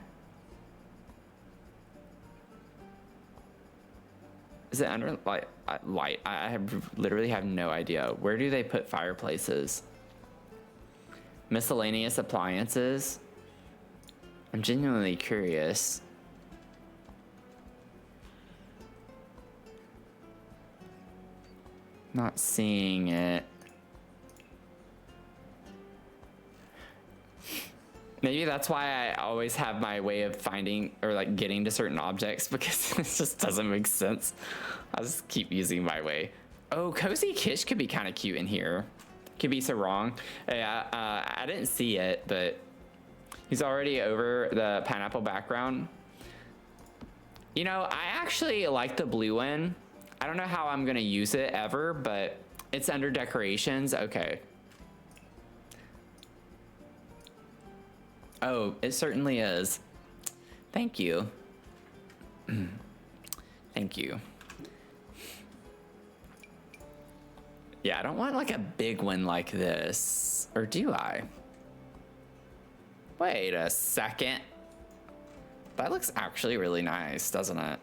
Is it under light? I literally have no idea. Where do they put fireplaces? Miscellaneous appliances? I'm genuinely curious. Not seeing it. Maybe that's why I always have my way of finding or like getting to certain objects, because it just doesn't make sense. I'll just keep using my way. Oh, Cozy Kish could be kind of cute in here. Could be so wrong. Yeah, I didn't see it, but he's already over the pineapple background. You know, I actually like the blue one. I don't know how I'm gonna use it ever, but it's under decorations. Okay. Oh, it certainly is. Thank you. Thank you. Yeah, I don't want like a big one like this. Or do I? Wait a second. That looks actually really nice, doesn't it?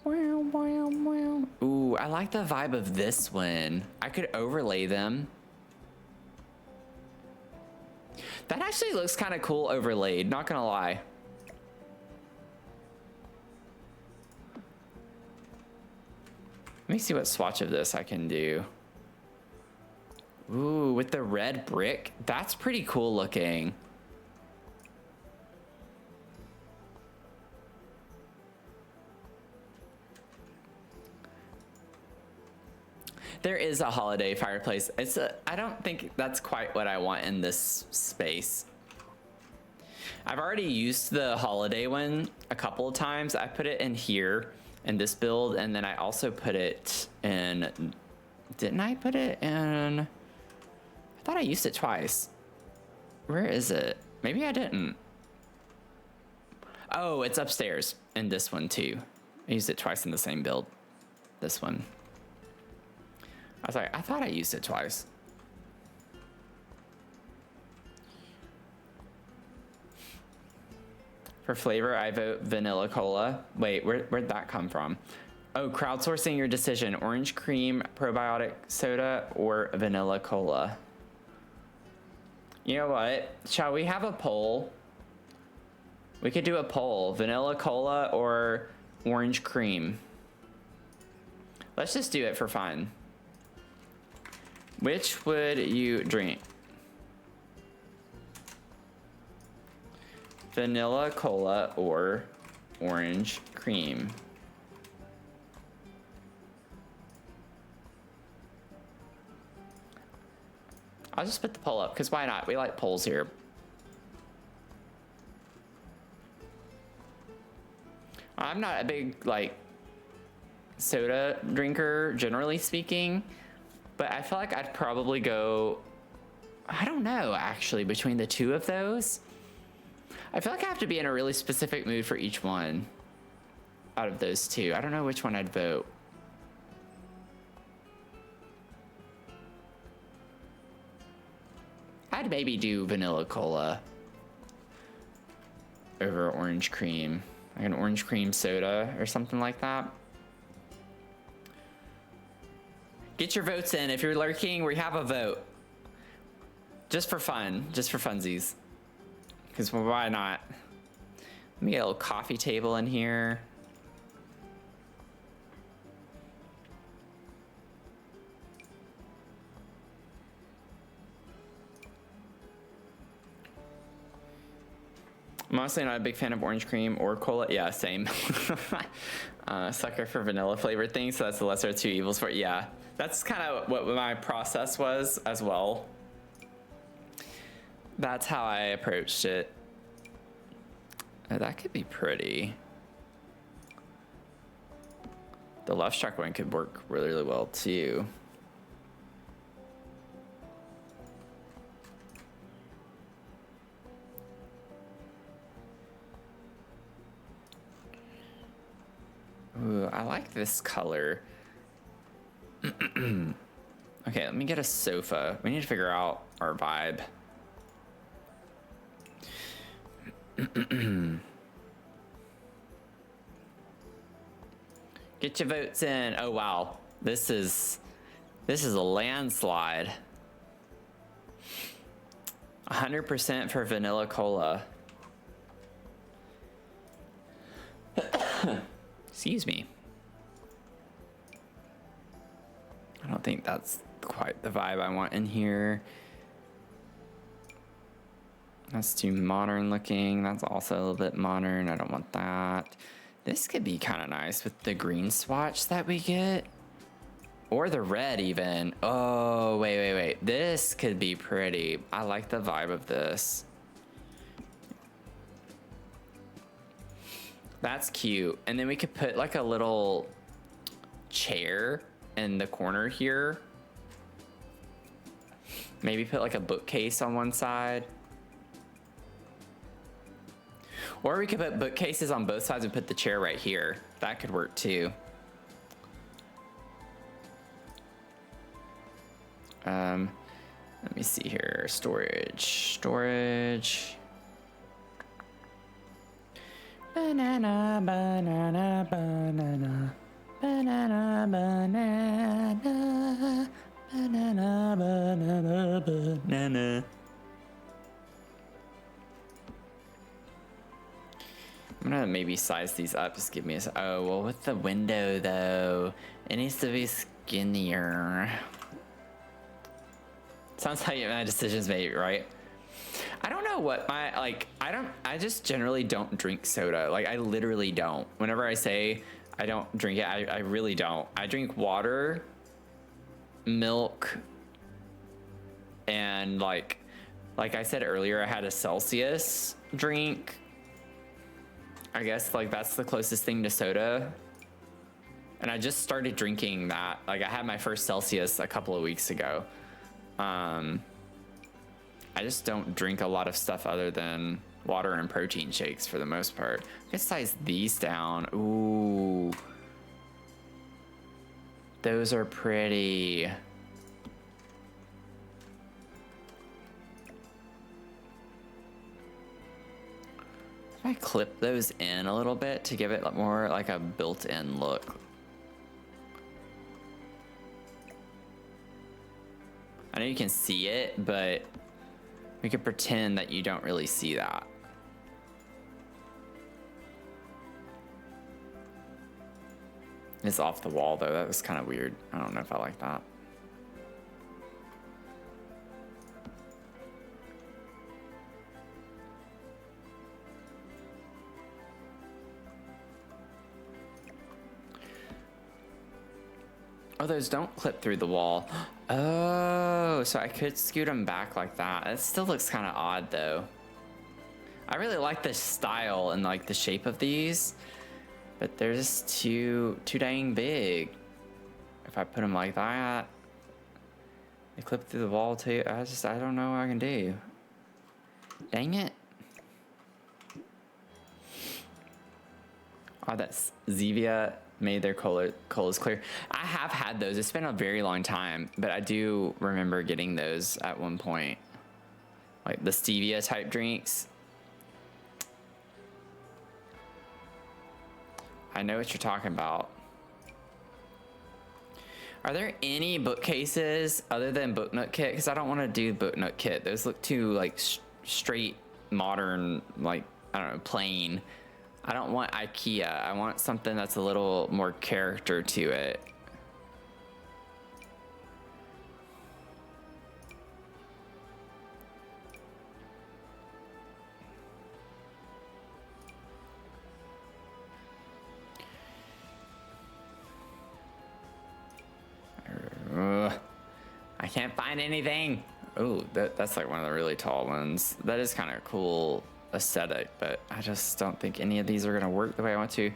Wow, wow, wow. Ooh, I like the vibe of this one. I could overlay them. That actually looks kind of cool overlaid, not gonna lie. Let me see what swatch of this I can do. Ooh, with the red brick, that's pretty cool looking. There is a holiday fireplace. I don't think that's quite what I want in this space. I've already used the holiday one a couple of times. I put it in here in this build, and then I also put it in, didn't I put it in? I thought I used it twice. Where is it? Maybe I didn't. Oh, it's upstairs in this one too. I used it twice in the same build. This one. I was like, I thought I used it twice. For flavor, I vote vanilla cola. Wait, where'd that come from? Oh, crowdsourcing your decision. Orange cream, probiotic soda, or vanilla cola. You know what? Shall we have a poll? We could do a poll. Vanilla cola or orange cream? Let's just do it for fun. Which would you drink? Vanilla cola or orange cream? I'll just put the poll up, because why not? We like polls here. I'm not a big, like, soda drinker, generally speaking. But I feel like I'd probably go, I don't know, actually, between the two of those. I feel like I have to be in a really specific mood for each one out of those two. I don't know which one I'd vote. I'd maybe do vanilla cola over orange cream. Like an orange cream soda or something like that. Get your votes in. If you're lurking, we have a vote. Just for fun. Just for funsies. Because why not? Let me get a little coffee table in here. I'm honestly not a big fan of orange cream or cola. Yeah, same. Sucker for vanilla flavored things, so that's the lesser of two evils for it. Yeah, that's kind of what my process was as well. That's how I approached it. Oh, that could be pretty. The left track one could work really, really well too. Ooh, I like this color. Okay, let me get a sofa. We need to figure out our vibe. Get your votes in. Oh wow, this is a landslide. 100% for vanilla cola. Excuse me. I don't think that's quite the vibe I want in here. That's too modern looking. That's also a little bit modern. I don't want that. This could be kind of nice with the green swatch that we get. Or the red even. Oh, wait. This could be pretty. I like the vibe of this. That's cute. And then we could put like a little chair in the corner here. Maybe put like a bookcase on one side. Or we could put bookcases on both sides and put the chair right here. That could work too. Let me see here. Storage. Banana, banana, banana. Banana, banana. Banana, banana, banana. I'm gonna maybe size these up. Just give me a. Oh, well, with the window though, it needs to be skinnier. Sounds like my decision's made, right? I don't know what my, like, I just generally don't drink soda. Like, I literally don't. Whenever I say I don't drink it, I really don't. I drink water, milk, and like I said earlier, I had a Celsius drink. I guess like that's the closest thing to soda. And I just started drinking that. Like I had my first Celsius a couple of weeks ago. I just don't drink a lot of stuff other than water and protein shakes for the most part. I can size these down. Ooh. Those are pretty. If I clip those in a little bit to give it more like a built-in look. I know you can see it, but we could pretend that you don't really see that. It's off the wall though. That was kind of weird. I don't know if I like that. Oh, those don't clip through the wall. Oh, so I could scoot them back like that. It still looks kind of odd though. I really like the style and like the shape of these, but they're just too dang big. If I put them like that, they clip through the wall too. I don't know what I can do. Dang it. Oh, that's Zevia made their colas clear. I have had those. It's been a very long time, but I do remember getting those at one point. Like the stevia type drinks. I know what you're talking about. Are there any bookcases other than Book Nook Kit? Because I don't want to do Book Nook Kit. Those look too like straight, modern, like, I don't know, plain. I don't want IKEA. I want something that's a little more character to it. I can't find anything. Oh, that's like one of the really tall ones. That is kind of cool aesthetic, but I just don't think any of these are gonna work the way I want to.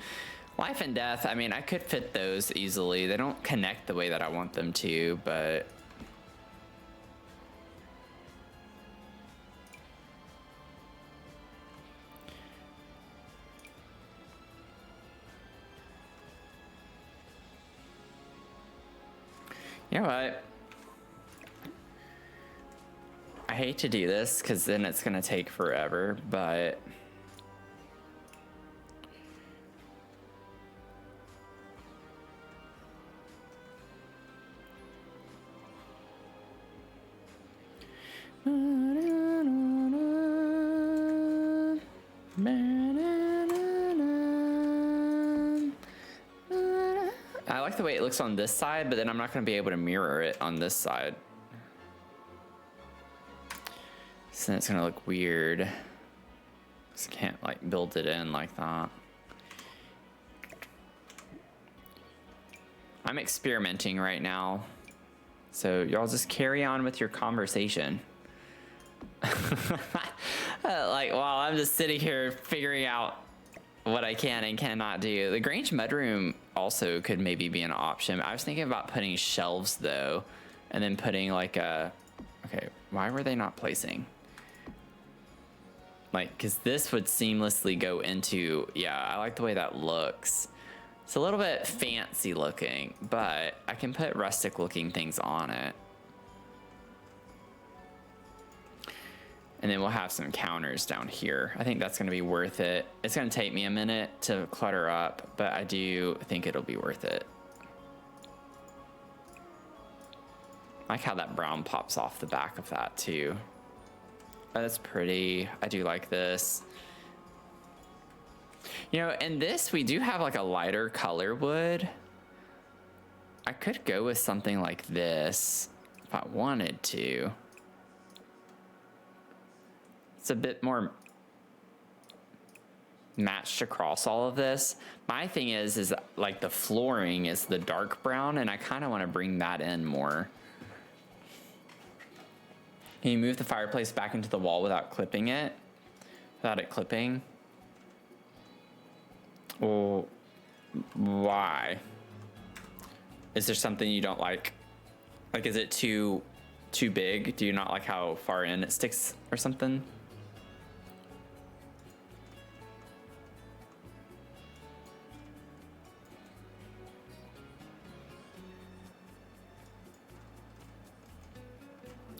Life and Death, I mean, I could fit those easily. They don't connect the way that I want them to, but You know what? I hate to do this because then it's gonna take forever, but I like the way it looks on this side, but then I'm not going to be able to mirror it on this side. So then it's going to look weird. Just can't like build it in like that. I'm experimenting right now. So y'all just carry on with your conversation. Like while I'm just sitting here figuring out what I can and cannot do. The Grange mudroom also could maybe be an option. I was thinking about putting shelves though, and then putting like a, okay, why were they not placing? Like, cause this would seamlessly go into, yeah, I like the way that looks. It's a little bit fancy looking, but I can put rustic looking things on it. And then we'll have some counters down here. I think that's gonna be worth it. It's gonna take me a minute to clutter up, but I do think it'll be worth it. I like how that brown pops off the back of that too. Oh, that's pretty. I do like this. You know, in this, we do have like a lighter color wood. I could go with something like this if I wanted to. It's a bit more matched across all of this. My thing is like the flooring is the dark brown, and I kind of want to bring that in more. Can you move the fireplace back into the wall without clipping it? Without it clipping? Well, why? Is there something you don't like? Like, is it too big? Do you not like how far in it sticks or something?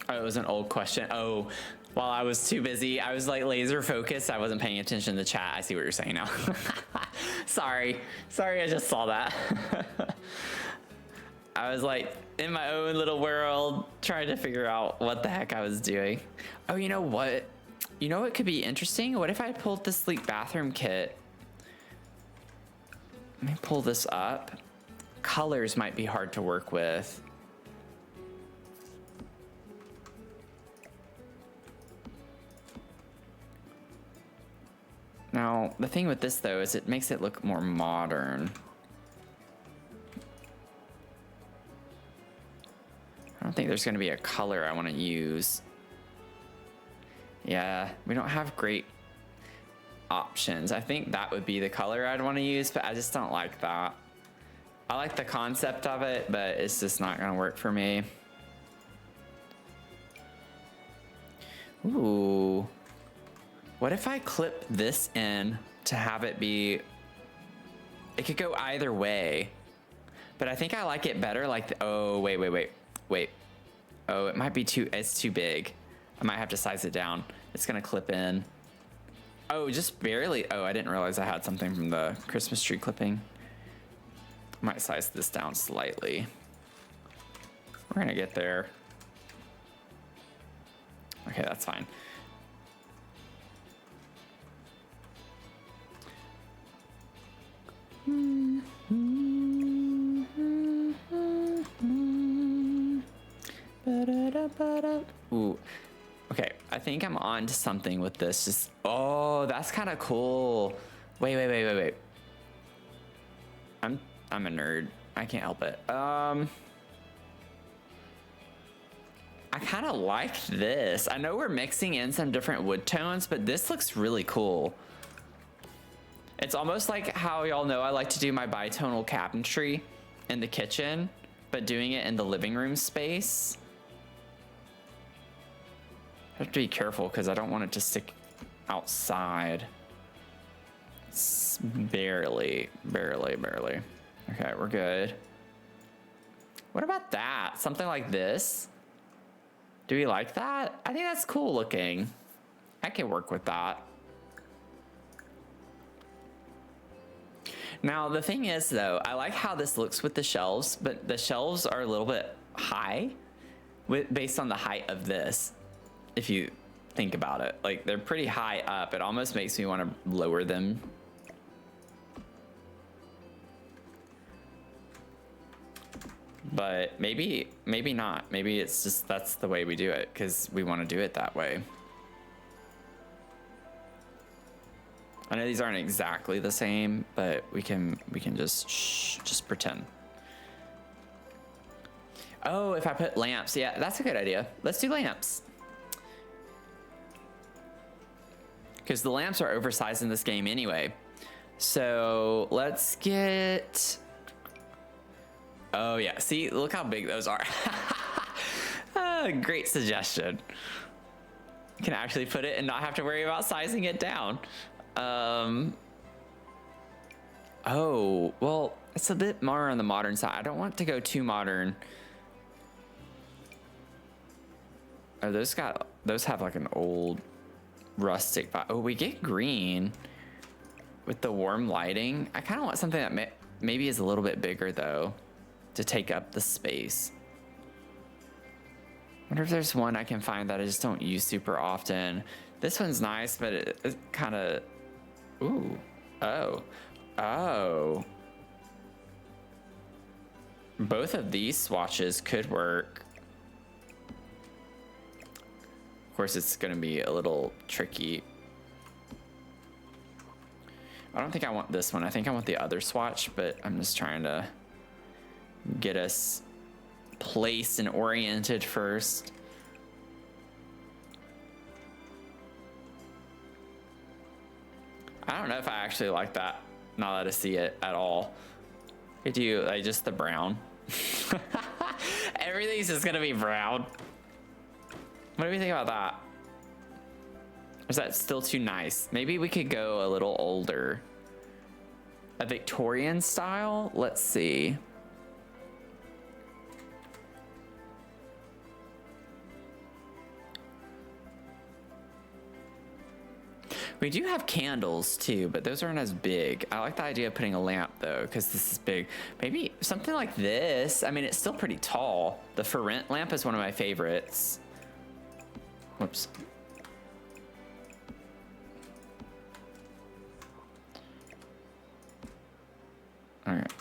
Oh, it was an old question. Oh, while I was too busy, I was like laser focused. I wasn't paying attention to the chat. I see what you're saying now. Sorry, I just saw that. I was like in my own little world trying to figure out what the heck I was doing. Oh, you know what? You know what could be interesting? What if I pulled this sleek bathroom kit? Let me pull this up. Colors might be hard to work with. Now, the thing with this though is it makes it look more modern. I don't think there's gonna be a color I wanna use. Yeah, we don't have great options. I think that would be the color I'd wanna use, but I just don't like that. I like the concept of it, but it's just not gonna work for me. Ooh. What if I clip this in to have it be, it could go either way, but I think I like it better like, oh, wait. Oh, it might be it's too big. I might have to size it down. It's gonna clip in. Oh, just barely. Oh, I didn't realize I had something from the Christmas tree clipping. I might size this down slightly. We're gonna get there. Okay, that's fine. Ooh, okay. I think I'm on to something with this. Just, oh, that's kind of cool. Wait. I'm a nerd. I can't help it. I kind of like this. I know we're mixing in some different wood tones, but this looks really cool. It's almost like how y'all know I like to do my bitonal cabinetry in the kitchen, but doing it in the living room space. I have to be careful because I don't want it to stick outside. It's barely. Okay, we're good. What about that? Something like this? Do we like that? I think that's cool looking. I can work with that. Now, the thing is, though, I like how this looks with the shelves, but the shelves are a little bit high based on the height of this, if you think about it. Like, they're pretty high up. It almost makes me want to lower them. But maybe not. Maybe it's just that's the way we do it because we want to do it that way. I know these aren't exactly the same, but we can just pretend. Oh, if I put lamps, yeah, that's a good idea. Let's do lamps. Because the lamps are oversized in this game anyway. So let's get... Oh yeah, see, look how big those are. Great suggestion. You can actually put it and not have to worry about sizing it down. Oh, well, it's a bit more on the modern side. I don't want to go too modern. Oh, those have like an old rustic vibe. Oh, we get green with the warm lighting. I kind of want something that maybe is a little bit bigger though, to take up the space. Wonder if there's one I can find that I just don't use super often. This one's nice, but it kind of, ooh, oh. Both of these swatches could work. Of course, it's gonna be a little tricky. I don't think I want this one. I think I want the other swatch, but I'm just trying to get us placed and oriented first. I don't know if I actually like that, now that I see it at all. I do, like just the brown. Everything's just gonna be brown. What do we think about that? Or is that still too nice? Maybe we could go a little older. A Victorian style? Let's see. We do have candles too, but those aren't as big. I like the idea of putting a lamp though, because this is big. Maybe something like this. I mean, it's still pretty tall. The for rent lamp is one of my favorites. Whoops. All right.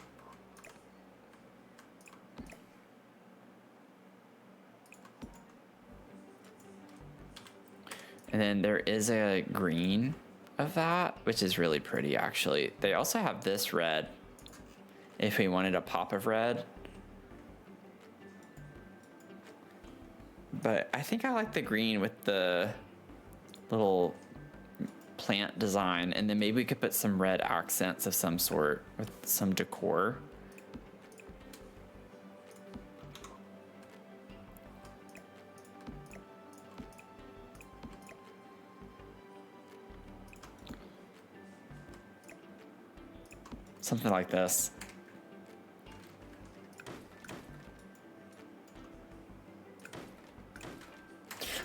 And then there is a green of that, which is really pretty actually. They also have this red, if we wanted a pop of red. But I think I like the green with the little plant design, and then maybe we could put some red accents of some sort with some decor. Something like this.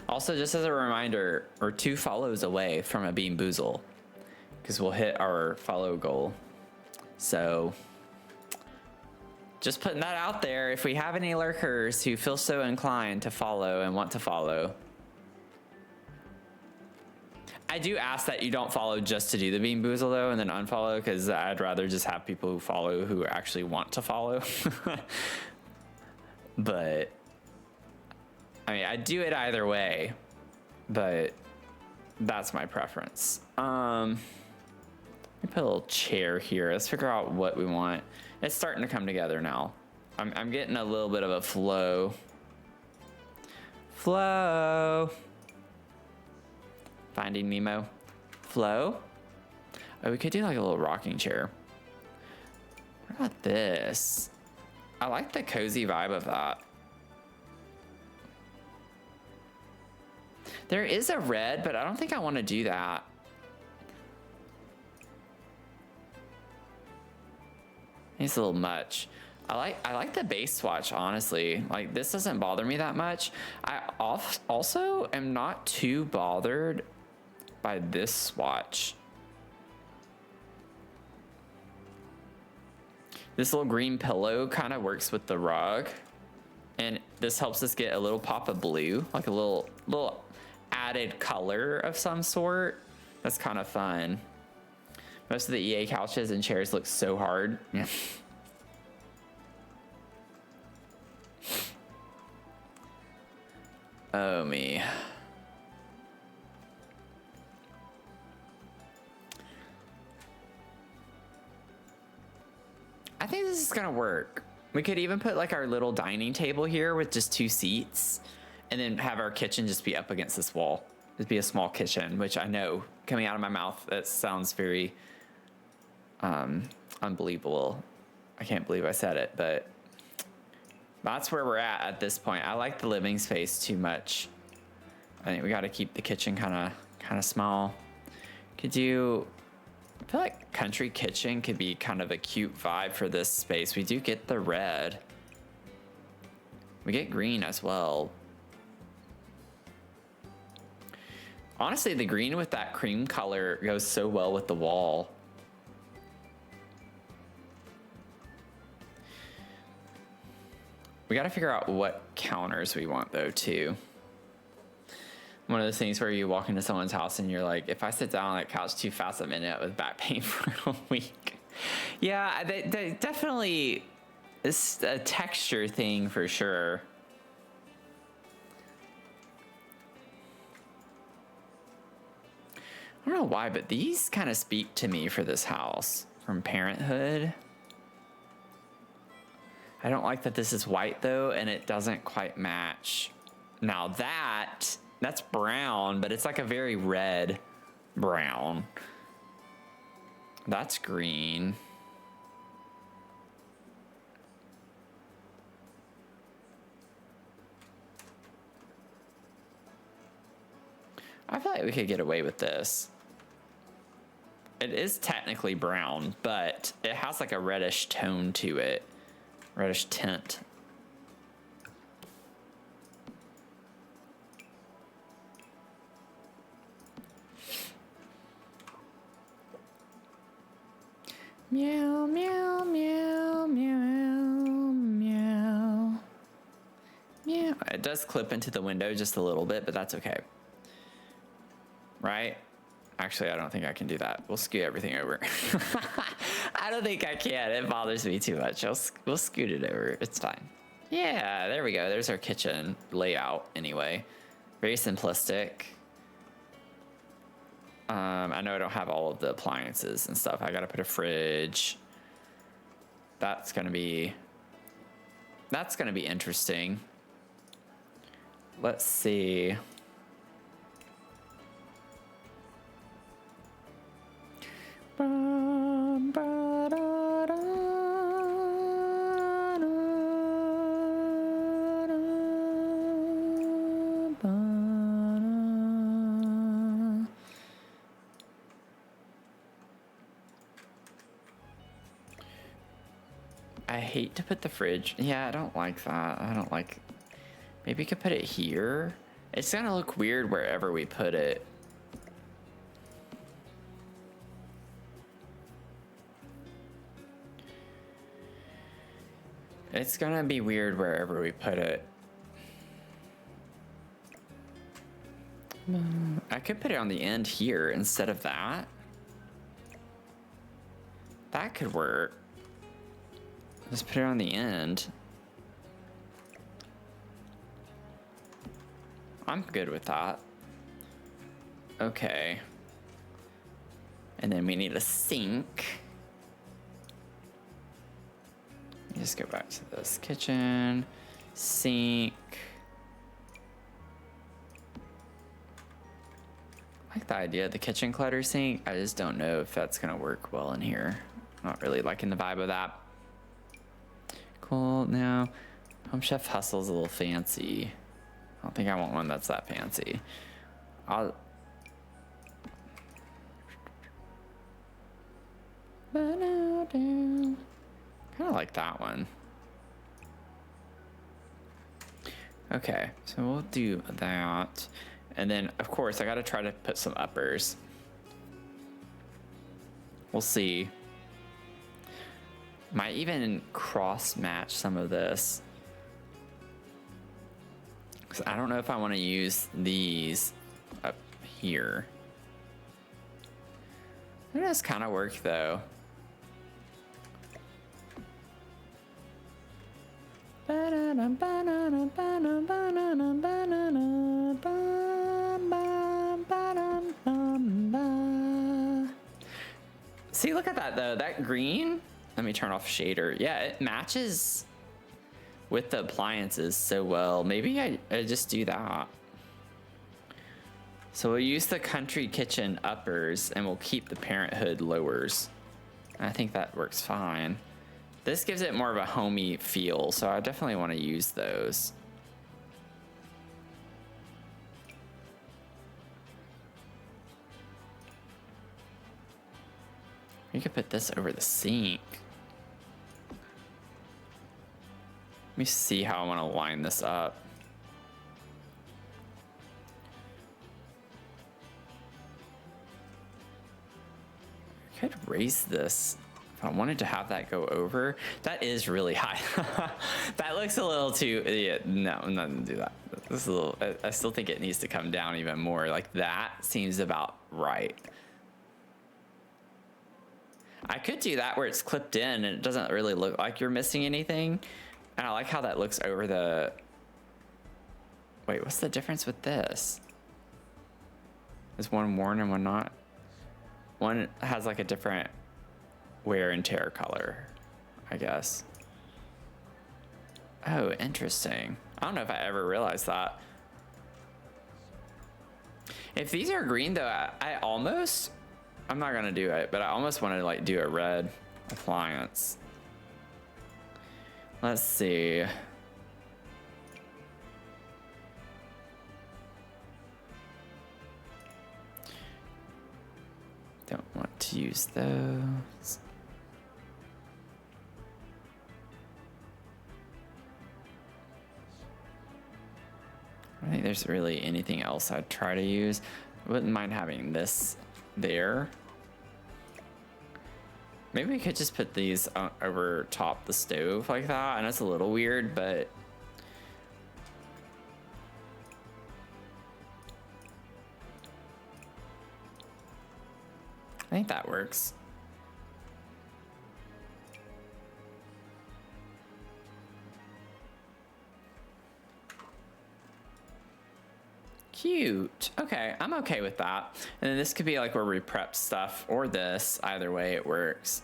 Also, just as a reminder, we're 2 follows away from a Bean Boozle, because we'll hit our follow goal. So just putting that out there. If we have any lurkers who feel so inclined to follow and want to follow, I do ask that you don't follow just to do the Bean Boozle though, and then unfollow, because I'd rather just have people who follow who actually want to follow. But I mean, I'd do it either way, but that's my preference. Let me put a little chair here. Let's figure out what we want. It's starting to come together now. I'm getting a little bit of a flow. Finding Nemo. Flow. Oh, we could do like a little rocking chair. What about this? I like the cozy vibe of that. There is a red, but I don't think I want to do that. It's a little much. I like the base swatch, honestly. Like, this doesn't bother me that much. I also am not too bothered by this swatch. This little green pillow kind of works with the rug, and this helps us get a little pop of blue, like a little added color of some sort. That's kind of fun. Most of the EA couches and chairs look so hard. Yeah. Oh, me. I think this is gonna work. We could even put like our little dining table here with just 2 seats, and then have our kitchen just be up against this wall. It'd be a small kitchen, which I know coming out of my mouth, that sounds very unbelievable. I can't believe I said it, but that's where we're at this point. I like the living space too much. I think we got to keep the kitchen kind of small. Could you? I feel like country kitchen could be kind of a cute vibe for this space. We do get the red. We get green as well. Honestly, the green with that cream color goes so well with the wall. We got to figure out what counters we want though too. One of those things where you walk into someone's house and you're like, if I sit down on that couch too fast, I'm in it with back pain for a week. Yeah, they definitely, it's a texture thing for sure. I don't know why, but these kind of speak to me for this house from Parenthood. I don't like that this is white though, and it doesn't quite match. Now that's brown, but it's like a very red brown. That's green. I feel like we could get away with this. It is technically brown, but it has like a reddish tone to it. Reddish tint. Meow, meow, meow, meow, meow. Meow. It does clip into the window just a little bit, but that's okay. Right? Actually, I don't think I can do that. We'll scoot everything over. I don't think I can. It bothers me too much. We'll scoot it over. It's fine. Yeah, there we go. There's our kitchen layout anyway. Very simplistic. I know I don't have all of the appliances and stuff. I gotta put a fridge. That's gonna be interesting. Let's see. I hate to put the fridge. Yeah, I don't like that. I don't like. Maybe we could put it here. It's gonna look weird wherever we put it. It's gonna be weird wherever we put it. I could put it on the end here instead of that. That could work. Just put it on the end. I'm good with that. Okay. And then we need a sink. Just go back to this kitchen, sink. I like the idea of the kitchen clutter sink. I just don't know if that's gonna work well in here. Not really liking the vibe of that. Cool. Now, Home Chef Hustle's a little fancy. I don't think I want one that's that fancy. Kind of like that one. Okay, so we'll do that. And then, of course, I gotta try to put some uppers. We'll see. Might even cross-match some of this. Because I don't know if I want to use these up here. It does kind of work, though. See, look at that, though. That green, let me turn off shader. Yeah, it matches with the appliances so well. Maybe I just do that. So we'll use the country kitchen uppers and we'll keep the parenthood lowers. I think that works fine. This gives it more of a homey feel, so I definitely want to use those. You could put this over the sink. Let me see how I want to line this up. I could raise this if I wanted to have that go over. That is really high. That looks a little too, yeah, no, I'm not gonna do that. This is a little, I still think it needs to come down even more. Like that seems about right. I could do that where it's clipped in and it doesn't really look like you're missing anything. And I like how that looks over the... Wait, what's the difference with this? Is one worn and one not? One has like a different wear and tear color, I guess. Oh, interesting. I don't know if I ever realized that. If these are green though, I almost... I'm not gonna do it, but I almost want to like do a red appliance. Let's see. Don't want to use those. I don't think there's really anything else I'd try to use. I wouldn't mind having this there. Maybe we could just put these over top the stove like that. And it's a little weird, but I think that works. Cute. Okay, I'm okay with that. And then this could be like where we prep stuff, or this. Either way, it works.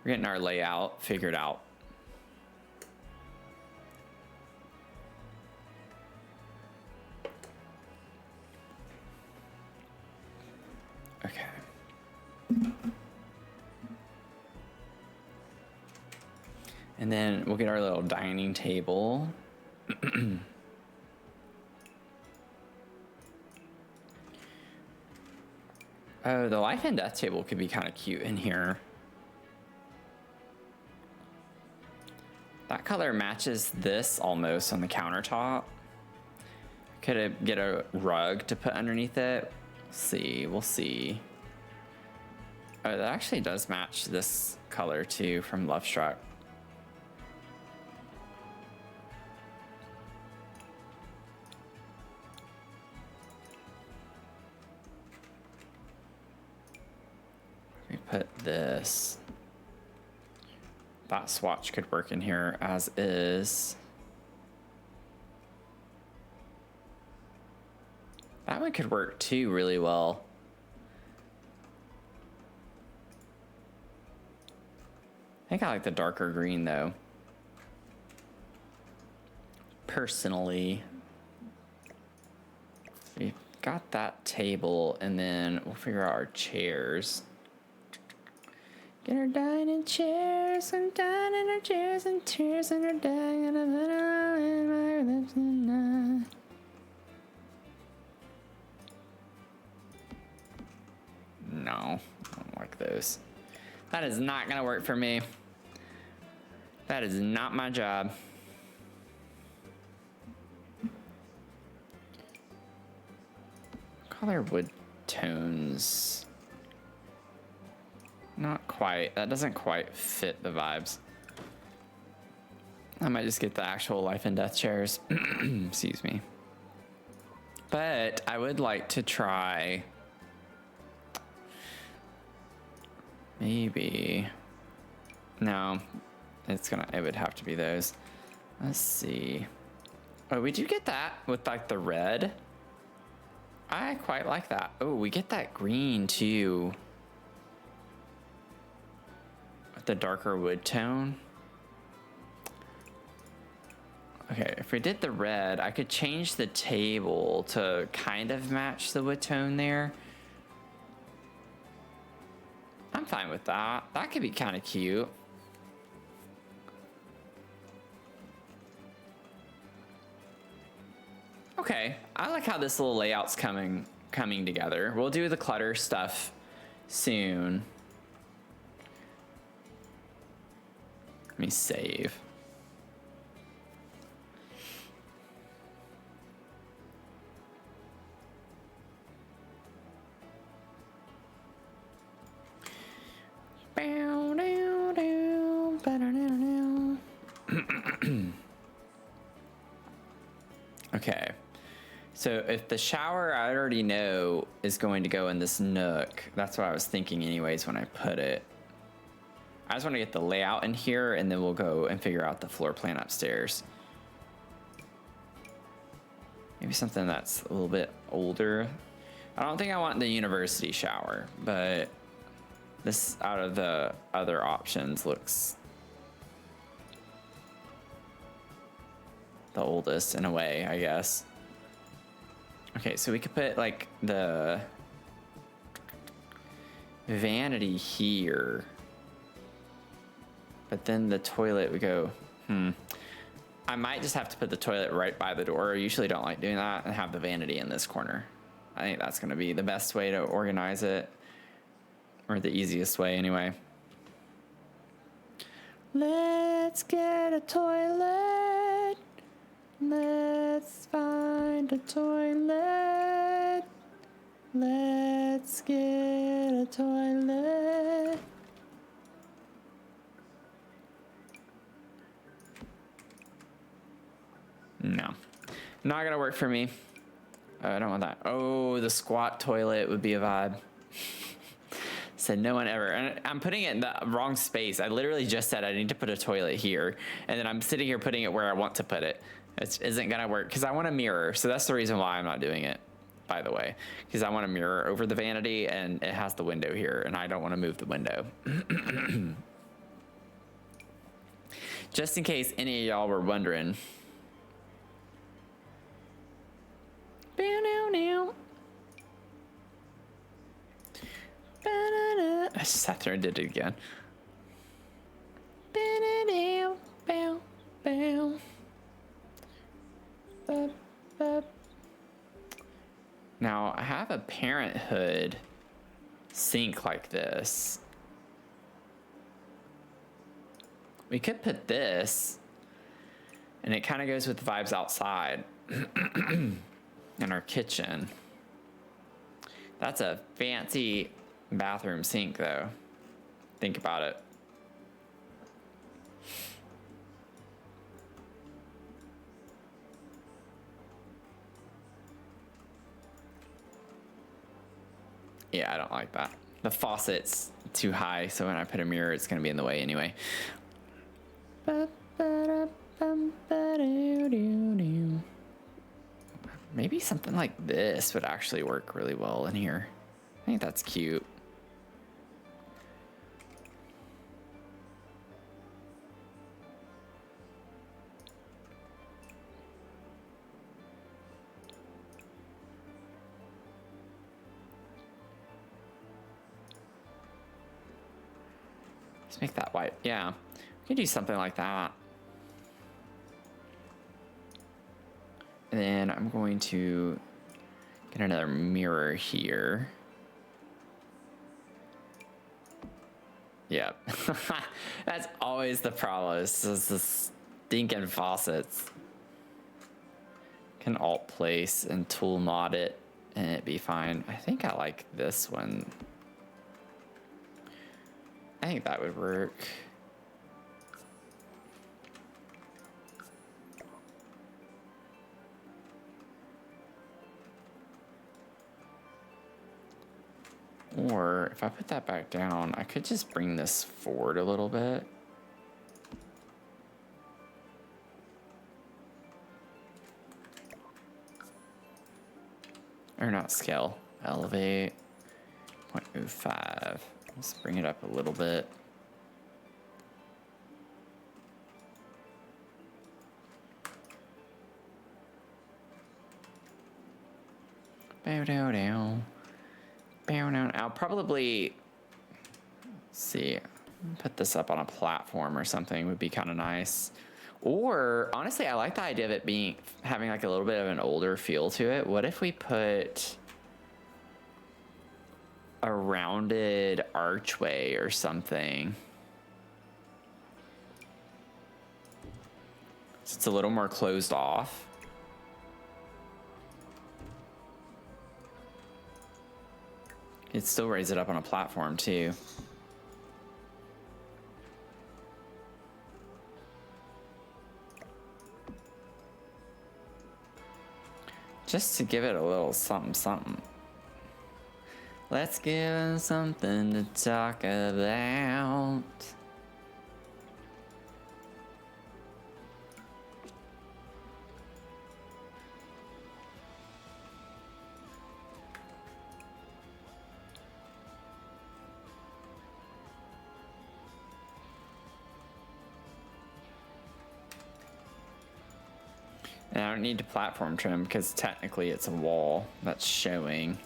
We're getting our layout figured out. Okay. And then we'll get our little dining table. Oh, the life and death table could be kind of cute in here. That color matches this almost on the countertop. Could get a rug to put underneath it. See, we'll see. Oh, that actually does match this color too from Love Struck. Put this. That swatch could work in here as is. That one could work too really well. I think I like the darker green though. Personally. We've got that table and then we'll figure out our chairs. Get our dining chairs and dine in our chairs and tears in our dying and in my lips tonight. No, I don't like those. That is not gonna work for me. That is not my job. color wood tones? Not quite. That doesn't quite fit the vibes. I might just get the actual life and death chairs. Excuse me. But I would like to try maybe. No, it would have to be those. Let's see. Oh, we do get that with like the red. I quite like that. Oh, we get that green too. With the darker wood tone. Okay, if we did the red, I could change the table to kind of match the wood tone there. I'm fine with that. That could be kind of cute. Okay, I like how this little layout's coming together. We'll do the clutter stuff soon. Let me save. Okay, so if the shower I already know is going to go in this nook, that's what I was thinking anyways when I put it. I just want to get the layout in here and then we'll go and figure out the floor plan upstairs. Maybe something that's a little bit older. I don't think I want the university shower, but this out of the other options looks the oldest in a way, I guess. Okay, so we could put like the vanity here, but then the toilet would go, I might just have to put the toilet right by the door. I usually don't like doing that, and have the vanity in this corner. I think that's gonna be the best way to organize it, or the easiest way anyway. Let's get a toilet. Let's find a toilet. Let's get a toilet. No, not gonna work for me. I don't want that. Oh, the squat toilet would be a vibe. Said no one ever. And I'm putting it in the wrong space. I literally just said I need to put a toilet here, and then I'm sitting here putting it where I want to put it. It isn't gonna work because I want a mirror. So that's the reason why I'm not doing it, by the way, because I want a mirror over the vanity, and it has the window here, and I don't want to move the window. Just in case any of y'all were wondering. I just sat there and did it again. Now I have a Parenthood sink like this. We could put this, and it kind of goes with the vibes outside in our kitchen. That's a fancy bathroom sink though. Think about it. Yeah, I don't like that. The faucet's too high, so when I put a mirror, it's gonna be in the way anyway. Maybe something like this would actually work really well in here. I think that's cute. Let's make that white. Yeah, we can do something like that. And then I'm going to get another mirror here. Yep. That's always the problem. It's just the stinking faucets. Can alt place and tool mod it and it'd be fine. I think I like this one. I think that would work. Or if I put that back down, I could just bring this forward a little bit. Or not scale, elevate 0.05. Let's bring it up a little bit. Bow down down. Bow down. I'll probably see, put this up on a platform or something would be kind of nice. Or honestly, I like the idea of it having like a little bit of an older feel to it. What if we put a rounded archway or something? So it's a little more closed off. It'd still raise it up on a platform too. Just to give it a little something, something. Let's give it something to talk about. And I don't need to platform trim because technically it's a wall that's showing.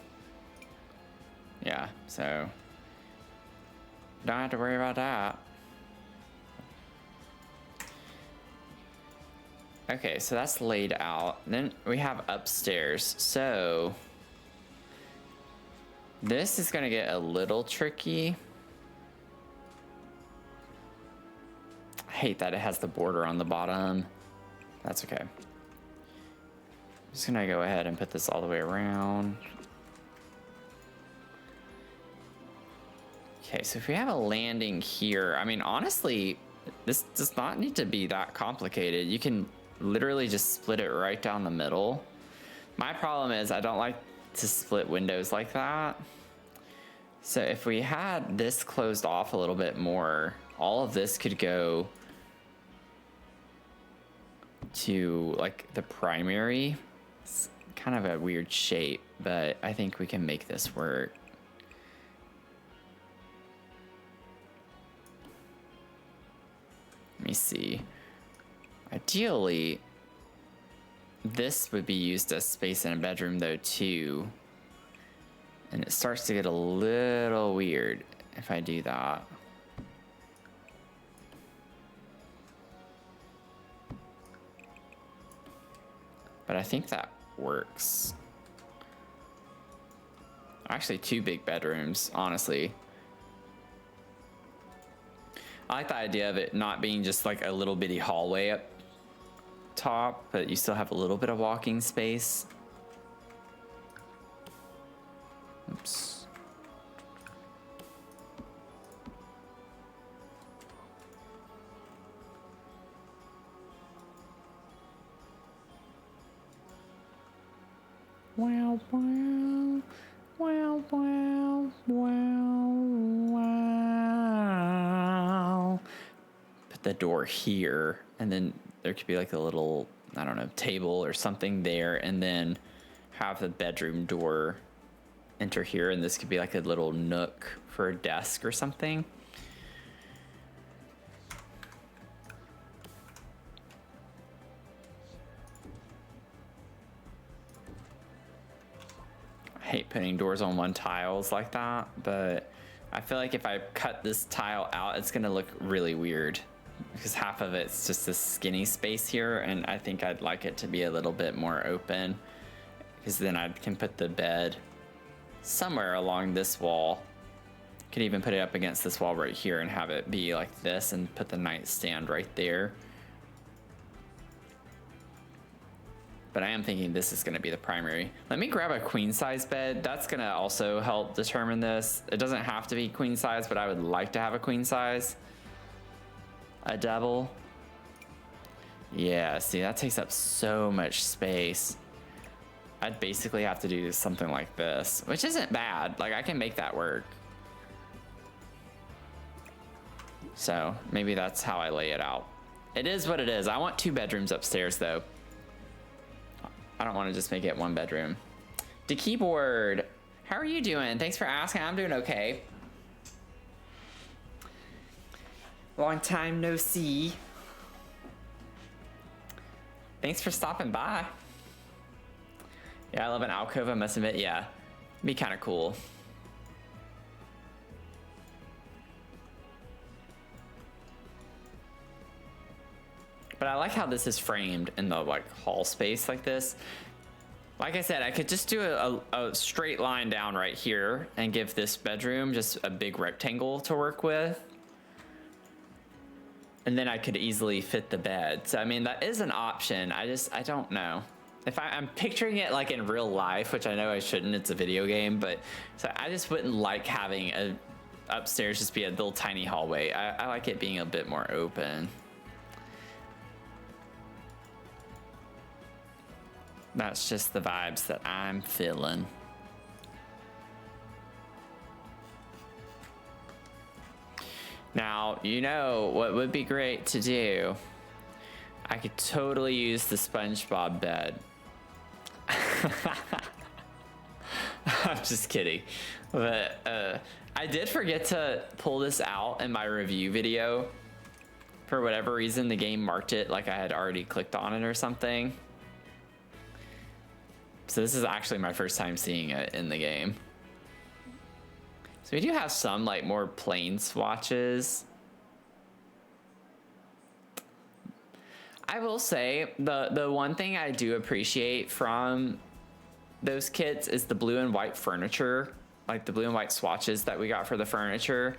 Yeah, so don't have to worry about that. Okay, so that's laid out. Then we have upstairs. So this is gonna get a little tricky. I hate that it has the border on the bottom. That's okay. I'm just gonna go ahead and put this all the way around. Okay, so if we have a landing here, I mean, honestly, this does not need to be that complicated. You can literally just split it right down the middle. My problem is I don't like to split windows like that. So if we had this closed off a little bit more, all of this could go to like the primary. It's kind of a weird shape, but I think we can make this work. Let me see. Ideally, this would be used as space in a bedroom though too. And it starts to get a little weird if I do that. But I think that works. Actually, 2 big bedrooms, honestly. I like the idea of it not being just like a little bitty hallway up top, but you still have a little bit of walking space. Oops. Wow, wow, wow, wow, wow, wow. Put the door here, and then there could be like a little, I don't know, table or something there, and then have the bedroom door enter here, and this could be like a little nook for a desk or something. I hate putting doors on one tiles like that, but I feel like if I cut this tile out, it's gonna look really weird because half of it's just this skinny space here, and I think I'd like it to be a little bit more open because then I can put the bed somewhere along this wall. Could even put it up against this wall right here and have it be like this and put the nightstand right there. but I am thinking this is gonna be the primary. Let me grab a queen size bed. That's gonna also help determine this. It doesn't have to be queen size, but I would like to have a queen size. A double. Yeah, see, that takes up so much space. I'd basically have to do something like this, which isn't bad. Like, I can make that work. So maybe that's how I lay it out. It is what it is. I want 2 bedrooms upstairs though. I don't want to just make it 1 bedroom. The keyboard, how are you doing? Thanks for asking. I'm doing okay. Long time no see. Thanks for stopping by. Yeah, I love an alcove, I must admit. Yeah, be kind of cool. But I like how this is framed in the like hall space like this. Like I said, I could just do a straight line down right here and give this bedroom just a big rectangle to work with. And then I could easily fit the bed. So, I mean, that is an option. I don't know. If I'm picturing it like in real life, which I know I shouldn't, it's a video game, but so I just wouldn't like having a upstairs just be a little tiny hallway. I like it being a bit more open. That's just the vibes that I'm feeling. Now, you know what would be great to do? I could totally use the SpongeBob bed. I'm just kidding. But I did forget to pull this out in my review video. For whatever reason, the game marked it like I had already clicked on it or something. So this is actually my first time seeing it in the game. So we do have some like more plain swatches. I will say the one thing I do appreciate from those kits is the blue and white furniture, like the blue and white swatches that we got for the furniture.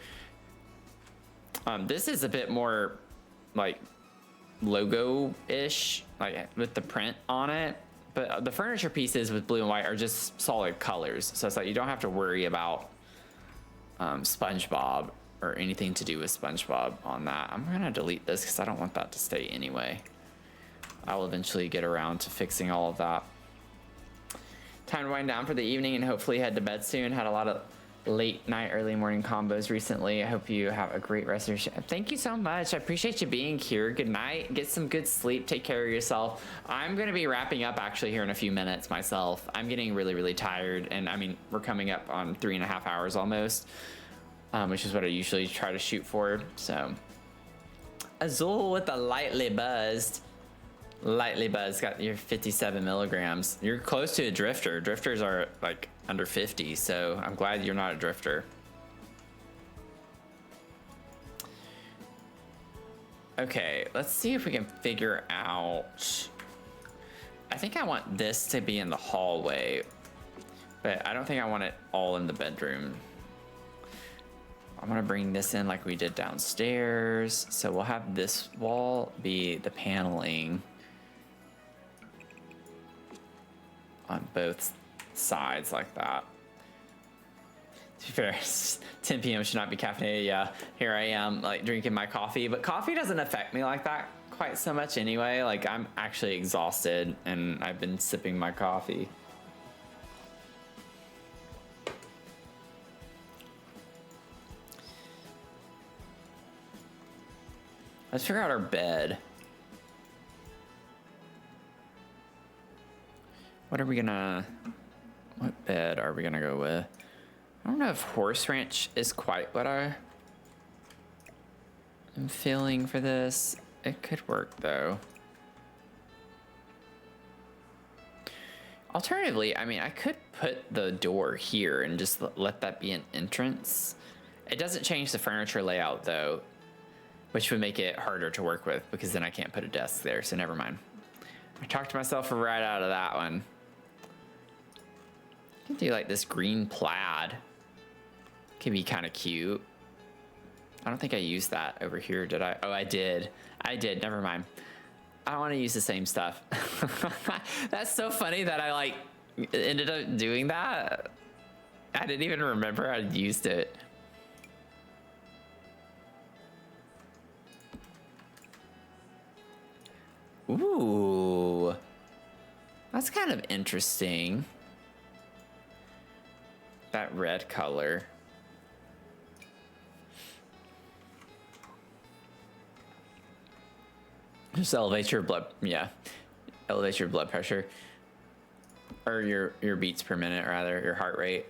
This is a bit more like logo-ish, like with the print on it. But the furniture pieces with blue and white are just solid colors. So it's like you don't have to worry about SpongeBob or anything to do with SpongeBob on that. I'm gonna delete this because I don't want that to stay anyway. I'll eventually get around to fixing all of that. Time to wind down for the evening and hopefully head to bed soon. Had a lot of late night, early morning combos recently. I hope you have a great rest of your shift. Thank you so much. I appreciate you being here. Good night. Get some good sleep. Take care of yourself. I'm going to be wrapping up actually here in a few minutes myself. I'm getting really, really tired. And I mean, we're coming up on 3.5 hours almost, which is what I usually try to shoot for. So Azul with the lightly buzzed. Lightly buzzed, got your 57 milligrams. You're close to a drifter. Drifters are like under 50, so I'm glad you're not a drifter. Okay, let's see if we can figure out. I think I want this to be in the hallway, but I don't think I want it all in the bedroom. I'm gonna bring this in like we did downstairs. So we'll have this wall be the paneling on both sides like that. To be fair, 10 p.m. should not be caffeinated. Yeah, here I am like drinking my coffee, but coffee doesn't affect me like that quite so much anyway. Like I'm actually exhausted and I've been sipping my coffee. Let's figure out our bed. What bed are we gonna go with? I don't know if Horse Ranch is quite what I am feeling for this. It could work though. Alternatively, I mean, I could put the door here and just let that be an entrance. It doesn't change the furniture layout though, which would make it harder to work with because then I can't put a desk there, so never mind. I talked myself right out of that one. I can do like this green plaid. Could be kind of cute. I don't think I used that over here, did I? Oh, I did. I did, never mind. I want to use the same stuff. That's so funny that I like ended up doing that. I didn't even remember I'd used it. Ooh, that's kind of interesting. That red color. Just elevates your blood, yeah. Elevates your blood pressure. Or your beats per minute, rather, your heart rate.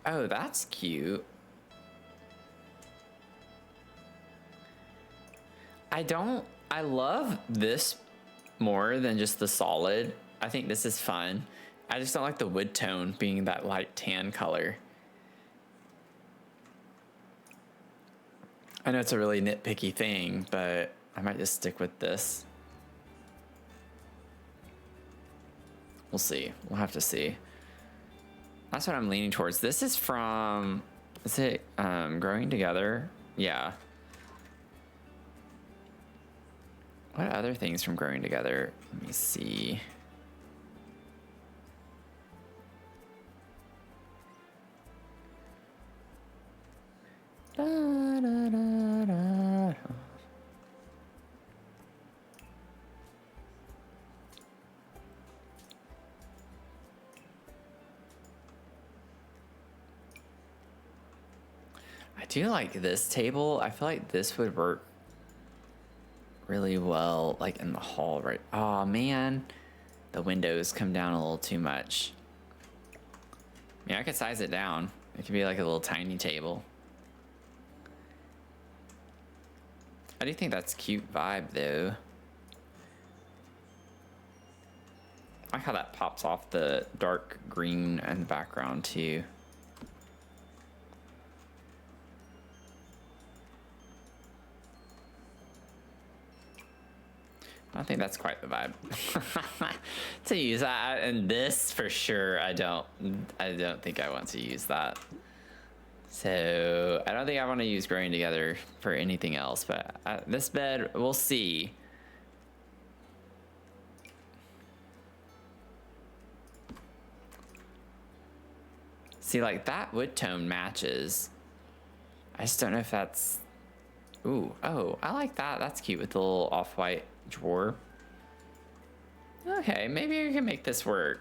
Oh, that's cute. I love this more than just the solid. I think this is fun. I just don't like the wood tone being that light tan color. I know it's a really nitpicky thing, but I might just stick with this. We'll see. We'll have to see. That's what I'm leaning towards. This is from, is it Growing Together? Yeah. What other things from Growing Together? Let me see. Da, da, da, da. I do like this table. I feel like this would work really well, like in the hall, right? Oh man, the windows come down a little too much. Yeah, I could size it down. It could be like a little tiny table. I do think that's a cute vibe though. I like how that pops off the dark green in the background too. I think that's quite the vibe to use that. And this for sure, I don't think I want to use that. So I don't think I want to use Growing Together for anything else, but this bed, we'll see. See, like that wood tone matches. I just don't know if that's, ooh, oh, I like that. That's cute with the little off-white drawer. Okay, maybe we can make this work.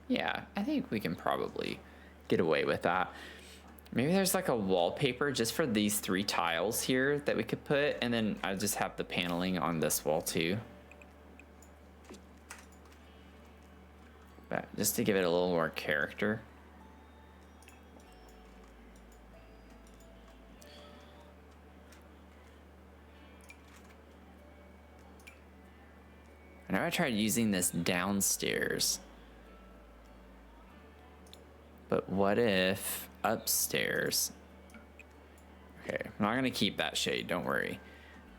Yeah, I think we can probably get away with that. Maybe there's like a wallpaper just for these 3 tiles here that we could put, and then I just have the paneling on this wall too. But just to give it a little more character. I know I tried using this downstairs, but what if upstairs? Okay, I'm not gonna keep that shade, don't worry.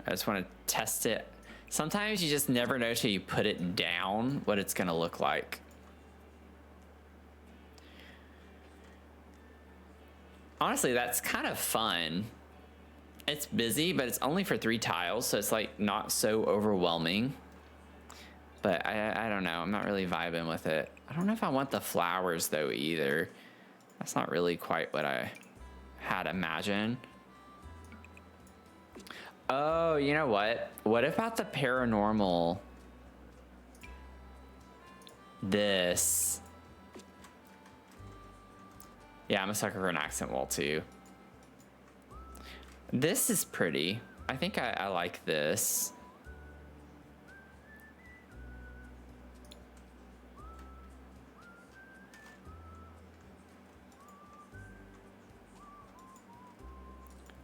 I just want to test it. Sometimes you just never know till you put it down what it's gonna look like. Honestly, that's kind of fun. It's busy, but it's only for 3 tiles, so it's like not so overwhelming. But I don't know, I'm not really vibing with it. I don't know if I want the flowers though either. That's not really quite what I had imagined. Oh, you know what? What about the paranormal? This. Yeah, I'm a sucker for an accent wall too. This is pretty. I think I like this.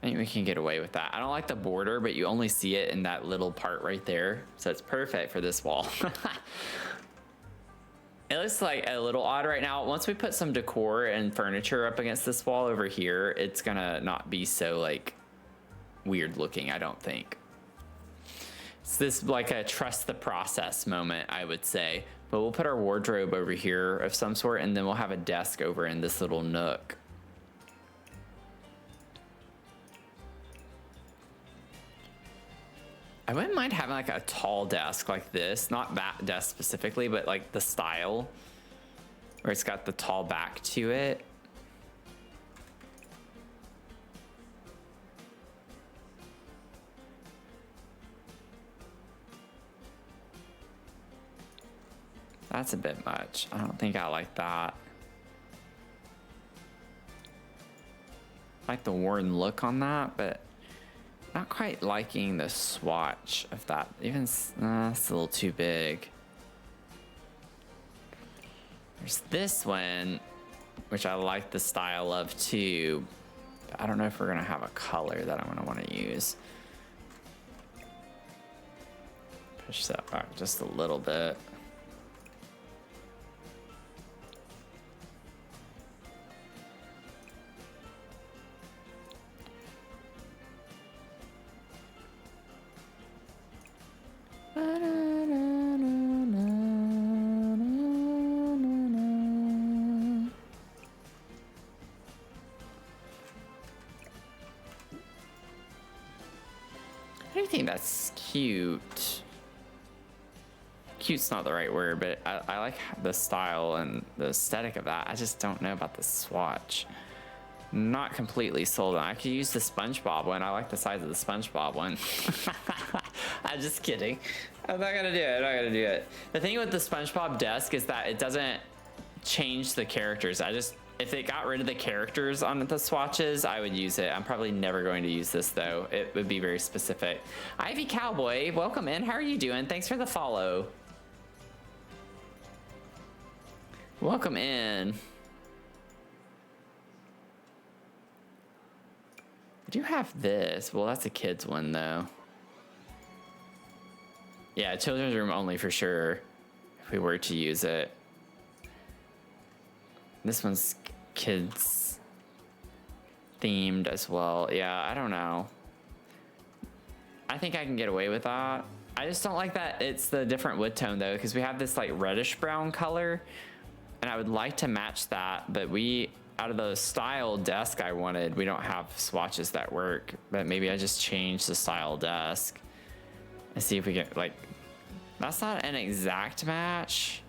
I think we can get away with that. I don't like the border, but you only see it in that little part right there. So it's perfect for this wall. It looks like a little odd right now. Once we put some decor and furniture up against this wall over here, it's gonna not be so like weird looking, I don't think. this like a trust the process moment, I would say. But we'll put our wardrobe over here of some sort, and then we'll have a desk over in this little nook. I wouldn't mind having like a tall desk like this, not that desk specifically, but like the style where it's got the tall back to it. That's a bit much. I don't think I like that. I like the worn look on that, but not quite liking the swatch of that. Even it's a little too big. There's this one, which I like the style of too. But I don't know if we're gonna have a color that I'm gonna want to use. Push that back just a little bit. I think that's cute. Cute's not the right word, but I like the style and the aesthetic of that. I just don't know about the swatch. Not completely sold on. I could use the SpongeBob one. I like the size of the SpongeBob one. I'm just kidding. I'm not gonna do it. I'm not gonna do it. The thing with the SpongeBob desk is that it doesn't change the characters. If it got rid of the characters on the swatches, I would use it. I'm probably never going to use this though. It would be very specific. Ivy Cowboy, welcome in. How are you doing? Thanks for the follow. Welcome in. I do have this. Well, that's a kid's one though. Yeah, children's room only for sure, if we were to use it. This one's kids themed as well. Yeah, I don't know. I think I can get away with that. I just don't like that it's the different wood tone though, because we have this like reddish brown color, and I would like to match that, but out of the style desk I wanted, we don't have swatches that work. But maybe I just change the style desk and see if we get like, that's not an exact match,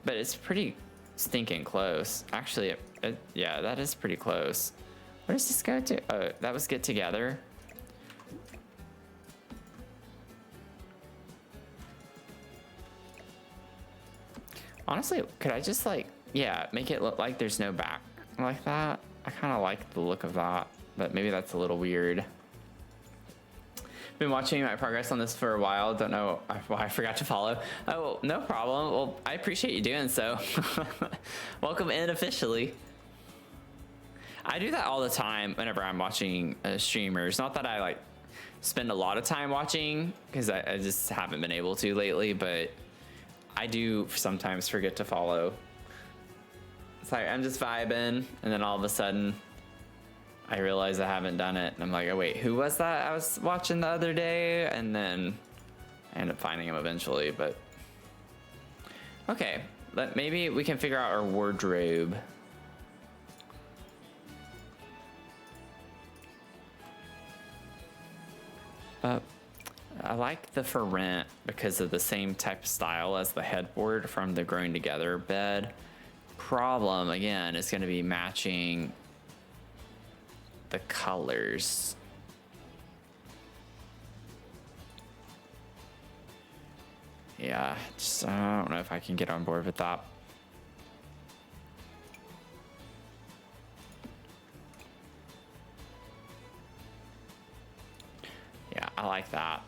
but it's pretty stinking close. Actually, yeah, that is pretty close. What does this go to? Oh, that was get together. Honestly, could I just like, yeah, make it look like there's no back like that? I kind of like the look of that, but maybe that's a little weird. Been watching my progress on this for a while. Don't know why I forgot to follow. Oh, no problem. Well, I appreciate you doing so. Welcome in officially. I do that all the time whenever I'm watching streamers. Not that I like spend a lot of time watching, because I just haven't been able to lately, but I do sometimes forget to follow. It's like I'm just vibing, and then all of a sudden I realize I haven't done it, and I'm like, oh wait, who was that I was watching the other day? And then I end up finding him eventually. But okay, maybe we can figure out our wardrobe. I like the for rent because of the same type of style as the headboard from the Growing Together bed. Problem again is going to be matching the colors. Yeah, just I don't know if I can get on board with that. Yeah, I like that.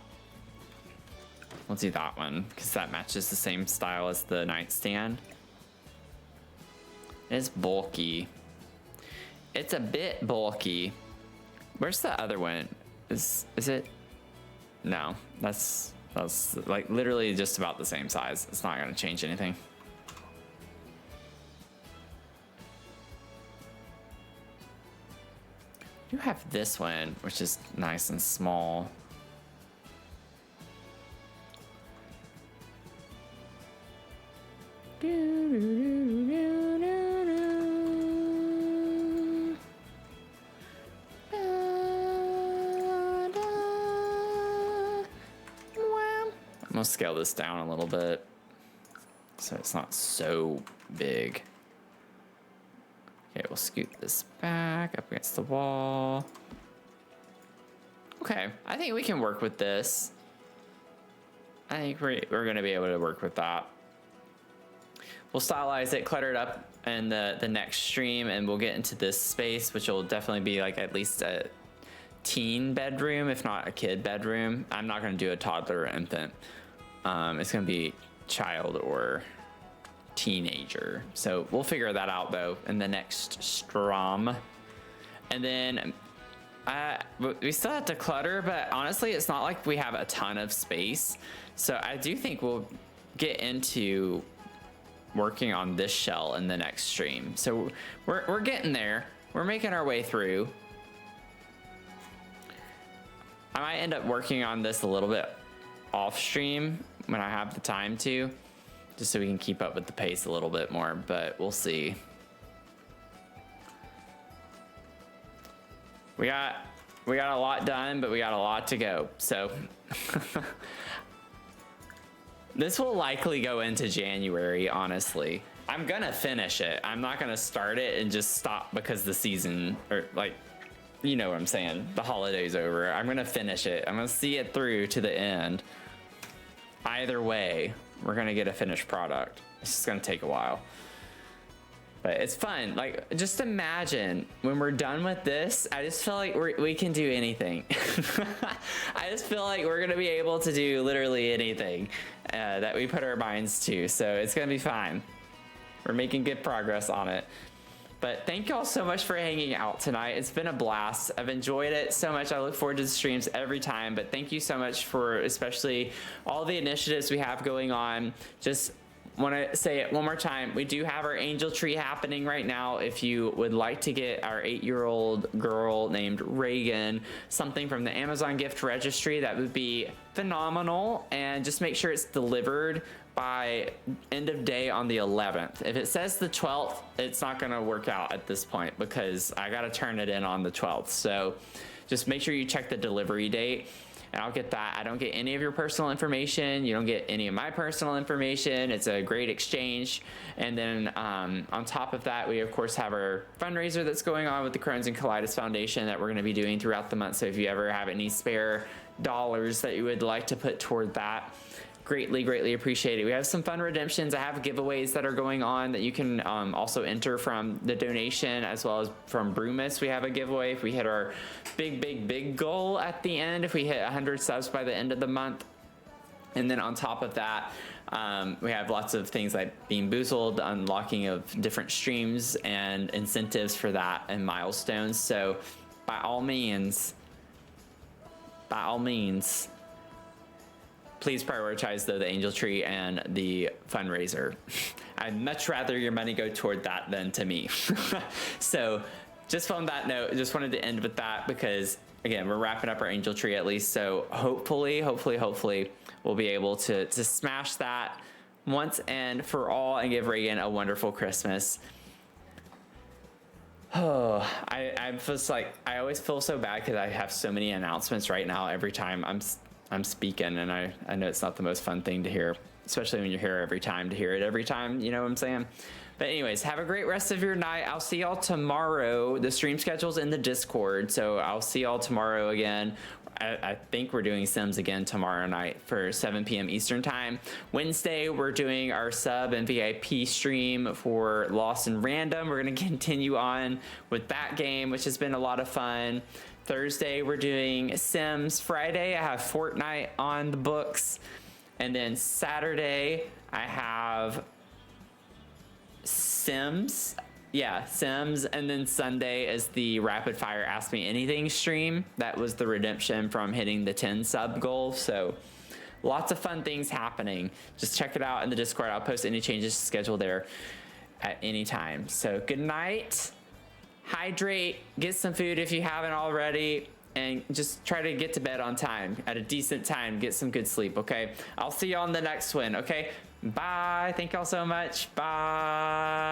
We'll do that one because that matches the same style as the nightstand. It's bulky. It's a bit bulky. Where's the other one? Is it? No, that's like literally just about the same size. It's not gonna change anything. You have this one, which is nice and small. I'm gonna scale this down a little bit so it's not so big. Okay, we'll scoot this back up against the wall. Okay, I think we can work with this. I think we're gonna be able to work with that. We'll stylize it, clutter it up in the next stream, and we'll get into this space, which will definitely be like at least a teen bedroom, if not a kid bedroom. I'm not gonna do a toddler or infant. It's gonna be child or teenager. So we'll figure that out though in the next strom. And then we still have to clutter, but honestly, it's not like we have a ton of space. So I do think we'll get into working on this shell in the next stream. So we're getting there. We're making our way through. I might end up working on this a little bit off stream when I have the time to, just so we can keep up with the pace a little bit more, but we'll see. We got a lot done, but we got a lot to go. So this will likely go into January, honestly. I'm gonna finish it. I'm not gonna start it and just stop because the season, or like, you know what I'm saying, the holiday's over. I'm gonna finish it. I'm gonna see it through to the end. Either way, we're gonna get a finished product. It's just gonna take a while. But it's fun. Like, just imagine when we're done with this, I just feel like we can do anything. I just feel like we're gonna be able to do literally anything that we put our minds to. So it's gonna be fine. We're making good progress on it. But thank y'all so much for hanging out tonight. It's been a blast. I've enjoyed it so much. I look forward to the streams every time. But thank you so much for especially all the initiatives we have going on. Just want to say it one more time. We do have our angel tree happening right now. If you would like to get our 8-year-old girl named Reagan something from the Amazon gift registry, that would be phenomenal. And just make sure it's delivered by end of day on the 11th. If it says the 12th, it's not going to work out at this point because I got to turn it in on the 12th. So just make sure you check the delivery date. And I'll get that. I don't get any of your personal information. You don't get any of my personal information. It's a great exchange. And then on top of that, we of course have our fundraiser that's going on with the Crohn's and Colitis Foundation that we're going to be doing throughout the month. So if you ever have any spare dollars that you would like to put toward that, greatly appreciate it. We have some fun redemptions. I have giveaways that are going on that you can also enter from the donation, as well as from Broomis. We have a giveaway if we hit our big goal at the end, if we hit 100 subs by the end of the month. And then on top of that, we have lots of things like Being Boozled, unlocking of different streams and incentives for that, and milestones. So by all means, please prioritize though the angel tree and the fundraiser. I'd much rather your money go toward that than to me. So just on that note, just wanted to end with that because again, we're wrapping up our angel tree at least. So hopefully we'll be able to smash that once and for all and give Reagan a wonderful Christmas. Oh, I just like, I always feel so bad because I have so many announcements right now every time I'm speaking, and I know it's not the most fun thing to hear, especially when you're here every time, to hear it every time, you know what I'm saying? But anyways, have a great rest of your night. I'll see y'all tomorrow. The stream schedule's in the Discord, so I'll see y'all tomorrow again. I think we're doing Sims again tomorrow night for 7 p.m. Eastern time. Wednesday, we're doing our sub and VIP stream for Lost and Random. We're going to continue on with that game, which has been a lot of fun. Thursday, we're doing Sims. Friday, I have Fortnite on the books. And then Saturday, I have Sims. Yeah, Sims. And then Sunday is the Rapid Fire Ask Me Anything stream. That was the redemption from hitting the 10 sub goal. So lots of fun things happening. Just check it out in the Discord. I'll post any changes to schedule there at any time. So good night. Hydrate, get some food if you haven't already, and just try to get to bed on time, at a decent time, get some good sleep, okay? I'll see you on the next one, okay? Bye, thank y'all so much, bye.